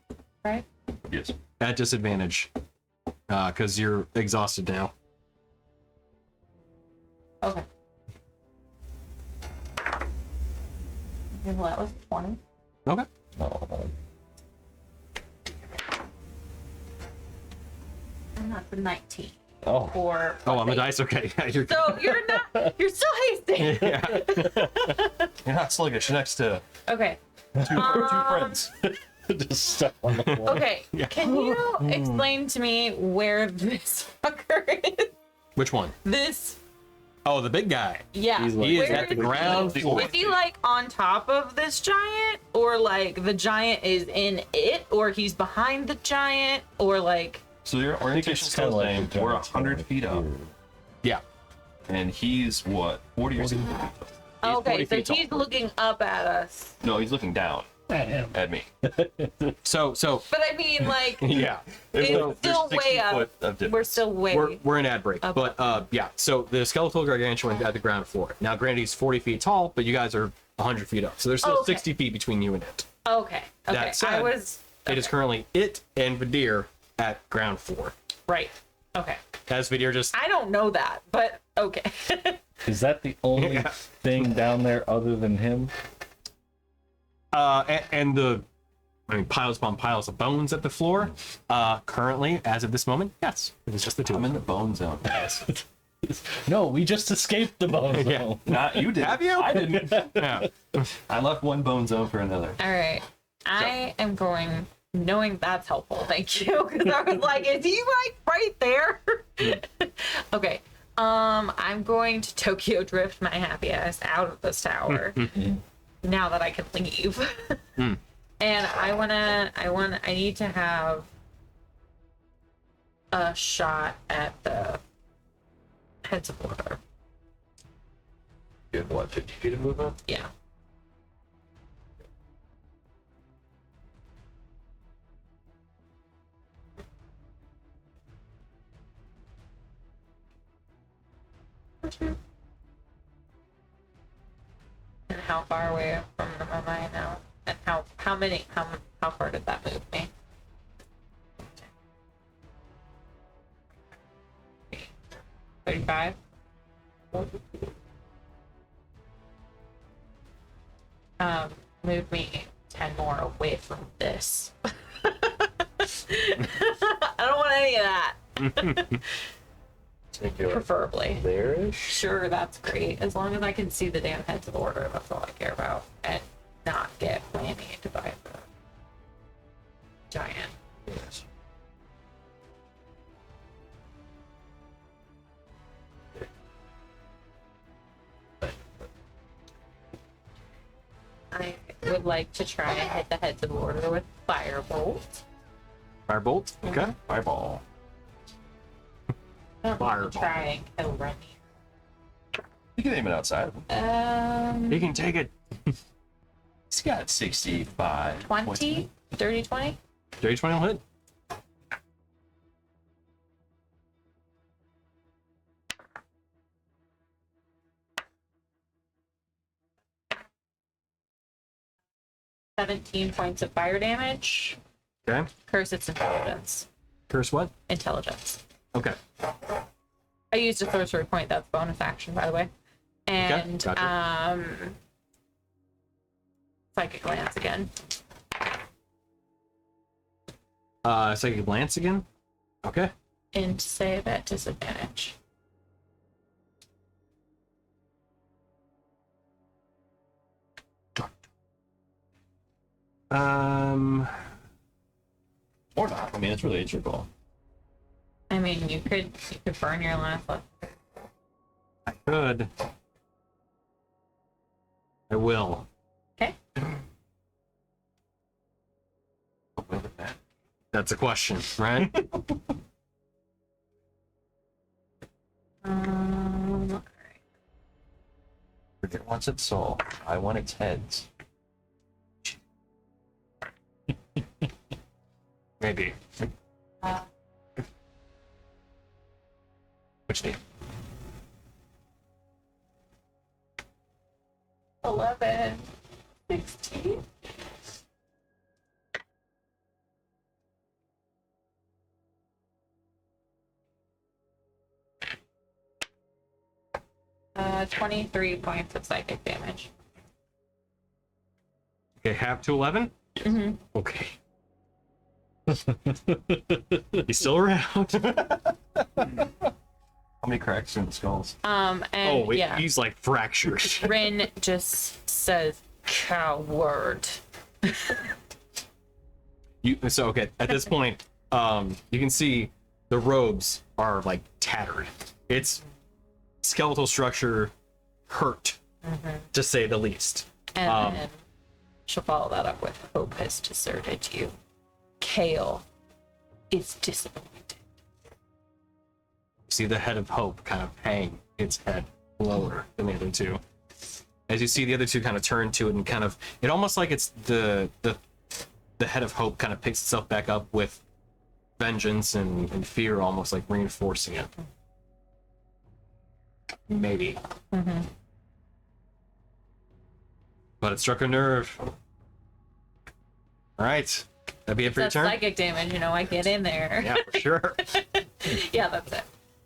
right? Yes. at disadvantage, because you're exhausted now. Okay. Well, that was 20. Okay. Oh, That's a 19. Oh. Or Oh, on the dice. Okay. Yeah, you're So you're not. You're still hasting. yeah. You're not sluggish next to Okay. two friends. Just stuck on the floor. Okay. Can you explain to me where this fucker is? Which one? This. Oh, the big guy. Yeah. He's like- He is Where at the is he? ground floor. Is he like on top of this giant, or like the giant is in it, or he's behind the giant, or like? So your orientation it's still kinda the like same. the We're giant's 100 like feet up, here. Yeah. and he's what 40 or 60 feet up. He's Okay, 40 so feet he's tall. looking up at us. No, he's looking down At him. at me. So But I mean, like, yeah. it's There's still 60 way up. foot of difference. We're still way. We're in ad break, Up. but yeah. So the skeletal gargantuan at the ground floor. Now, granted, he's 40 feet tall, but you guys are 100 feet up, so there's still Okay. 60 feet between you and it. Okay. Okay. That said, I was. It is currently it and Vadir at ground floor. Right. Okay. As Vadir just I don't know that, but okay. Is that the only Yeah. thing down there other than him? and the piles upon piles of bones at the floor. Currently, as of this moment, yes, it is just the two. I'm in the bone zone, guys. No, we just escaped the bone Yeah. zone. Not you did. Have you? I didn't. Yeah. I left one bone zone for another. All right. I am going, knowing that's helpful. Thank you. Because I was like, is he like right there? Okay. I'm going to Tokyo drift my happy ass out of this tower now that I can leave. And I need to have a shot at the heads of order. You have what, 50 feet of movement? Yeah. And how far away from them am I now? And how far did that move me? 35? Move me 10 more away from this. I don't want any of that. Think you're Preferably. there-ish? Sure, that's great. As long as I can see the damn heads of order, that's all I care about. And not get whammied by the giant. Yes. I would like to try and hit the heads of order with Firebolt. Firebolt. Okay. Fireball. I don't want Fireball. to try and kill Remy. You can aim it outside. You can take it. He's got 65. 20? 30, 20? Dirty 20 will hit. $17 points of fire damage. Okay. Curse its intelligence. Curse what? Intelligence. Okay. I used a sorcery point. That's bonus action, by the way. And gotcha. psychic glance again. Psychic glance again. Okay. And save at disadvantage. Or not. I mean, it's really your call. I mean, you could burn your last left. I could. I will. Okay. Will it matter? That's a question, right? Alright. It wants its soul. I want its heads. Maybe. Which name? 11, 16. Uh, 23 points of psychic damage. Okay, half to 11? Mm-hmm. Okay. He's still around. How many cracks in the skulls? And Oh, wait, yeah, he's like fractured. Rin just says, "Coward." So okay, at this point, you can see the robes are like tattered. It's skeletal structure hurt, to say the least. And then she'll follow that up with, "Hope has deserted you. Kale is disappointed." See the head of Hope kind of hang its head lower than the other two. As you see the other two kind of turn to it and kind of, it almost like it's the head of Hope kind of picks itself back up with vengeance and fear, almost like reinforcing it. Maybe. But it struck a nerve. All right. That'd be it for your That's turn? psychic damage, I get in there. Yeah, for sure. Yeah, that's it.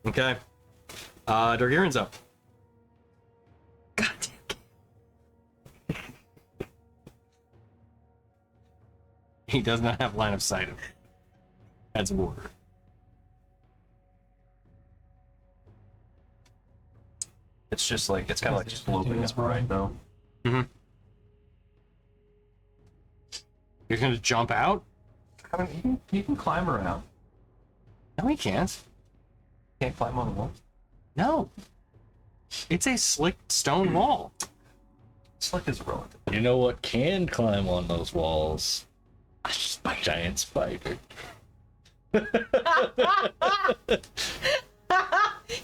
Okay. Dargirin's up. God damn. He does not have line of sight of heads of order. It's just like, it's kind of like sloping up right though. You're gonna jump out? I mean, you can climb around. No, he can't. Can't climb on the wall. No. It's a slick stone wall. Slick is relative. You know what can climb on those walls? A giant spider.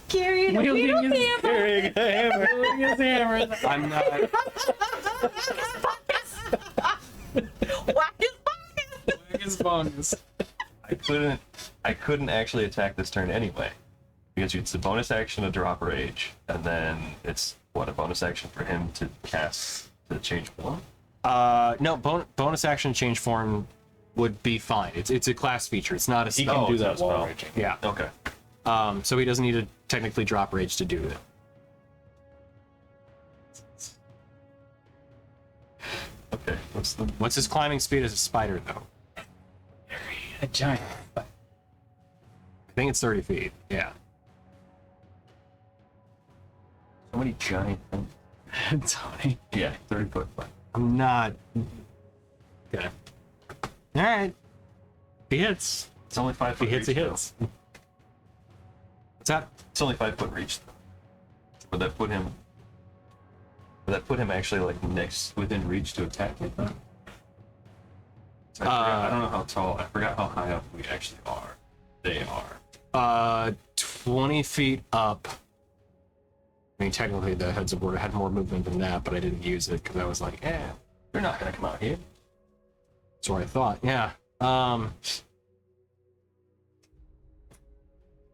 Carrying a Wielding beetle his- hammer. Carrying a hammer. Wielding his hammer. I'm not. Whack his pocket. His bonus. I couldn't actually attack this turn anyway. Because it's a bonus action to drop rage, and then it's a bonus action for him to cast to change form? No, bonus action change form would be fine. It's a class feature. It's not a He spell. can do it's that not a while spell. raging. Yeah. Okay. So he doesn't need to technically drop rage to do it. Okay. What's his climbing speed as a spider, though? A giant. I think it's 30 feet. Yeah. So many giant things. Tony. Yeah, 30 foot. I'm not. Okay. All right. He hits. It's only 5 If foot he hits, he reach, though. hits. What's that? It's only 5 foot reach. Would that put him? Would that put him actually like next within reach to attack with that? I don't know how tall. I forgot how high up we actually are. They are. 20 feet up. I mean, technically, the heads of order had more movement than that, but I didn't use it because I was like, They're not gonna come out here. that's what I thought. Yeah.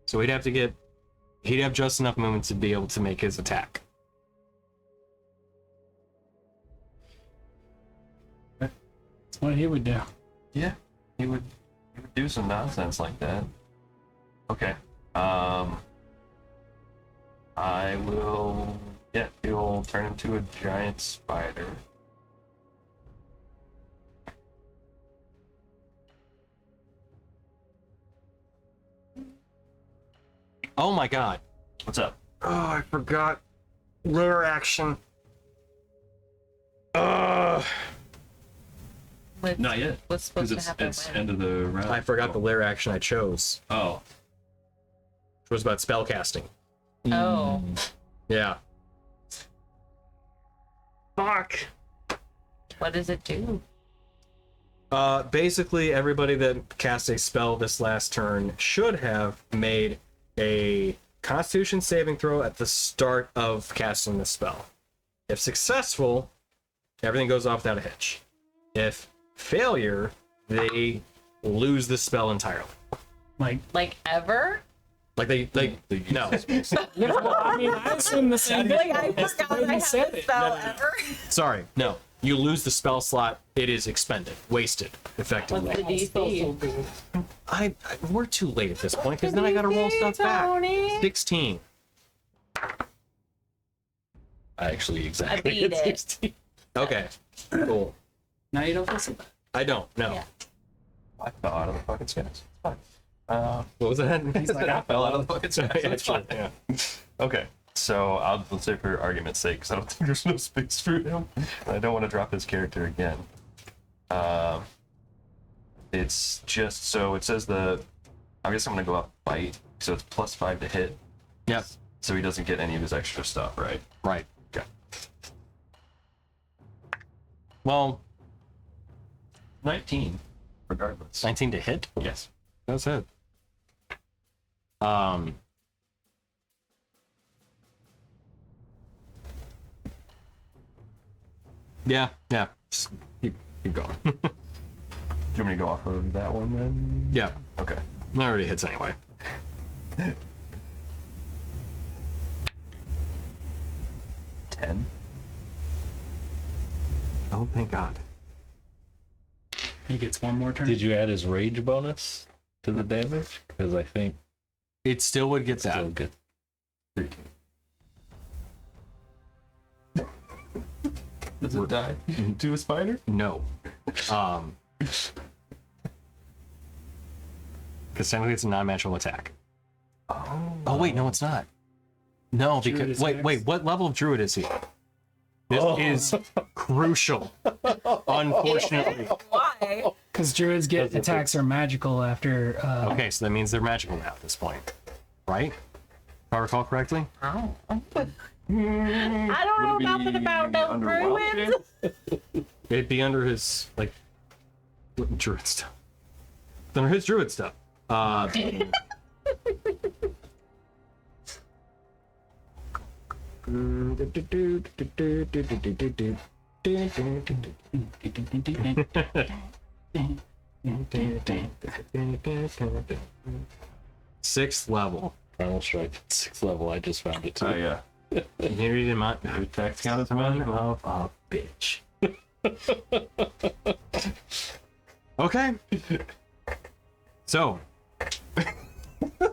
So he'd have just enough movement to be able to make his attack. That's what he would do. Yeah, he would do some nonsense like that. Okay. I will. Yeah, he'll turn into a giant spider. Oh my god. What's up? Oh, I forgot. Lair action. Not yet. What's Because supposed to happen it's when? end of the round. I forgot the lair action I chose, Oh, which was about spell casting. Oh. Yeah. Fuck. What does it do? Basically, everybody that cast a spell this last turn should have made a Constitution saving throw at the start of casting the spell. If successful, everything goes off without a hitch. If failure, they lose the spell entirely. Like ever? Like they no. I mean, I assume the same Like thing. I That's the forgot way I he had said a it. spell ever. Sorry, no. You lose the spell slot. It is expended, wasted, What's effectively. the DC? We're too late at this point because then I gotta roll stuff back. Tony. 16. Actually, exactly. beat it. 16. Okay, cool. Now you don't feel so bad. I don't. No. Yeah. I fell out of the fucking skies. It's fine. What was that? He's like, I fell out of the fucking skies. Yeah, It's fine. yeah. Okay. So let's say for argument's sake, because I don't think there's no space for him, and I don't want to drop his character again. It's just so it says I guess I'm gonna go up bite, so it's +5 to hit. Yep. So he doesn't get any of his extra stuff, right? Right. Okay. Well, 19, regardless. 19 to hit. Yes. That's it. Yeah. Just keep going. Do you want me to go off of that one then? Yeah. Okay. That already hits anyway. 10. Oh, thank God. He gets one more turn. Did you add his rage bonus to the damage? Because I think It still would get that. still good. 13. Does it die to a spider? No. Because technically it's a non-natural attack. Oh wait, no, it's not. No, Druid because is wait, next. what level of druid is he? This is crucial. Unfortunately. Why? Because druids get attacks are magical after. Okay, so that means they're magical now at this point, right? If I recall correctly. Oh. I don't know nothing about no druids. It'd be under his what druid stuff. It's under his druid stuff. Sixth level. Final strike, 6th level. I just found it too. Oh, yeah. You read in my text count as one of a bitch. Okay. So,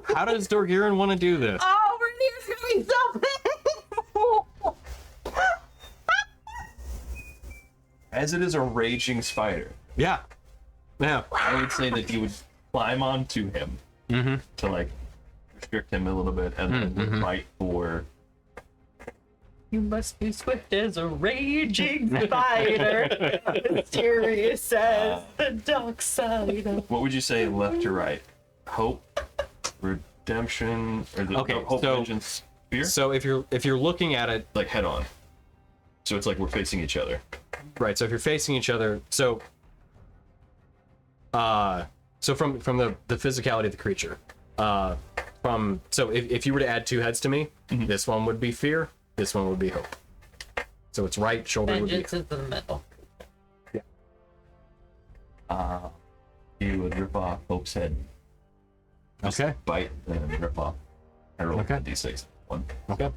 how does Dorgiran want to do this? Oh, Rainier's gonna be so painful. As it is a raging spider, Yeah. I would say that you would climb onto him to restrict him a little bit, and then fight for. You must be swift as a raging spider. Mysterious as the dark side of... What would you say, left to right? Hope, redemption, or the Okay, hope, so- vengeance, fear? So if you're looking at it, Like head on. So it's like we're facing each other. right? So if you're facing each other, so from the physicality of the creature, if you were to add 2 heads to me, this one would be fear, this one would be hope. So it's right shoulder would be Vengeance is in the middle. You would rip off Hope's head. okay. Bite, and then rip off. I roll Okay. a d6. 1. Okay.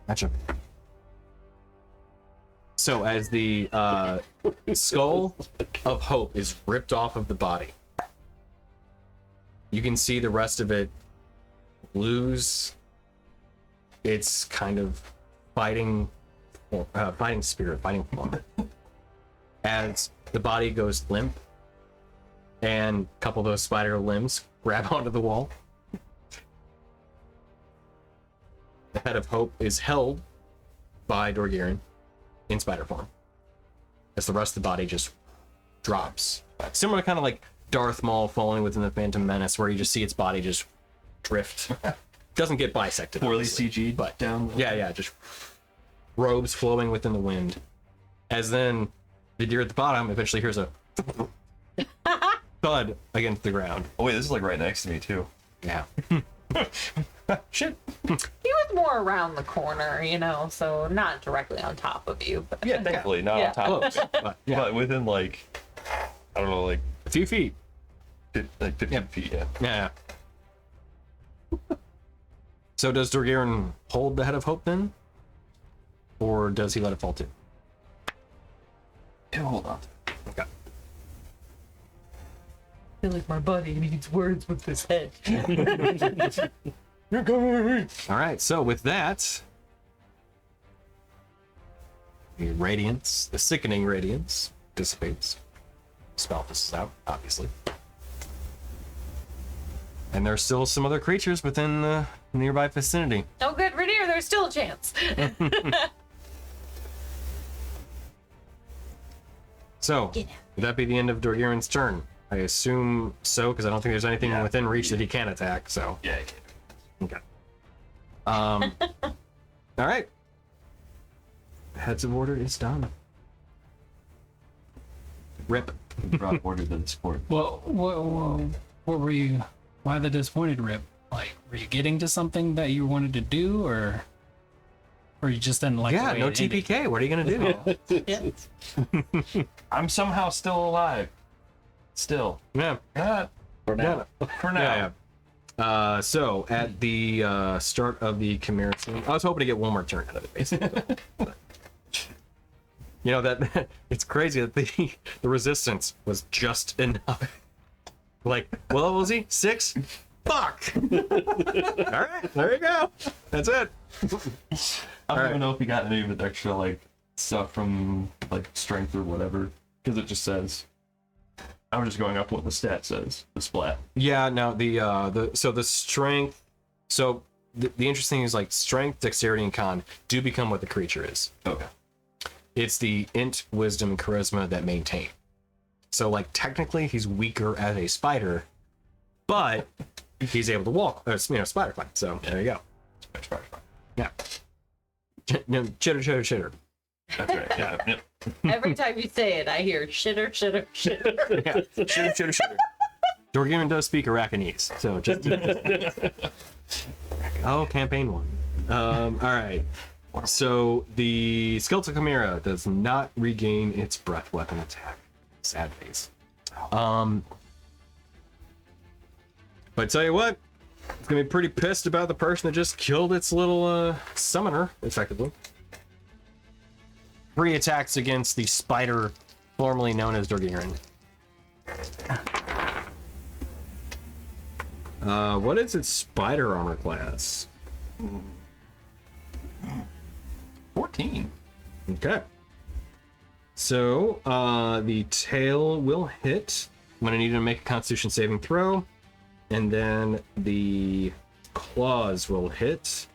Gotcha. So as the skull of Hope is ripped off of the body, you can see the rest of it lose its kind of fighting spirit, fighting form. As the body goes limp, and a couple of those spider limbs grab onto the wall. The head of Hope is held by Dorgiran in spider form, as the rest of the body just drops. Similar to kind of like Darth Maul falling within the Phantom Menace, where you just see its body just drift. Doesn't get bisected. Poorly obviously, CG'd, but down. yeah, just robes flowing within the wind. As then the deer at the bottom eventually hears a thud against the ground. Oh wait, this is like right next to me too. Yeah. Shit. He was more around the corner, so not directly on top of you. But Yeah, thankfully not Yeah. on top of Close. it, But, yeah. but within I don't know, like A few feet. 15 feet. Yeah. Yeah. So does Dorgiran hold the head of Hope then? Or does he let it fall too? Yeah, hold on. Okay. I feel like my buddy needs words with his head. Alright, so with that, the radiance, the sickening radiance, dissipates. spell this is out, obviously. And there's still some other creatures within the nearby vicinity. Oh, good, Rainier, there's still a chance. So, would that be the end of Dorgiran's turn? I assume so, because I don't think there's anything within reach that he can attack, so. Yeah, I can. Okay. All right. Heads of Order is done. Rip. Brought order to the sport. Well, what were you? Why the disappointed rip? Like, were you getting to something that you wanted to do, or you just didn't like? Yeah, the way no it ended? TPK. What are you gonna do? Yeah. I'm somehow still alive. Still. Yeah. For now. For now. Yeah. So at the start of the Chimera scene, I was hoping to get one more turn out of it, basically. You know that it's crazy that the resistance was just enough. Like, what level is he? 6? Fuck. All right, there you go. That's it. I don't Alright. even know if he got any of the extra like stuff from like strength or whatever, because it just says. I was just going up what the stat says. The splat. Yeah. No. The strength. So the interesting thing is like strength, dexterity, and con do become what the creature is. Okay. It's the int, wisdom, and charisma that maintain. So, like, technically, he's weaker as a spider, but he's able to walk, spider climb. So, there you go. Spider. Yeah. No, chitter. That's right. Yeah. Yep. Every time you say it, I hear shitter. Yeah. Chitter. Dorgiran does speak Arakanese, so just. Oh, campaign 1. All right. So the Skeletal Chimera does not regain its breath weapon attack. Sad face. But tell you what, it's gonna be pretty pissed about the person that just killed its little summoner, effectively. 3 attacks against the spider formerly known as Dorgiran. What is its spider armor class? 14. Okay. So, the tail will hit. I'm going to need to make a Constitution saving throw. And then the claws will hit.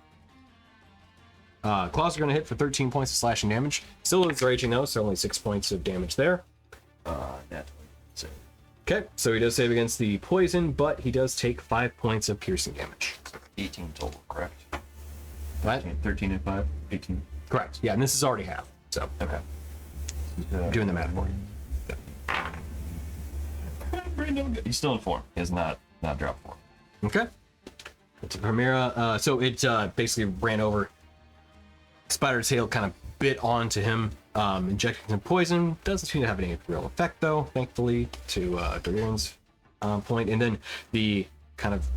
Claws are going to hit for 13 points of slashing damage. Still is raging though, so only 6 points of damage there. That's so. Okay, so he does save against the poison, but he does take 5 points of piercing damage. 18 total, correct? What? 13 and 5. 18. Correct. Yeah, and this is already half. So, Okay. I'm doing the math for you. He's still in form. He has not dropped form. Okay. It's a Chimera. So it basically ran over. Spider tail kind of bit onto him, injecting some poison. Doesn't seem to have any real effect, though, thankfully, to Dorgiran's point. And then the kind of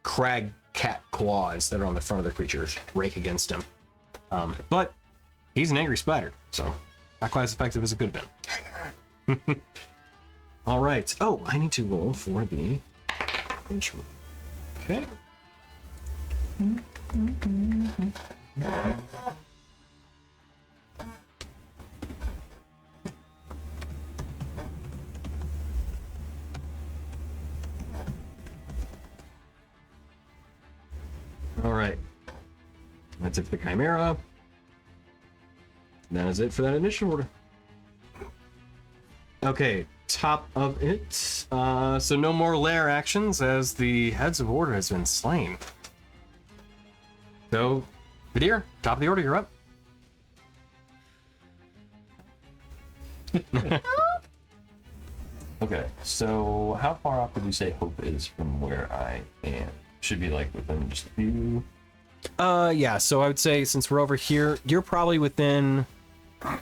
crag cat claws that are on the front of the creature rake against him. But he's an angry spider, so not quite as effective as it could have been. All right. Oh, I need to roll for the instrument. Okay. All right. That's it for the Chimera. That is it for that initial order. Okay, top of it. So no more lair actions as the Heads of Order has been slain. So, Vidir, top of the order, you're up. Okay, so how far off would you say Hope is from where I am? Should be like within just a few. Yeah, so I would say since we're over here, you're probably within,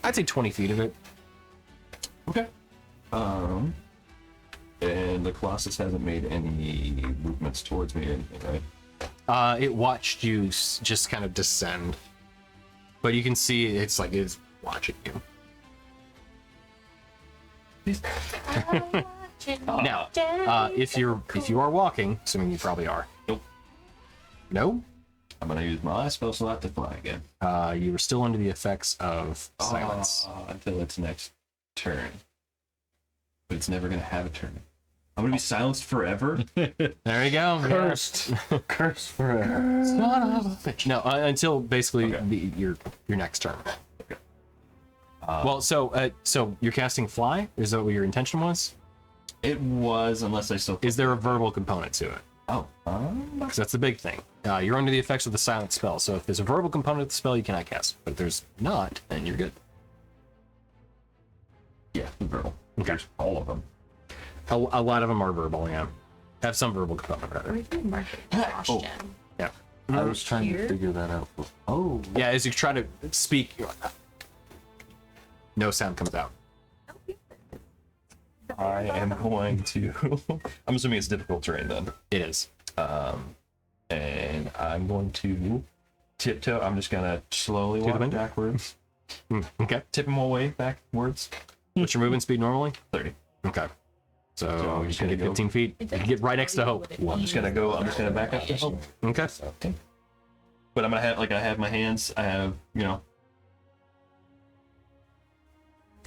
I'd say 20 feet of it. Okay. And the Colossus hasn't made any movements towards me or anything, right? It watched you just kind of descend. But you can see it's like it's watching you. Now, if you are walking, assuming you probably are. Nope. No? I'm gonna use my last spell slot to fly again. You are still under the effects of silence. Until its next turn. but it's never gonna have a turn. I'm gonna be silenced forever. There you go. Cursed. Cursed forever. Son of a bitch. No, until basically your next turn. Okay. Well, so you're casting fly? Is that what your intention was? It was, unless I still. Is there a verbal component to it? Oh. Because that's the big thing. You're under the effects of the silent spell, so if there's a verbal component to the spell, you cannot cast it. But if there's not, then you're good. Yeah, verbal. Okay. There's all of them. A lot of them are verbal, yeah. Have some verbal component, rather. We can mark it exhaustion. Yeah. I was trying Here? to figure that out. Oh. Yeah, as you try to speak, you're like, no sound comes out. I am going to. I'm assuming it's difficult terrain then. It is. And I'm going to tiptoe. I'm just gonna slowly To the walk window? backwards, Okay. tip him away backwards. What's your movement speed normally? 30. Okay. So So you're I'm just just gonna gonna get go- 15 feet. You can get right next to Hope. I'm just gonna go. I'm just gonna back up to Hope. Okay. But I'm gonna have I have my hands. I have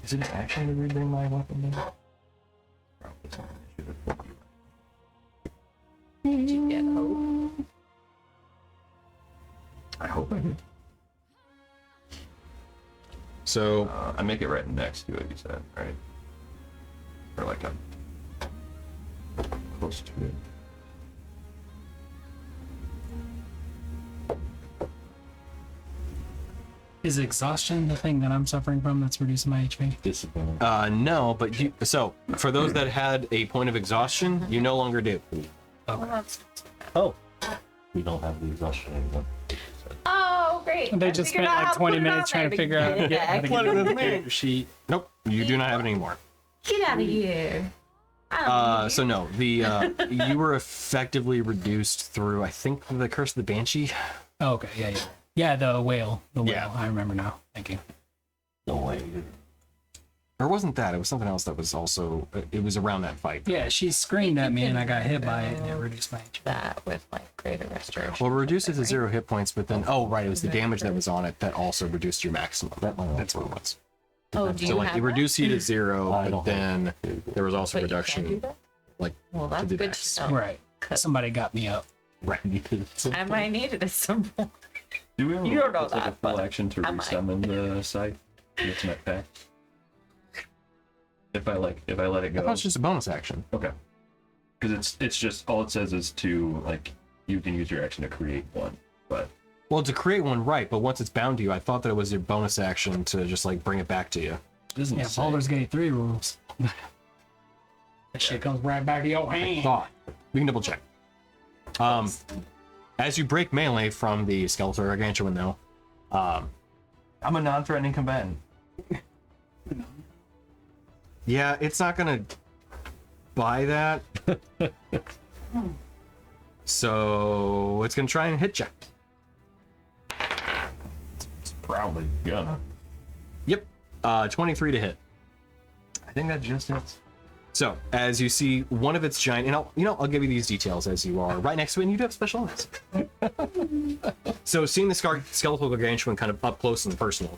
Is it an action to rebring my weapon? Then? Did you get hope? I hope I did. So I make it right next to it. You said right, or like I'm close to it. Is exhaustion the thing that I'm suffering from that's reducing my HP? Disadvantage. no, but so for those that had a point of exhaustion, you no longer do. Well, that's... Oh. We don't have the exhaustion anymore. Oh, great. They I just figured spent out like how 20 put it minutes on trying there to figure out get how to it get back. the character sheet. Nope, you do not have it anymore. Get out of here. I don't So no, you were effectively reduced through, I think, the Curse of the Banshee. Oh, okay, yeah. Yeah, the whale. The whale. Yeah. I remember now. Thank you. No way. Or wasn't that? It was something else that was also. It was around that fight. Yeah, she screamed at me and I got hit by it and it reduced my HP. that with like greater restoration. Well, it reduced it to 0 hit points, but then it was the damage that was on it that also reduced your maximum. That's what it was. Oh, do you So like have it reduced you to 0, I but don't then there was that? also But you can't do reduction. that? Like Well, that's do good that. to know. Right. Somebody got me up. Right. I might need it at some point. Do we ever You don't know take a that, full but action to I might. resummon the site? The ultimate pact. If I let it I thought go. it was just a bonus action. Okay. Because it's just all it says is to like you can use your action to create one, but Well, to create one, right? But once it's bound to you, I thought that it was your bonus action to just like bring it back to you. it doesn't Yeah, say. Baldur's Gate 3 rules. That shit comes right back to your hand. Thought. We can double check. As you break melee from the skeletal gargantuan, though, I'm a non-threatening combatant. yeah, it's not gonna buy that. So it's gonna try and hit you. It's probably gonna. Yep. 23 to hit. I think that just hits. So as you see one of its giant, and I'll give you these details as you are right next to it, and you do have special eyes. So seeing the skeletal gargantuan kind of up close and personal,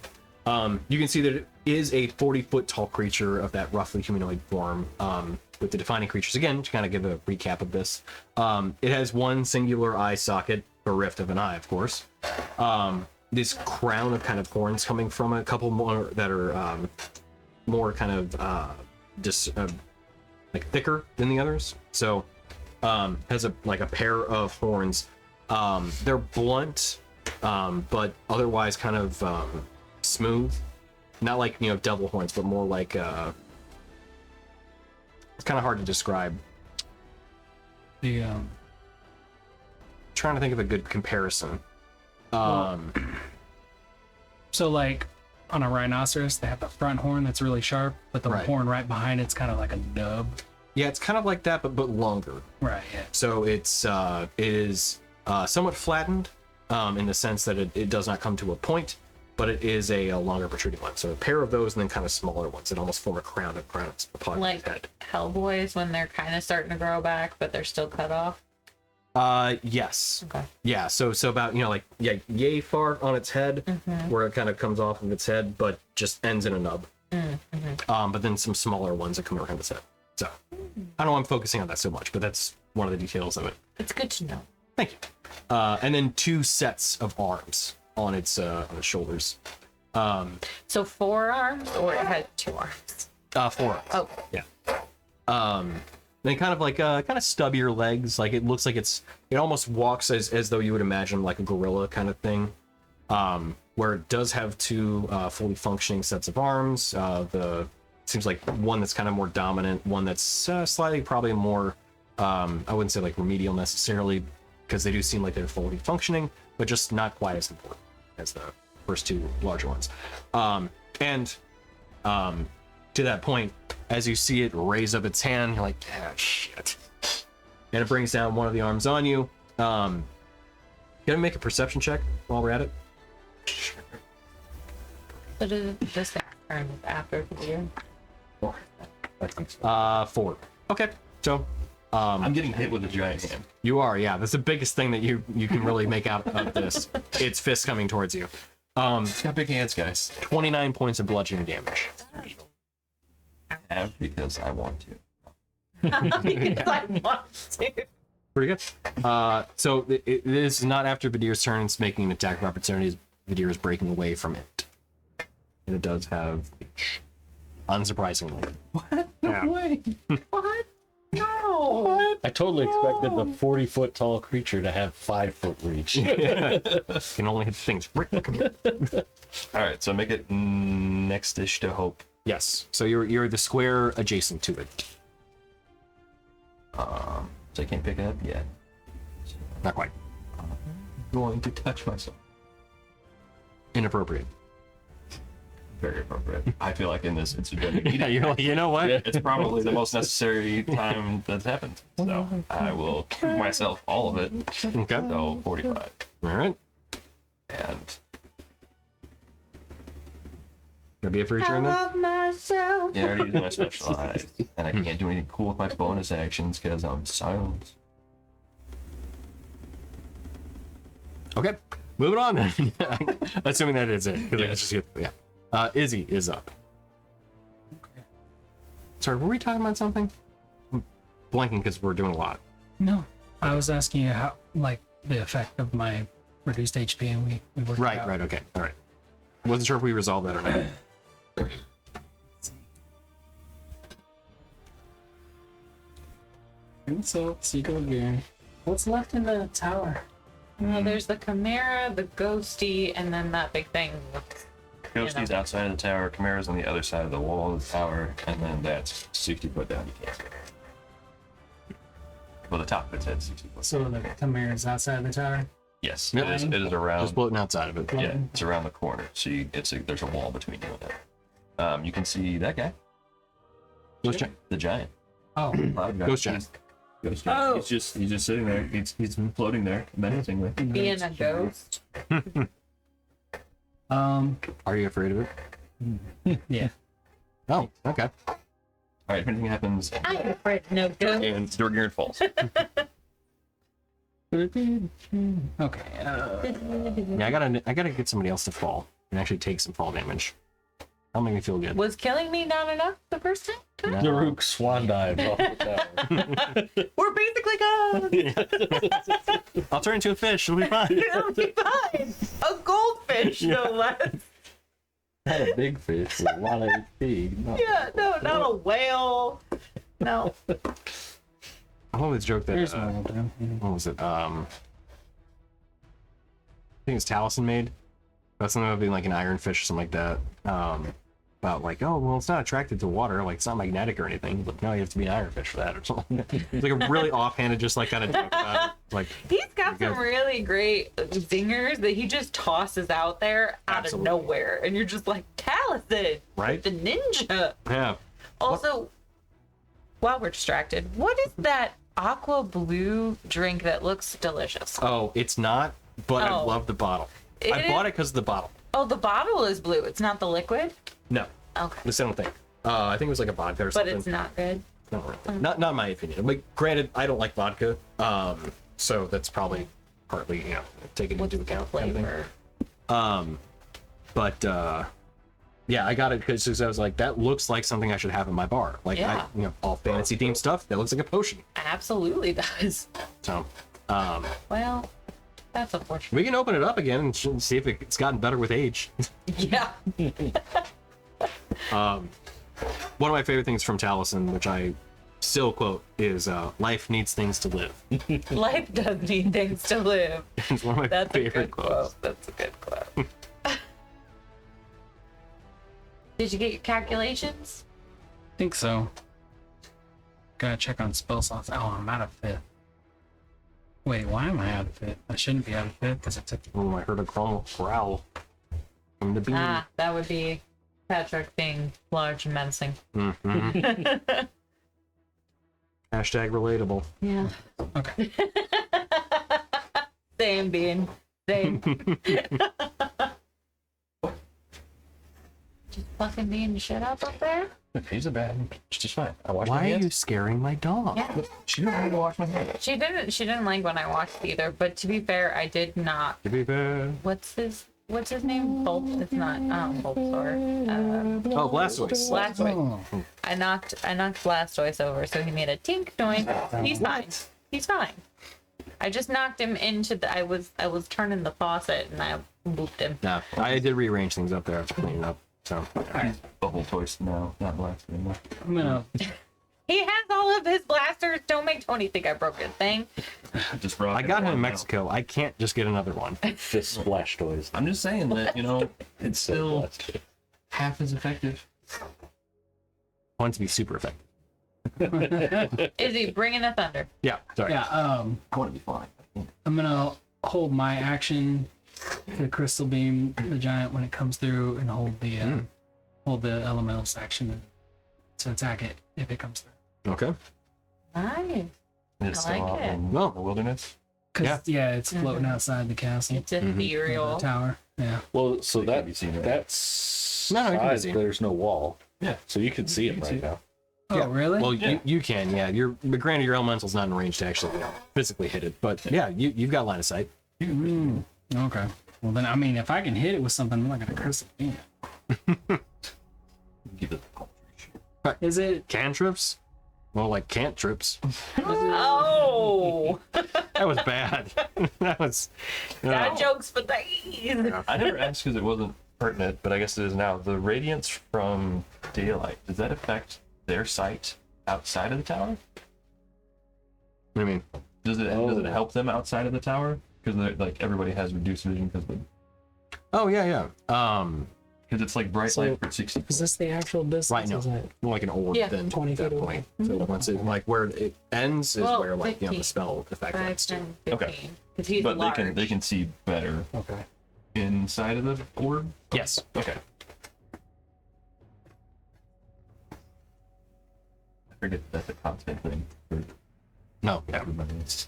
you can see that it is a 40-foot tall creature of that roughly humanoid form. With the defining creatures again, to kind of give a recap of this, it has one singular eye socket, a rift of an eye, of course. This crown of kind of horns coming from a couple more that are more kind of like thicker than the others. So has a pair of horns. They're blunt, but otherwise kind of smooth. Not like devil horns, but more like it's kind of hard to describe. The Trying to think of a good comparison. so like on a rhinoceros, they have the front horn that's really sharp, but the Right. horn right behind it's kind of like a nub. Yeah, it's kind of like that, but longer. Right. Yeah. So it is somewhat flattened in the sense that it does not come to a point, but it is a longer protruding one. So a pair of those and then kind of smaller ones that almost form a crown upon its Like head. Hellboys when they're kind of starting to grow back, but they're still cut off. Yes. Okay. Yeah, so about yay far on its head, where it kind of comes off of its head, but just ends in a nub. But then some smaller ones that come around its head. So I don't know why I'm focusing on that so much, but that's one of the details of it. It's good to know. Thank you. And then 2 sets of arms on its shoulders. So 4 arms, or it had 2 arms? 4 arms. Oh, Yeah. Then kind of like kind of stubbier legs. Like it looks like it almost walks as though you would imagine like a gorilla kind of thing. Where it does have 2 fully functioning sets of arms. The seems like one that's kind of more dominant, one that's slightly probably more I wouldn't say like remedial necessarily, because they do seem like they're fully functioning, but just not quite as important as the first 2 larger ones. To that point, as you see it raise up its hand, you're like, ah, shit. And it brings down one of the arms on you. Gonna make a perception check while we're at it. so does this turn after the year? 4. Okay, so I'm getting hit with a giant hand. you are, yeah. That's the biggest thing that you can really make out of this. It's fist coming towards you. It's got big hands, guys. 29 points of bludgeoning damage. Have because I want to. Because I want to. Pretty good. So this is not after Vidir's turn. It's making an attack of opportunity. Vidir is breaking away from it. And it does have reach. Unsurprisingly. What? Yeah. No way. What? No. I totally expected the 40-foot tall creature to have 5-foot reach. Can only hit things. Rick, come here. All right, so make it next-ish to Hope. Yes. So you're the square adjacent to it. So I can't pick it up yet. Not quite. I'm going to touch myself. Inappropriate. Very appropriate. I feel like in this incident, I need Yeah, it. you know what? It's probably the most necessary time that's happened. So I will give myself all of it. Okay. So 45. All right. And Gonna be it for your turn then? Love myself. yeah, I already did my specialized. And I can't do anything cool with my bonus actions because I'm silent. Okay. Moving on then. Assuming that is it. 'Cause I Yes. just yeah. Izzy is up. Okay. Sorry, were we talking about something? I'm blanking because we're doing a lot. No, I was asking you how, like, the effect of my reduced HP, and we worked it Right, out. right, okay. All right. Wasn't sure if we resolved that or not. And so, Seagull again. What's left in the tower? Well, there's the Chimera, the Ghosty, and then that big thing. Ghosty's outside of the tower, Chimera's on the other side of the wall of the tower, and then that's 60 foot down. You can't get it. Well, the top of its head 60 foot. So the Chimera's outside the tower? Yes, Yep. it is around. Just floating outside of it. Yeah, it's around the corner. So there's a wall between you and it. You can see that guy, Ghost giant. the giant. Oh, Cloud guy. Ghost giant. Ghost giant. Oh. He's just sitting there. He's been floating there menacingly. Being a ghost. Are you afraid of it? yeah. Oh, okay. All right, if anything happens, I am afraid no ghost. and Dorgirn falls. Okay. Yeah, I gotta get somebody else to fall and actually take some fall damage. That'll make me feel good. Was killing me not enough the first time? No. Daruk swan dive off the tower. We're basically gone. I'll turn into a fish. It'll be fine. It'll be fine. A goldfish, no less. Not a big fish with a lot of HP. No. Yeah, no, not a whale. No. I always joke that. Here's my old one. What was it? I think it's Taliesin made. That's something about being like an iron fish or something like that. About like, oh well, it's not attracted to water, like it's not magnetic or anything. But no, you have to be an iron fish for that or something. It's like a really offhanded, just like kind of joke about it. Like He's got You're some good. really great zingers that he just tosses out there out Absolutely. of nowhere. And you're just like, Taliesin, Right? the ninja. yeah, Also, while we're distracted, what is that aqua blue drink that looks delicious? oh, it's not, but I Oh. love the bottle. I It bought is- it because of the bottle. Oh, the bottle is blue. It's not the liquid? No, Okay. this I don't think. I think it was like a vodka or But something. it's not good. Not really. Not in my opinion. Like, granted, I don't like vodka, so that's probably partly taken What's into the account. Kind of thing. flavor? But yeah, Yeah, I got it because I was like, that looks like something I should have in my bar. Like, Yeah. all fantasy themed stuff. That looks like a potion. Absolutely does. So, Well, that's unfortunate. we can open it up again and see if it's gotten better with age. Yeah. One of my favorite things from Taliesin, which I still quote, is life needs things to live. Life does need things to live. It's one of my That's a favorite good quotes. quote. That's a good quote. Did you get your calculations? think so. Gotta check on spell slots. Oh, I'm out of 5th. Wait, why am I out of 5th? I shouldn't be out of 5th because I took. Oh, I heard a growl from the beam. Ah, that would be Patrick being large and menacing. Mhm. Hashtag relatable. Yeah. Okay. Same, Bean. Same. Just fucking being shut up there? He's a bad. She's fine. I watched my Why are hands. you scaring my dog? Yeah. She didn't want to wash my hands. She didn't like when I watched either, but to be fair, I did not. To be fair. What's his name? Bulb? It's not Bulbasaur. Oh, Blastoise. Blastoise. Oh, I knocked Blastoise over, so he made a tink noise. He's fine. He's fine. I just knocked him into the. I was turning the faucet and I booped him. No, I did rearrange things up there after cleaning up. So Bubble toys now, not blast anymore. I'm gonna. He has all of his blasters. Don't make Tony think I broke his thing. Just brought I got him in everyone Mexico. I can't just get another one. Fist splash toys. down. I'm just saying that it's So still blessed. half as effective. Want to be super effective. Is he bringing the thunder? Yeah. Sorry. Yeah. I want to be flying. I'm gonna hold my action to crystal beam the giant when it comes through, and hold the elemental's action to attack it if it comes through. Okay. Nice. It's I still like out it. in No. the wilderness. Cause it's floating outside the castle, It's ethereal. the tower. Yeah. Well, so It can be seen, right? that's No, it can be side, seen. there's no wall. Yeah. So you can see You it can right see it. now. Oh, Yeah. really? Well, Yeah. you can, yeah. But granted, your elemental's not in range to actually physically hit it. But yeah, you've got line of sight. Mm, okay. Well, then, I mean, if I can hit it with something, I'm not gonna crystal beam it. Give it Is it? Cantrips? Well, like cantrips. Oh, That was bad. That was. that joke's for days. I never asked because it wasn't pertinent, but I guess it is now. The radiance from daylight, does that affect their sight outside of the tower? What do you mean? Does it help them outside of the tower? Because like everybody has reduced vision because Oh yeah. it's like bright So- light for 60. Is this the actual distance? Right, no. Is it More like an orb Yeah. then 20 at that feet point. away? So once it like where it ends is Well, where like the 15. spell effect 5, ends to. 10, Okay. 15. Because he's But large. they can see better okay? inside of the orb. Yes. Okay. I forget that's a constant thing for No. Yeah. everybody. It's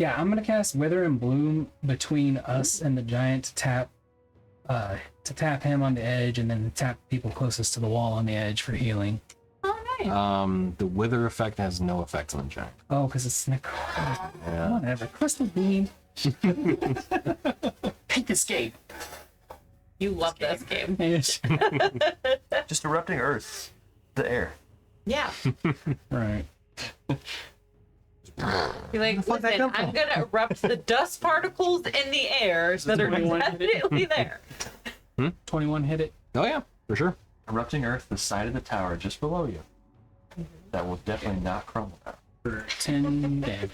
Yeah, I'm gonna cast Wither and Bloom between us and the giant to tap him on the edge, and then tap people closest to the wall on the edge for healing. Oh, nice. The wither effect has no effect on the giant. Oh, because it's Yeah. whatever. Crystal beam. Pick this game. You love this game. just erupting Earth, the air. Yeah. Right. You're like, fuck that listen, come I'm gonna erupt the dust particles in the air that are definitely there. 21 hit it. Oh yeah, for sure. Erupting Earth, the side of the tower just below you. That will definitely not crumble down. For 10 damage.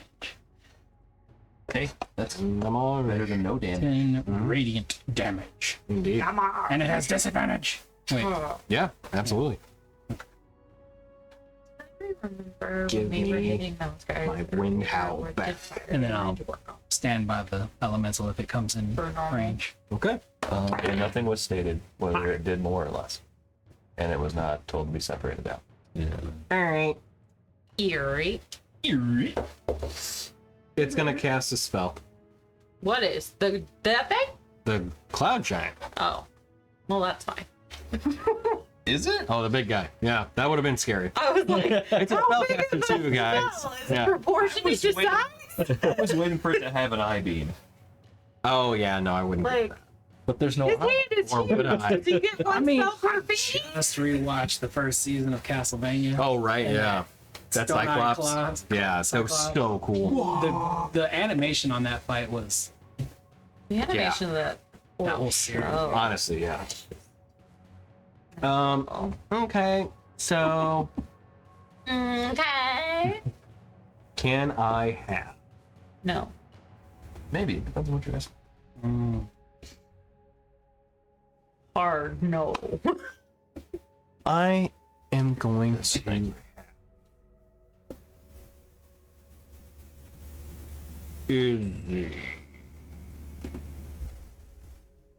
Hey, that's I'm all better ready. than no damage. 10 radiant damage. Indeed. And it has disadvantage. Wait. Yeah, absolutely. I remember Give when we were me hitting those guys. my wind howl back. And then I'll stand by the elemental if it comes in For normal. range. Okay. And nothing was stated whether it did more or less. And it was not told to be separated out. All right. Eerie. It's gonna cast a spell. What is that thing? The cloud giant. Oh, well, that's fine. Is it? Oh, the big guy. Yeah, that would have been scary. I was like, It's a how big spellcaster is too, that guys. spell? Is Yeah. it proportionate to waiting- size? I was waiting for it to have an eye beam. Oh yeah, no, I wouldn't. Like, But there's no. his hand is Or would huge. I? Does he get one spell per feet? Just rewatched the first season of Castlevania. Oh right, yeah. That's Stone Eye Cyclops. Claws. Yeah, that was so cool. The animation on that fight was The animation of that. that whole series. Oh. Honestly, yeah. Okay. So, Okay. can I have? No. Maybe. Depends on what you're asking. Hard no. I am going to.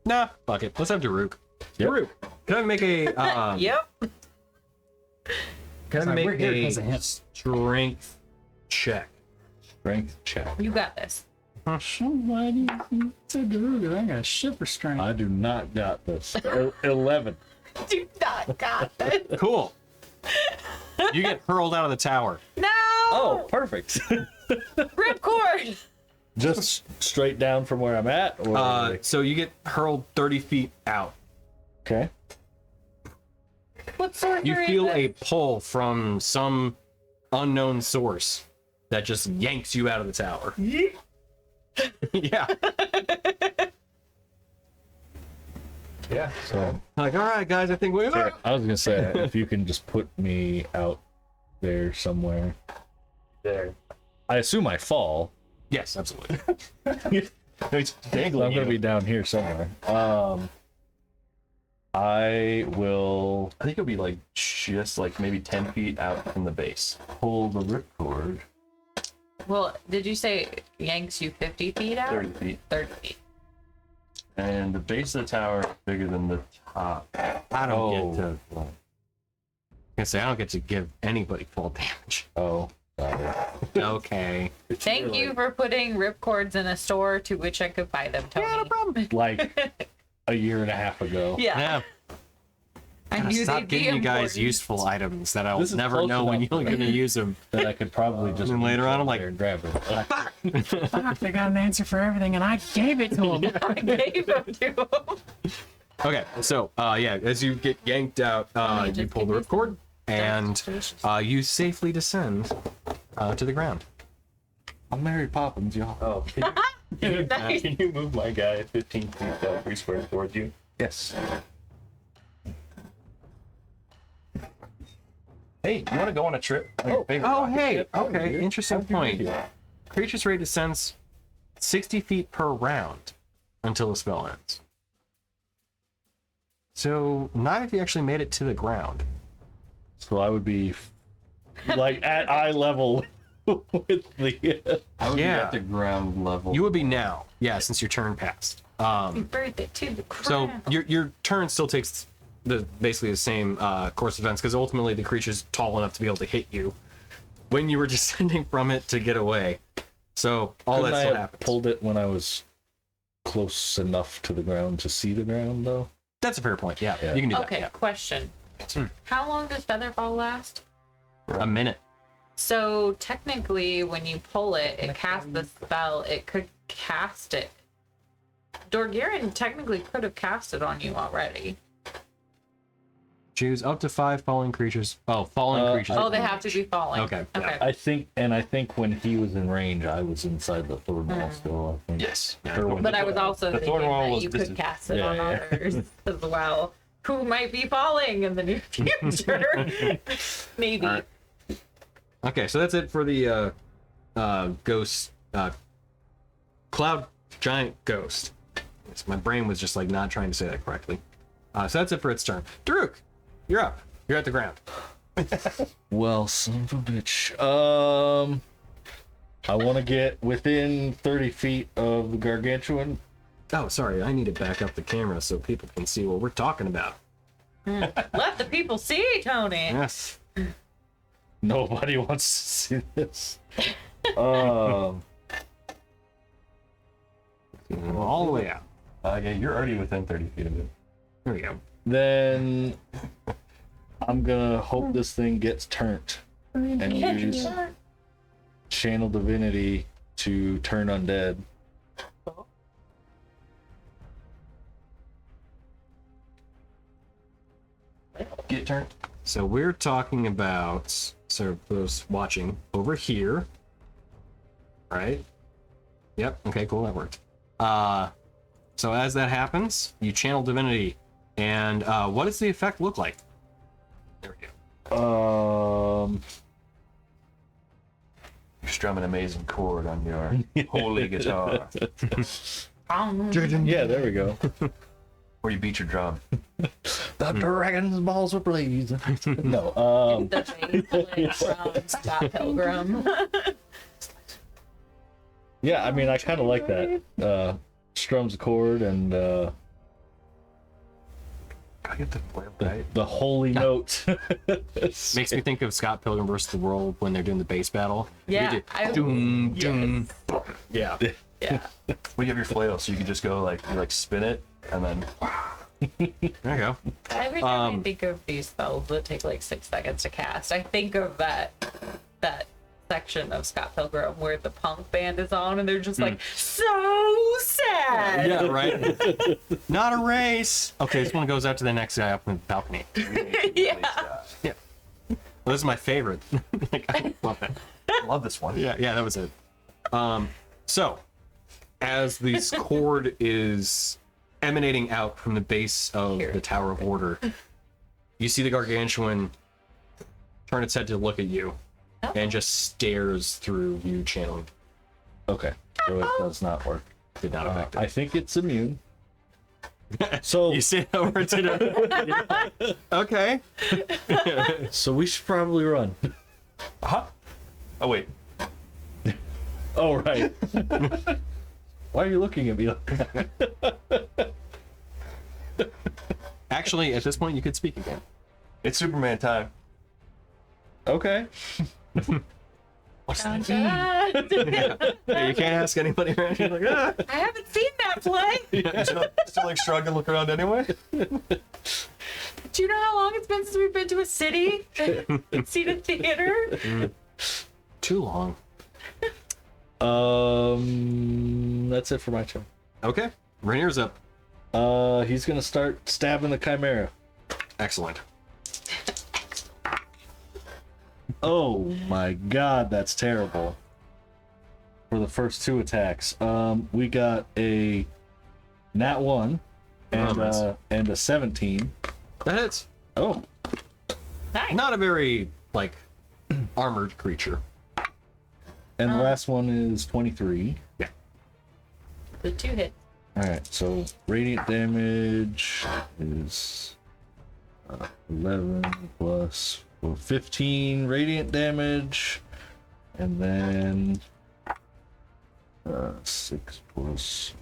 Nah, fuck it. Let's have Daruk. Yep. Daruk, can I make a Yep. can I Sorry, we're make here a 'cause of him. strength check? Strength check. You got this. Somebody said Garuga. I got a shiver strength. I do not got this. 11. Do not got this. Cool. You get hurled out of the tower. No. Oh, perfect. Ripcord. Just straight down from where I'm at? Or... So you get hurled 30 feet out. okay. What sorcery You feel is a it? pull from some unknown source that just yanks you out of the tower. Yeah. Yeah. So, Like, all right, guys, I think we. I was going to say, if you can just put me out there somewhere. There. I assume I fall. Yes, absolutely. It's So dangling. I'm going to be you. down here somewhere. I will I think it'll be like just like maybe 10 feet out from the base. Pull the ripcord. Well, did you say yanks you 50 feet out? 30 feet. 30 feet. And the base of the tower is bigger than the top. I don't Oh. get to. I say I don't get to give anybody full damage. Oh, sorry. Okay. Thank you for putting ripcords in a store to which I could buy them, Tony. Yeah, no problem. Like a year and a half ago. Yeah. Yeah. I Gotta knew stop they'd be giving you guys important. useful items that I'll This is never close know when enough you're that going to use them. That I could probably just. And later on, I'm like, there and grab it. Fuck, they got an answer for everything, and I gave it to him. I gave them to him. Okay, so yeah, as you get yanked out, you just pull the give me ripcord, and delicious. you safely descend to the ground. I'm Mary Poppins, y'all. Oh, Nice. can you move my guy 15 feet 3 squares towards you? Yes. Hey, you want to go on a trip? Oh, hey, okay, interesting point. Yeah. Creature's rate descends 60 feet per round until the spell ends. So, not if you actually made it to the ground. So I would be like at eye level with the. I would Yeah. be at the ground level. You would be now, yeah, since your turn passed. You buried it to the So ground. your turn still takes basically the same course of events, because ultimately the creature's tall enough to be able to hit you when you were descending from it to get away. So all Couldn't that I still have happens. pulled it when I was close enough to the ground to see the ground, though? That's a fair point. Yeah, Yeah. you can do Okay, that. question. How long does Featherfall last? Yeah. A minute. So technically, when you pull it, it casts the spell. It could cast it. Dorgirin technically could have cast it on you already. Choose up to 5 falling creatures. Oh, falling creatures. Oh, they have to be falling. Okay, yeah. Okay. I think when he was in range, I was inside the thorn wall still. I think. Yes. Or when- But I was also The thinking thorn wall that was you could distance. cast it Yeah, on yeah. others as well, who might be falling in the near future. Maybe. All right. Okay, so that's it for the ghost cloud giant ghost. Yes, my brain was just like not trying to say that correctly. So that's it for its turn. Daruk, you're up. You're at the ground. Well, son of a bitch. I want to get within 30 feet of the gargantuan. Oh, sorry, I need to back up the camera so people can see what we're talking about. Let the people see, Tony. Yes. Nobody wants to see this. Um, All the way out. Yeah, you're already within 30 feet of it. There we go. then I'm gonna hope this thing gets turned and use channel divinity to turn undead. Get turned. So we're talking about, so for those watching over here, right? Yep. Okay. Cool. That worked. So as that happens, you channel divinity, and what does the effect look like? There we go. You strum an amazing chord on your holy guitar, Yeah, there we go. or you beat your drum. The dragon's balls were blazing. No, The favorite from Scott Pilgrim. yeah, I mean, I kind of like that. Strums a chord and I get the flail right. the holy note. Makes me think of Scott Pilgrim versus the World when they're doing the bass battle. Yeah, You do I- doom, doom. Yeah. Yeah. Well, you have your flail, so you can just go like you like spin it and then. There you go. Every time I think of these spells that take like 6 seconds to cast, I think of that section of Scott Pilgrim where the punk band is on and they're just like so sad. Yeah, right. Not a race. Okay, this one goes out to the next guy up in the balcony. Yeah. Yeah. Well, this is my favorite. Like, I love it. I love this one. Yeah, that was it. So, as this cord is emanating out from the base of the Tower of Order, you see the gargantuan turn its head to look at you and just stares through you channeling. Okay, so it does not work. Did not affect it. I think it's immune. So, You see over to the... Okay. so we should probably run. Uh-huh. Oh wait. Oh, right. Why are you looking at me like that? Actually, at this point, you could speak again. It's Superman time. Okay. What's Dun, that? dun. Yeah, you can't ask anybody around. You're like, ah. I haven't seen that play. You still like shrug and look around anyway? Do you know how long it's been since we've been to a city and seen a theater? Too long. That's it for my turn. Okay. Rainier's up. He's gonna start stabbing the chimera. Excellent. Oh my god, that's terrible. For the first 2 attacks, we got a nat 1 and a 17. That hits. Oh, Nice. Not a very, like, armored creature. and the last one is 23. The 2 hit. All right, so radiant damage is 11 plus 15 radiant damage, and then 6 plus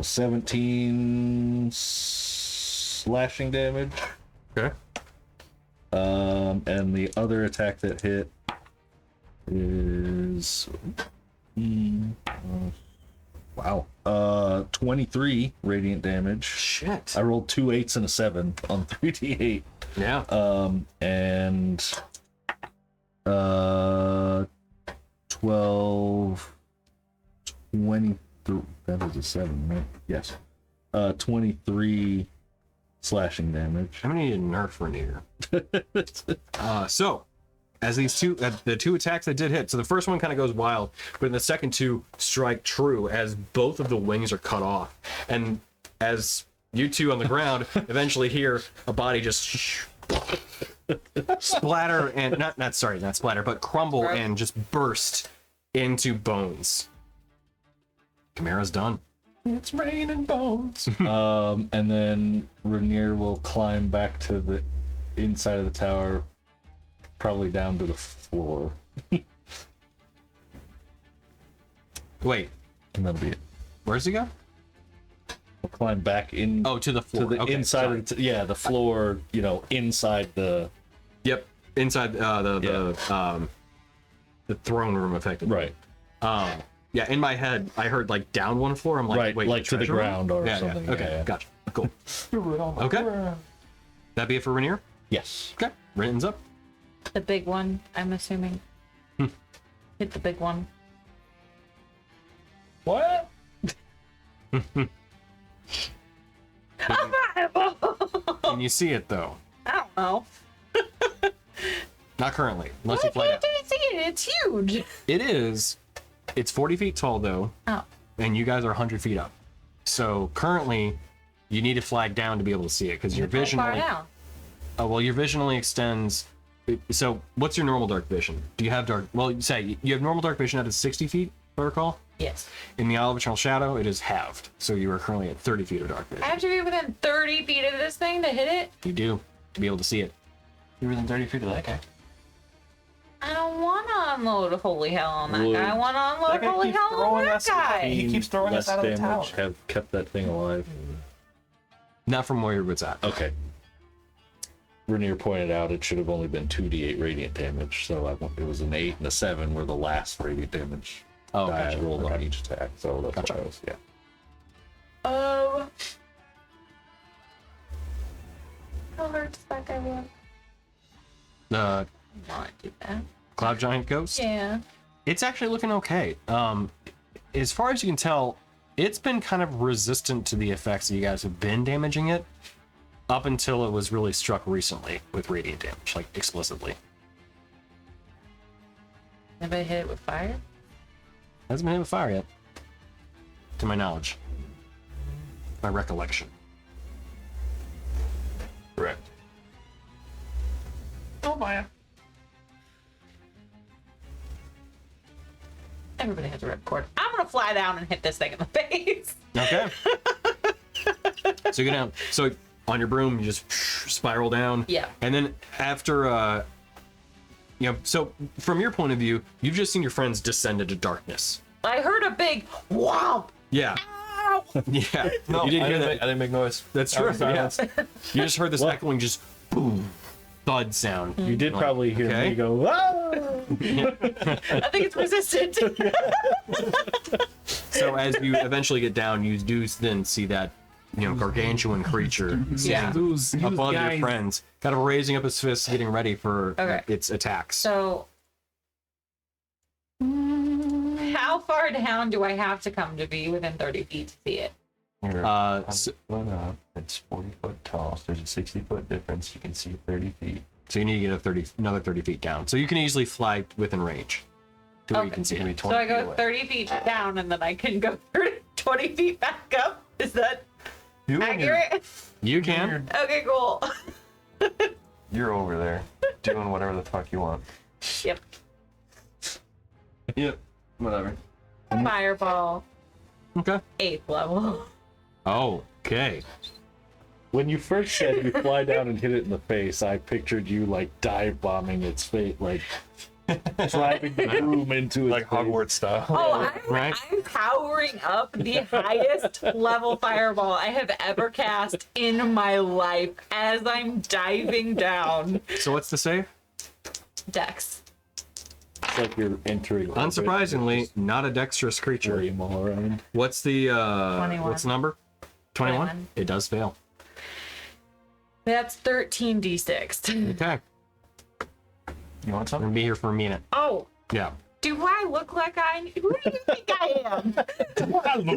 17 slashing damage. Okay. And the other attack that hit is wow, 23 radiant damage. Shit. I rolled 2 8s and a 7 on 3d8. Yeah. And 12, 23. That was a 7, right? Yes. 23 slashing damage. I'm gonna need a nerf Rainier. So, as these two, the 2 attacks that did hit, so the first one kind of goes wild, but the second 2 strike true as both of the wings are cut off. And as you two on the ground eventually hear a body just splatter and not splatter, but crumble and just burst into bones. Chimera's done. It's raining bones. And then Rainier will climb back to the inside of the tower, probably down to the floor. Wait, And that'll be it. where's he go? We'll climb back in Oh, to the floor. to the Okay, inside sorry. of the floor, inside the Yep, inside the throne room, effectively. right. Yeah, in my head, I heard like down one floor. I'm like, Right, wait, like to the treasure room? ground or Yeah, something. Yeah. Okay, yeah. gotcha. Cool. Okay. That be it for Rainier? Yes. Okay. Renton's up. The big one, I'm assuming. Hit the big one. What? Can you see it though? Ow. Oh. Not currently, unless you I fly down. didn't see it. It's huge. It is. It's 40 feet tall though, Oh. and you guys are 100 feet up. So currently, you need to flag down to be able to see it because your vision. Far only, down. well, your vision only extends. So, what's your normal dark vision? Do you have dark? Well, say you have normal dark vision at 60 feet, if I recall. Yes. In the Isle of Eternal Shadow, it is halved. So you are currently at 30 feet of dark vision. I have to be within 30 feet of this thing to hit it. You do to be able to see it. You're within 30 feet of that guy. I don't want to unload holy hell on that Would- guy. I want to That unload guy holy keeps hell on throwing that us guy. He keeps throwing Less us out of the damage tower. have kept that thing alive. Not from where it's at. Okay. Rainier pointed out it should have only been 2d8 radiant damage, so it was an 8 and a 7 were the last radiant damage Oh, die I gotcha. rolled on Okay. each attack, so that's Gotcha. why I was, yeah. How hard does that guy look? The Not do that. Cloud Giant Ghost. Yeah. It's actually looking okay. As far as you can tell, it's been kind of resistant to the effects that you guys have been damaging it up until it was really struck recently with radiant damage, like explicitly. Anybody hit it with fire? Hasn't been hit with fire yet, to my knowledge, my recollection. Correct. Oh, Maya. Everybody has a ripcord. I'm gonna fly down and hit this thing in the face. Okay. So you go down. So on your broom, you just spiral down. Yeah. And then after, so from your point of view, you've just seen your friends descend into darkness. I heard a big whomp. Yeah. Ow! Yeah. No, you didn't I hear that. I didn't make noise. That's I true. was Yeah. silenced. You just heard this What? echoing, just boom, thud sound. You did probably hear okay. me go, ah! I think it's resistant. So as you eventually get down, you do then see that, gargantuan creature Yeah. Those above guys, your friends, kind of raising up his fists, getting ready for Okay. its attacks. So, how far down do I have to come to be within 30 feet to see it? You're So, foot up. It's 40 foot tall. So there's a 60-foot difference. You can see 30 feet. so you need to get another 30 feet down. So you can easily fly within range to where you Okay. can see It's gonna it. be So 20 I feet go away. 30 feet down and then I can go 20 feet back up? Is that accurate? You can. Okay, cool. You're over there doing whatever the fuck you want. Yep. Yep. Whatever. Fireball, Okay. 8th level. Okay. When you first said you fly down and hit it in the face, I pictured you like dive bombing its face, like driving the broom into its Like face. Hogwarts style. Oh, Right. I'm powering up the highest level fireball I have ever cast in my life as I'm diving down. So what's the save? Dex. It's like you're entering. orbit and Unsurprisingly, just not a dexterous creature. carry 'em all around. What's the 21. what's the number? 21? 21. It does fail. That's 13d6. Okay. You want I'm something? gonna be here for a minute. Oh, Yeah. do I look like who do you think I am?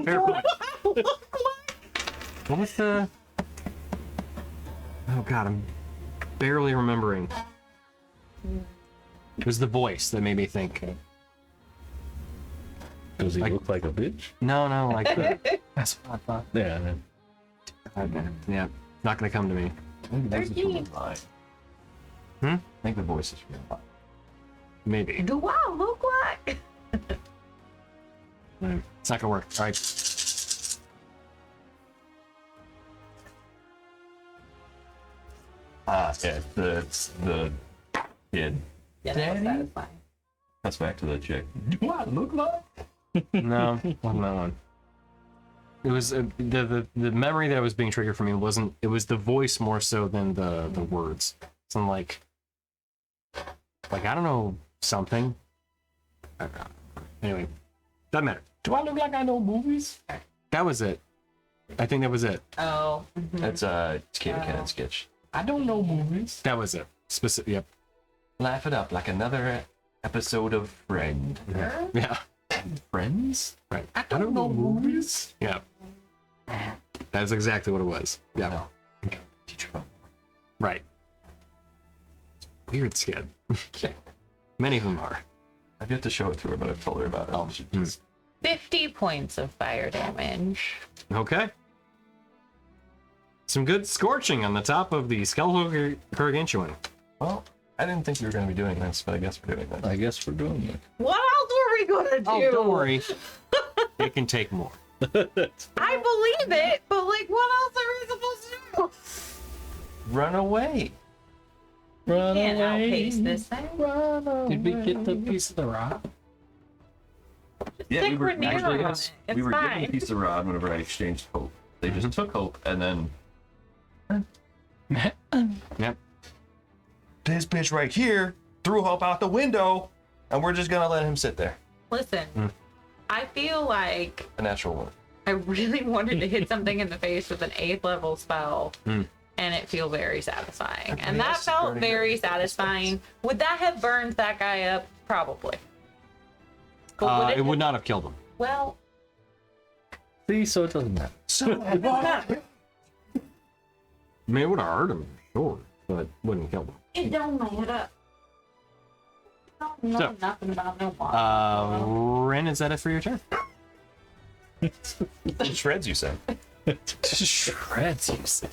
Fair point. Look like? What was the Oh god, I'm barely remembering. It was the voice that made me think. Does he Like- look like a bitch? No, like the, that's what I thought. Yeah. Yeah, not gonna come to me. I think the voice is from 13. online. Hmm? I think the voice is from online. Maybe. Do I look like? It's not gonna work. All right. Yeah, the kid. Yeah, that was satisfying. That's back to the chick. Do I look like? No, wasn't that one. It was the memory that was being triggered for me wasn't. It was the voice more so than the words. Something like I don't know something. Anyway, doesn't matter. Do I look like I know movies? That was it. I think that was it. Oh. That's it's Katie Cannon sketch. I don't know movies. That was it. Specific. Yep. Laugh it up like another episode of Friend. Yeah. Friends? Right. I don't know movies. Yeah. That's exactly what it was. Yeah. No. Teacher phone. Right. weird skin. Many of them are. I've yet to show it to her, but I've told her about it. She just 50 points of fire damage. Okay. Some good scorching on the top of the skeletal gargantuan. well, I didn't think we were going to be doing this, but I guess we're doing this. I guess we're doing it. What else were we gonna do? Oh, don't worry. It can take more. I believe it, but like, what else are we supposed to do? Run away. Run Can't away. outpace this thing. Run away. Did we get the piece of the rock? Yeah, Stick we were Rhaenyra actually on yes, it. we It's were given fine. a piece of rod whenever I exchanged hope. They just took hope and then Yep. this bitch right here threw hope out the window, and we're just gonna let him sit there. Listen, I feel like A natural one. I really wanted to hit something in the face with an 8th level spell, and it feel very satisfying. And that yes, felt burning very your satisfying. Would that have burned that guy up? Probably. But It would not have killed him. Well, See, so it doesn't matter. I mean, it would have hurt him, sure, but wouldn't kill him. it don't matter. Don't know So, nothing about no water. Ren, is that it for your turn? Shreds, you said. Shreds, you said.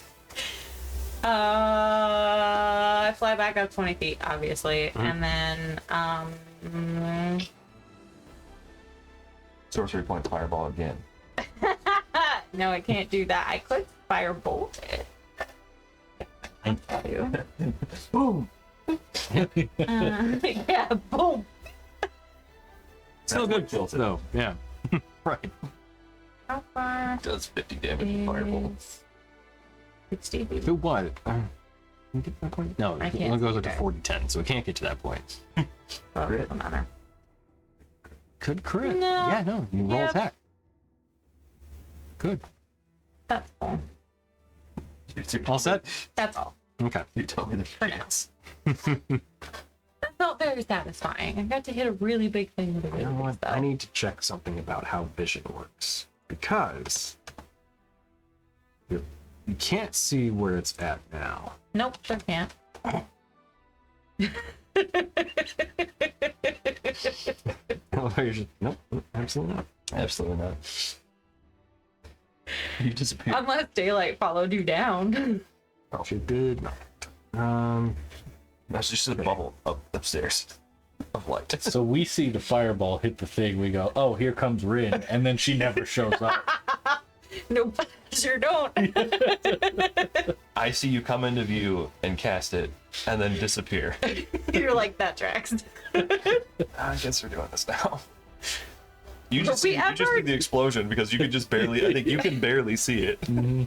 I fly back up 20 feet, obviously, and then Sorcery point fireball again. no, I can't do that. I could firebolt it. Boom. Yeah, boom. Still good, kills it. though. Yeah. Right. How far Does 50 damage with fireball. is 60 feet? Who what? Can you get to that point? No, I it can't only goes see up to that. 40-10, so it can't get to that point. Well, it doesn't matter. Could crit. No. Yeah, no, you roll Yep. attack. Good. That's all. All set? That's all. Okay. You told me the For now. That felt very satisfying. I got to hit a really big thing with a You really know big what? spell. I need to check something about how vision works. Because you can't see where it's at now. Nope, sure can't. You're just, nope, absolutely not. Absolutely not. You disappeared. Unless daylight followed you down. She did not. That's just a bubble upstairs of light. So we see the fireball hit the thing. We go, oh, here comes Rin. And then she never shows up. Nope, sure don't. I see you come into view and cast it, and then disappear. You're like, that tracks. I guess we're doing this now. You just, we you just ever- need the explosion because you could just barely, I think you can barely see it. You're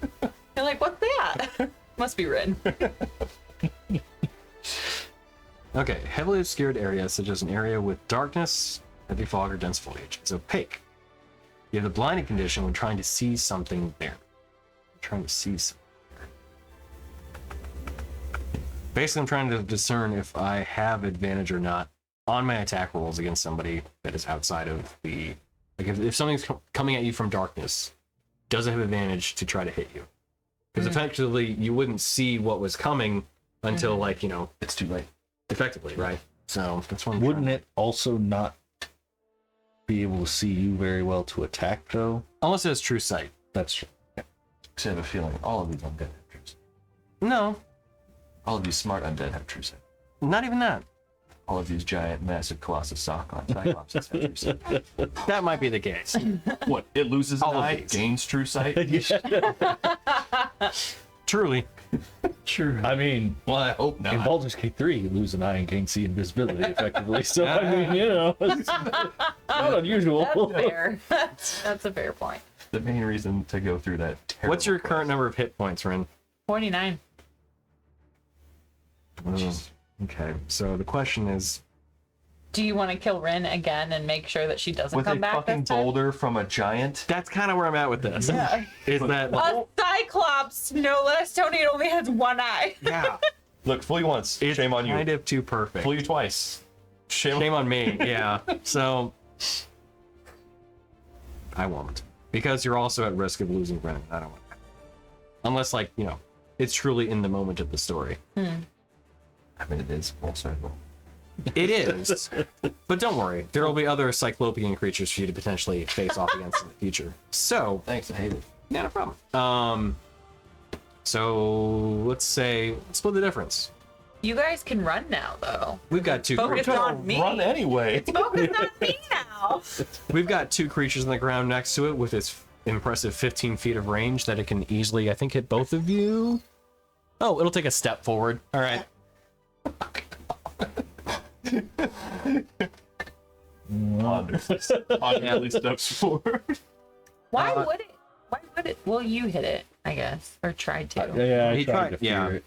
like, what's that? Must be red. Okay, heavily obscured area, such as an area with darkness, heavy fog, or dense foliage, is opaque. You have the blinded condition when trying to see something there. Trying to see something there. Basically, I'm trying to discern if I have advantage or not on my attack rolls against somebody that is outside of the... Like, if something's coming at you from darkness, does it have advantage to try to hit you? Because effectively, you wouldn't see what was coming until, like, you know, It's too late. effectively, right? So that's what I'm Wouldn't trying- it also not be able to see you very well to attack, though? Unless it has true sight. That's true. Because I have a feeling all of these undead have true sight. No, All of these smart undead have true sight. not even that. All of these giant, massive, colossus cyclopses have true sight. That might be the case. What? It loses an All of eye, these. gains true sight? Truly. True. I mean, Well, I hope in not. Baldur's Gate 3, you lose an eye and gain see invisibility effectively. So, I mean, you know, it's not unusual. That's fair. That's a fair point. The main reason to go through that terrible What's your current quest. number of hit points, Ren? 49. Okay, so the question is, Do you want to kill Rin again and make sure that she doesn't With a come back fucking this time? boulder from a giant? that's kind of where I'm at with this. Yeah. Is that, A cyclops, no less. Tony only has one eye. yeah, Look, fool you once, it's shame on you. kind of too perfect. Fool you twice. Shame on me, yeah. So, I won't. Because you're also at risk of losing Ren. I don't want that. Unless, like, you know, it's truly in the moment of the story. I mean, it is full circle. It is. But don't worry, there will be other cyclopean creatures for you to potentially face off against in the future. So, Thanks, I hate it. yeah, no problem. So let's say split the difference. You guys can run now, though. We've got two. Focus on me. Run anyway. Focus on me now. We've got two creatures on the ground next to it with its impressive 15 feet of range that it can easily, I think, hit both of you. Oh, it'll take a step forward. All right. Honestly steps forward. Why would it? Why would it? Well, you hit it, I guess, or tried to. Yeah, I He tried tried- to fear yeah. it.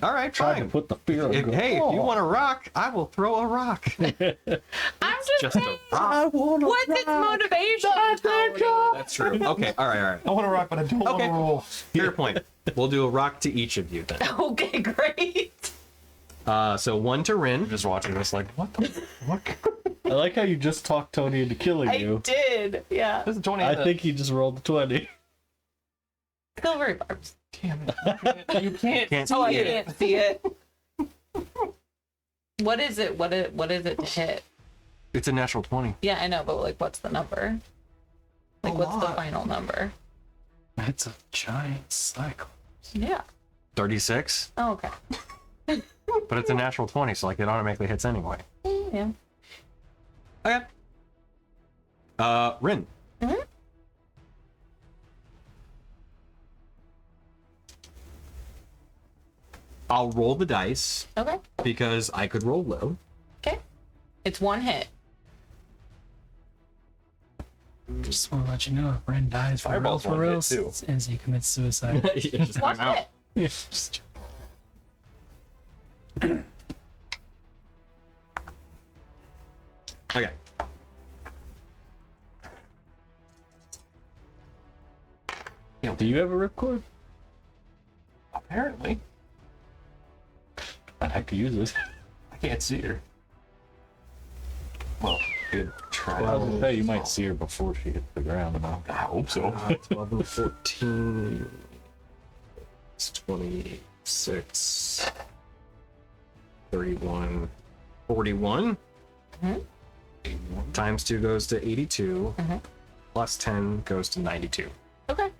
All right, Tried to fine. put the fear If, hey, if you want a rock, I will throw a rock. I'm just Just a saying. rock. What's its motivation? Tony? That's true. Okay, all right. I want to rock, but I don't want Okay. to roll. Fair point. We'll do a rock to each of you then. Okay, great. So one to Rin. I'm just watching this like, what the fuck? I like how you just talked Tony into killing I you. did. Yeah. This is 20. I think he just rolled a 20. Silvery barbs. Damn it. You can't. Can't Oh, I see it. can't see it. What is it? What is it to hit? It's a natural 20. Yeah, I know, but like, what's the number? Like, what's the final number? It's a giant cycle. Yeah. 36, Oh, okay. but it's a natural 20, so like it automatically hits anyway. Yeah. Okay. Rin. Mhm. I'll roll the dice Okay. because I could roll low. Okay. It's one hit. Just want to let you know if Ren dies Fireball's for one real, hit, too. as he commits suicide. One hit. Yeah, just- Okay. Do you have a ripcord? Apparently. I'd have to use this. I can't see her. Well, good try. I was gonna say, you might see her before she hits the ground. Though. I hope so. 12 and 14. It's 26. 31. 41. Mhm. Times 2 goes to 82. Mhm. Plus 10 goes to 92. Okay.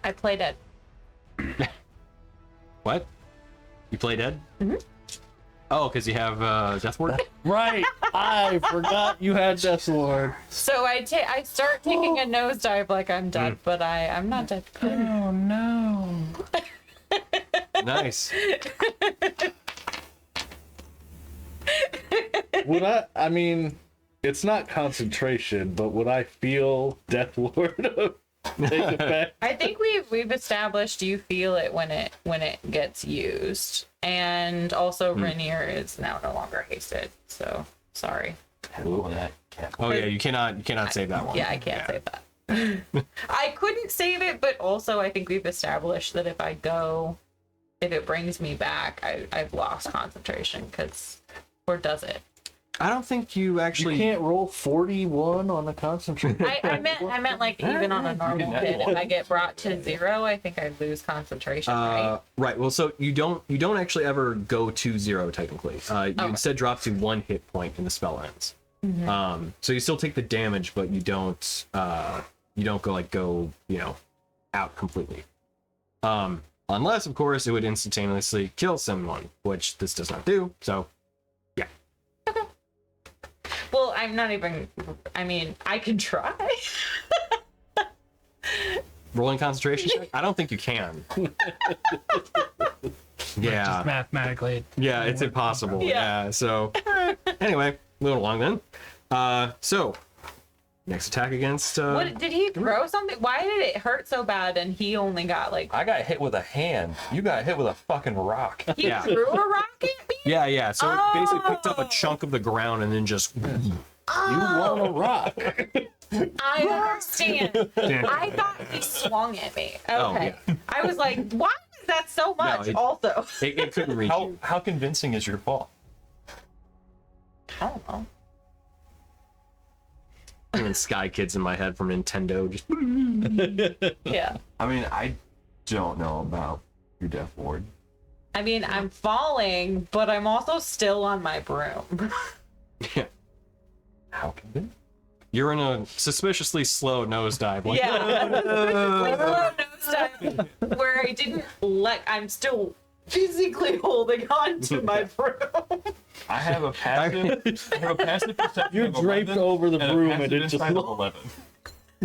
I play dead. What? You play dead? Mhm. Oh, because you have Death Ward? Right! I forgot you had Death Lord. So I start taking a nosedive like I'm dead, but I'm not dead. Oh no. Nice. Would I mean, it's not concentration, but would I feel Death Lord take effect? I think we've established you feel it when it gets used, and also Rainier is now no longer hasted. So sorry. Hello, that cat. Oh yeah, you cannot save that one. Yeah, I can't save that. I couldn't save it, but also I think we've established that if it brings me back, I've lost concentration because, or does it? I don't think you actually. You can't roll 41 on a concentration. I meant like even on a normal hit, if I get brought to 0, I think I lose concentration, right? Right. Well, so you don't actually ever go to 0 technically. You instead drop to 1 hit point and the spell ends. So you still take the damage, but you don't go out completely. Unless of course it would instantaneously kill someone, which this does not do. So yeah. Well, I'm not even. I mean, I can try. Rolling concentration check? I don't think you can. Yeah. Mathematically. Yeah, it's impossible. Yeah. Yeah. So anyway, moving along then. So next attack against. What did he throw something? Why did it hurt so bad and he only got like I got hit with a hand. You got hit with a fucking rock. he Yeah. threw a rock at me? Yeah. So it basically picked up a chunk of the ground and then just. You want a rock. I understand. I thought he swung at me. Oh, Okay. I was like, why is that so much? Also, It couldn't reach you. How convincing is your fall? I don't know. And Sky Kids in my head from Nintendo. Just Yeah. I mean, I don't know about your death ward. I mean, I'm falling, but I'm also still on my broom. Yeah. How can they? You're in a suspiciously slow nosedive. Like, Yeah. Where I didn't I'm still physically holding on to my broom. I have a passive perception. You're of draped 11 over the and a broom passive and it just insight of 11.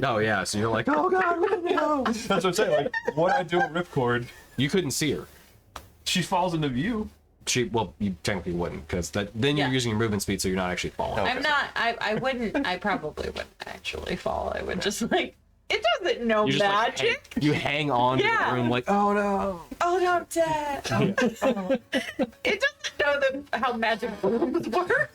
Oh yeah, so you're like, oh god, where did they go? That's what I'm saying. Like, what I do with ripcord, You couldn't see her. she falls into view. Well, you technically wouldn't, because then you're Yeah. using your movement speed, so you're not actually falling. Okay. I'm not, I probably wouldn't actually fall. I would just like, it doesn't know You just like, hang, magic. you hang on to Yeah. the room like, oh no. Oh no, I'm dead. It doesn't know how magic brooms work.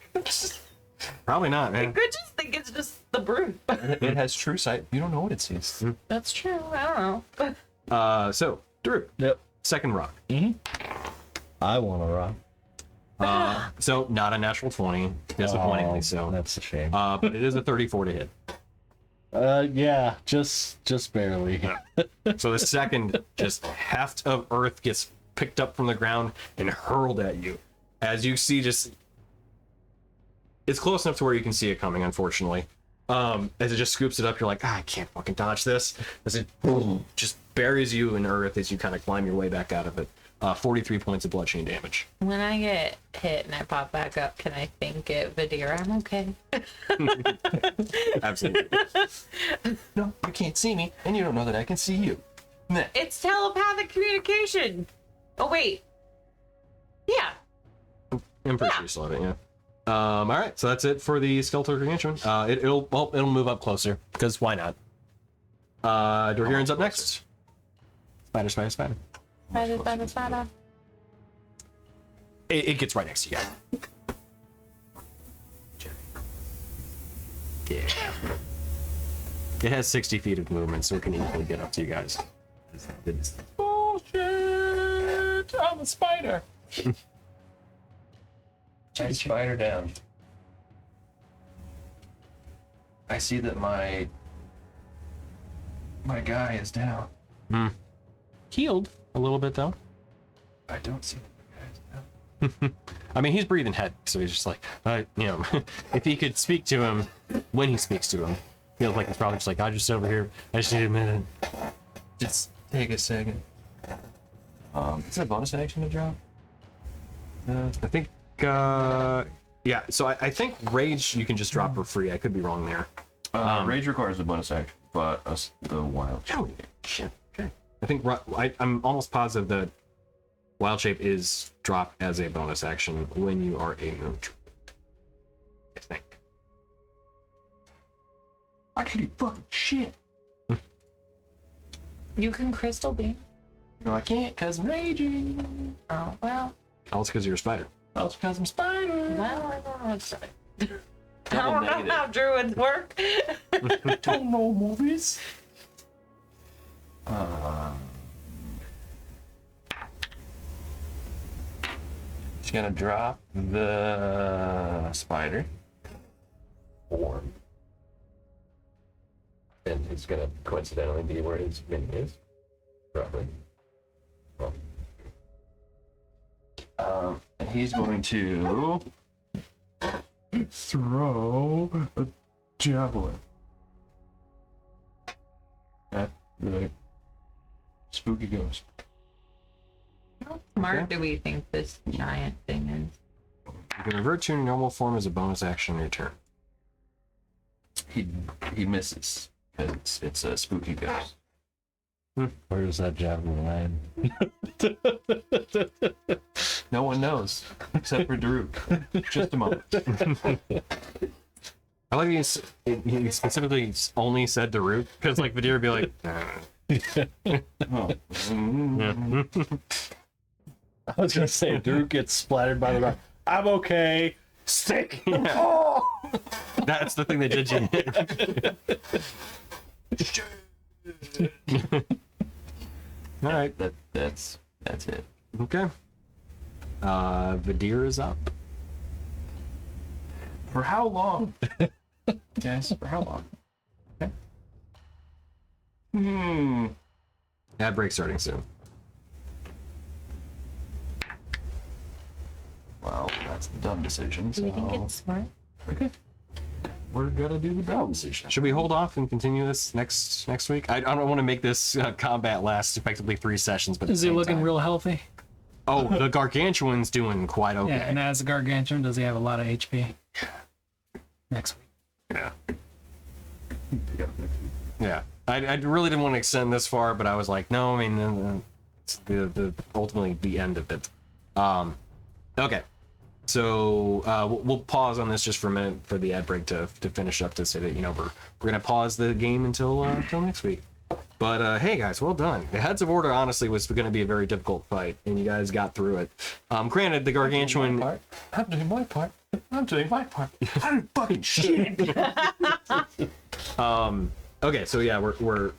Probably not, I man. could just think it's just the broom. It has true sight. You don't know what it sees. That's true. I don't know. So, Drew, Yep. second rock. I want to rock. So, not a natural 20, disappointingly Oh, so. That's a shame. But it is a 34 to hit. Yeah, just barely. So the second just heft of earth gets picked up from the ground and hurled at you. As you see, just it's close enough to where you can see it coming, unfortunately. As it just scoops it up, you're like, I can't fucking dodge this. As it just buries you in earth as you kind of climb your way back out of it. 43 points of bloodshed damage. When I get hit and I pop back up, can I think it, Vidira, I'm okay? Absolutely. No, you can't see me, and you don't know that I can see you. Nah. It's telepathic communication. Oh, wait. Yeah. I'm pretty sure you still have it, yeah. All right, so that's it for the skeletal gargantuan. It'll move up closer because why not? Dorhirion's up next. Spider. Spider. It gets right next to you guys. Yeah. It has 60 feet of movement, so it can easily get up to you guys. Bullshit! I'm a spider. I spider down. I see that my guy is down. Healed a little bit, though. I don't see that my guy is down. I mean, he's breathing heavy, so he's just like, if he could speak to him when he speaks to him, feels like he's probably just like, I just over here. I just need a minute. Just take a second. Is it a bonus action to drop? I think, yeah. So I think rage you can just drop for free. I could be wrong there. Rage requires a bonus action, but the wild. Oh shit. Okay. I think I'm almost positive that wild shape is dropped as a bonus action when you are a neutral. I think. I can do fucking shit. You can crystal beam. No, I can't, cause I'm raging. Oh, well. Oh, it's because you're a spider. Oh, it's because I'm spider. Well, I don't know what's I Double don't know negative. how druids work. Don't know movies. She's gonna drop the spider form, and it's gonna coincidentally be where his mini is, roughly. Well, and he's going to throw a javelin at the spooky ghost. How smart do we think this giant thing is? You can revert to your normal form as a bonus action on your turn. He misses because it's a spooky ghost. Where does that javelin land? No one knows except for Drew. Just a moment. I like he specifically only said Daruk because like Vidir would be like, Oh. I was gonna say, Drew gets splattered by the rock. I'm okay. Stick. Oh! that's the thing that did you. All right. That's it. Okay. Vidir is up. For how long? Guys, for how long? Okay. Ad break starting soon. Well, that's the dumb decision. So We think it's smart. we're gonna do the dumb decision. Should we hold off and continue this next week? I don't want to make this combat last effectively 3 sessions, but at Is the he same looking time. real healthy? Oh, the gargantuan's doing quite okay. Yeah, and as a gargantuan, does he have a lot of HP? Next week. Yeah. I really didn't want to extend this far, but I was like, no, I mean, it's the ultimately the end of it. Okay. So we'll pause on this just for a minute for the ad break to finish up to say that, we're gonna pause the game until next week. But hey guys, well done. The Heads of Order honestly was going to be a very difficult fight, and you guys got through it. Granted, the gargantuan. I'm doing my part. I'm doing my part. I'm doing fucking shit. Okay, so yeah, we're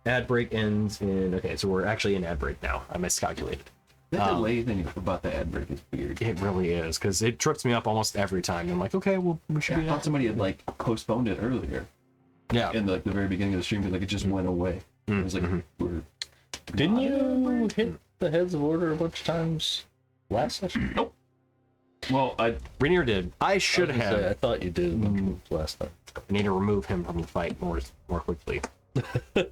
ad break ends in. Okay, so we're actually in ad break now. I miscalculated. The delay thing about the ad break is weird. It really is, because it trips me up almost every time. I'm like, okay, well, we should I be. thought somebody had like postponed it earlier Yeah. in the very beginning of the stream, because like it just went away. It was like we're Didn't you hit the Heads of Order a bunch of times last session? Nope. Well, Rainier did. I should I was gonna say, I have. thought you did a bunch of times last time. I need to remove him from the fight more quickly.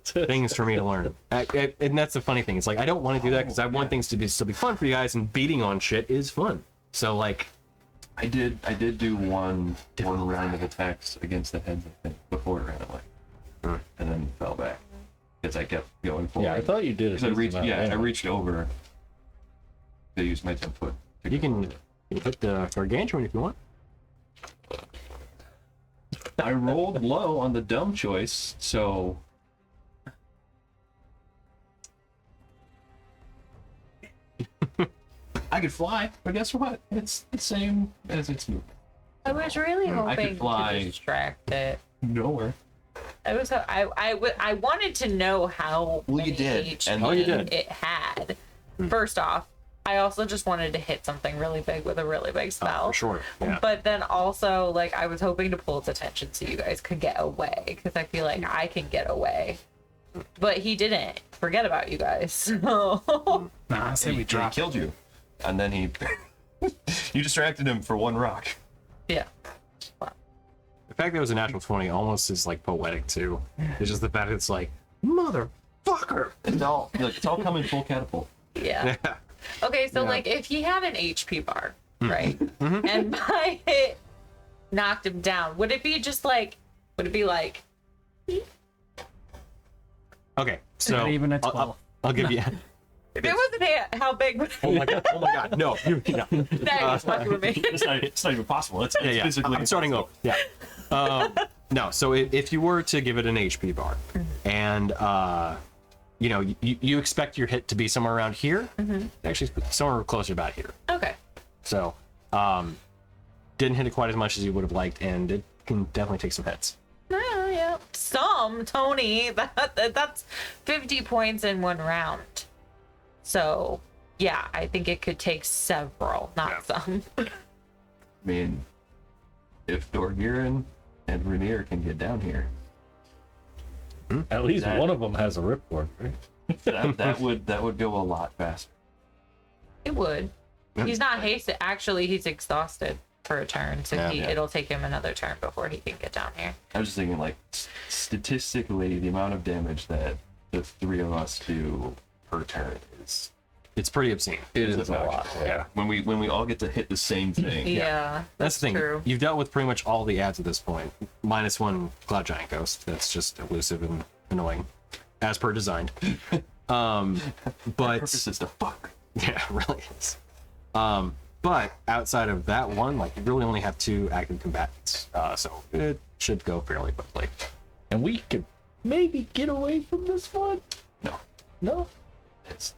Things for me to learn. And that's the funny thing. It's like, I don't want to do that because I want things to still be fun for you guys, and beating on shit is fun. So, like, I did do one round of attacks against the heads, I think, before it ran away, and then fell back because I kept going forward. Yeah, I thought you did. a Because I decent reached, amount. I reached over to use my 10 foot. you can hit the gargantuan if you want. I rolled low on the dumb choice, so I could fly. But guess what? It's the same as its movement. I was really I could hoping fly. to distract it. Nowhere. I wanted to know how Well, you many did, HP and- Oh, you did. it had. First off, I also just wanted to hit something really big with a really big spell. For sure. Yeah. But then also, like, I was hoping to pull its attention so you guys could get away, because I feel like I can get away. But he didn't. Forget about you guys. So Nah, I say we He drop. killed you, and then he you distracted him for one rock. yeah. The fact that it was a natural 20 almost is like poetic too. It's just the fact that it's like, motherfucker. It's all coming full catapult. Yeah. Okay, so like if he had an HP bar, right? And my hit knocked him down, would it be like Okay, so Not even a 12. I'll give you. if it wasn't hit, how big would Oh my god, no. that was fucking with me? It's not even possible. It's Yeah. physically. I'm starting over. Yeah. No, so if you were to give it an HP bar, and you expect your hit to be somewhere around here, actually somewhere closer to about here. Okay. So, didn't hit it quite as much as you would have liked, and it can definitely take some hits. Oh, yeah. Some, Tony. That's 50 points in one round. So, yeah, I think it could take several, not some. I mean, if Dorgirin and Rainier can get down here, At least That- one of them has a ripcord, right? that would go a lot faster. It would. He's not hasted. Actually, he's exhausted for a turn, so Yeah. it'll take him another turn before he can get down here. I was just thinking, like, statistically, the amount of damage that the three of us do per turn is It's pretty obscene. It is a obnoxious. lot. Yeah. When we all get to hit the same thing. Yeah, That's the thing. true. You've dealt with pretty much all the ads at this point, minus one Cloud Giant Ghost. That's just elusive and annoying, as per designed. But Purpose is to fuck. yeah, it really is. But outside of that one, like, you really only have 2 active combatants, so it should go fairly quickly. And we could maybe get away from this one. No, No. it's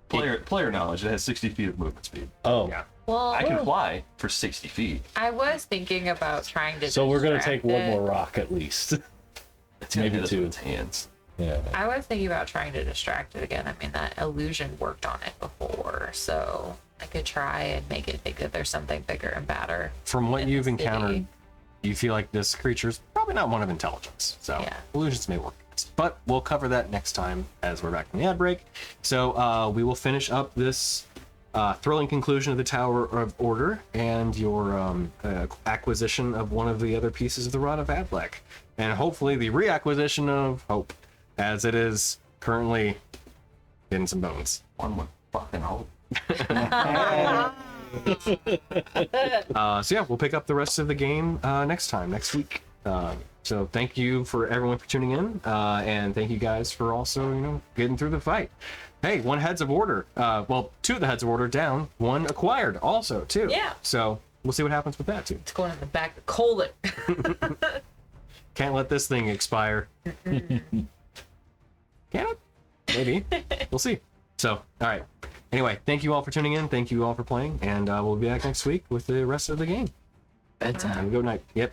player knowledge. It has 60 feet of movement speed. Oh. Yeah. Well, I can fly for 60 feet. I was thinking about trying to. So we're gonna distract take one it. more rock at least. It's gonna Maybe hit us two. with its hands. Yeah. I was thinking about trying to distract it again. I mean, that illusion worked on it before, so I could try and make it think that there's something bigger and badder. From what in you've the city. encountered, you feel like this creature's probably not one of intelligence. So Yeah. illusions may work. But we'll cover that next time as we're back from the ad break. So we will finish up this thrilling conclusion of the Tower of Order and your acquisition of one of the other pieces of the Rod of Adlec, and hopefully the reacquisition of Hope, as it is currently getting some bones. One would fucking hope. So yeah, we'll pick up the rest of the game next week. So thank you for everyone for tuning in, and thank you guys for also getting through the fight. Hey, one heads of order. Well, 2 of the heads of order down, 1 acquired also too. Yeah. So we'll see what happens with that too. It's going in the back of Colin. Can't let this thing expire. Can it? Maybe. We'll see. So, all right. Anyway, thank you all for tuning in. Thank you all for playing, and we'll be back next week with the rest of the game. Bedtime. Good night. Yep.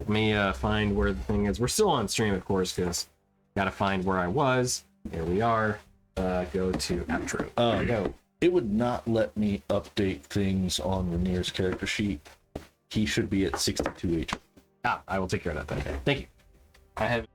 Let me find where the thing is. We're still on stream, of course, because gotta find where I was. Here we are. Go to outro. Go. It would not let me update things on Rainier's character sheet. He should be at 62 HP. I will take care of that then. Thank you. I have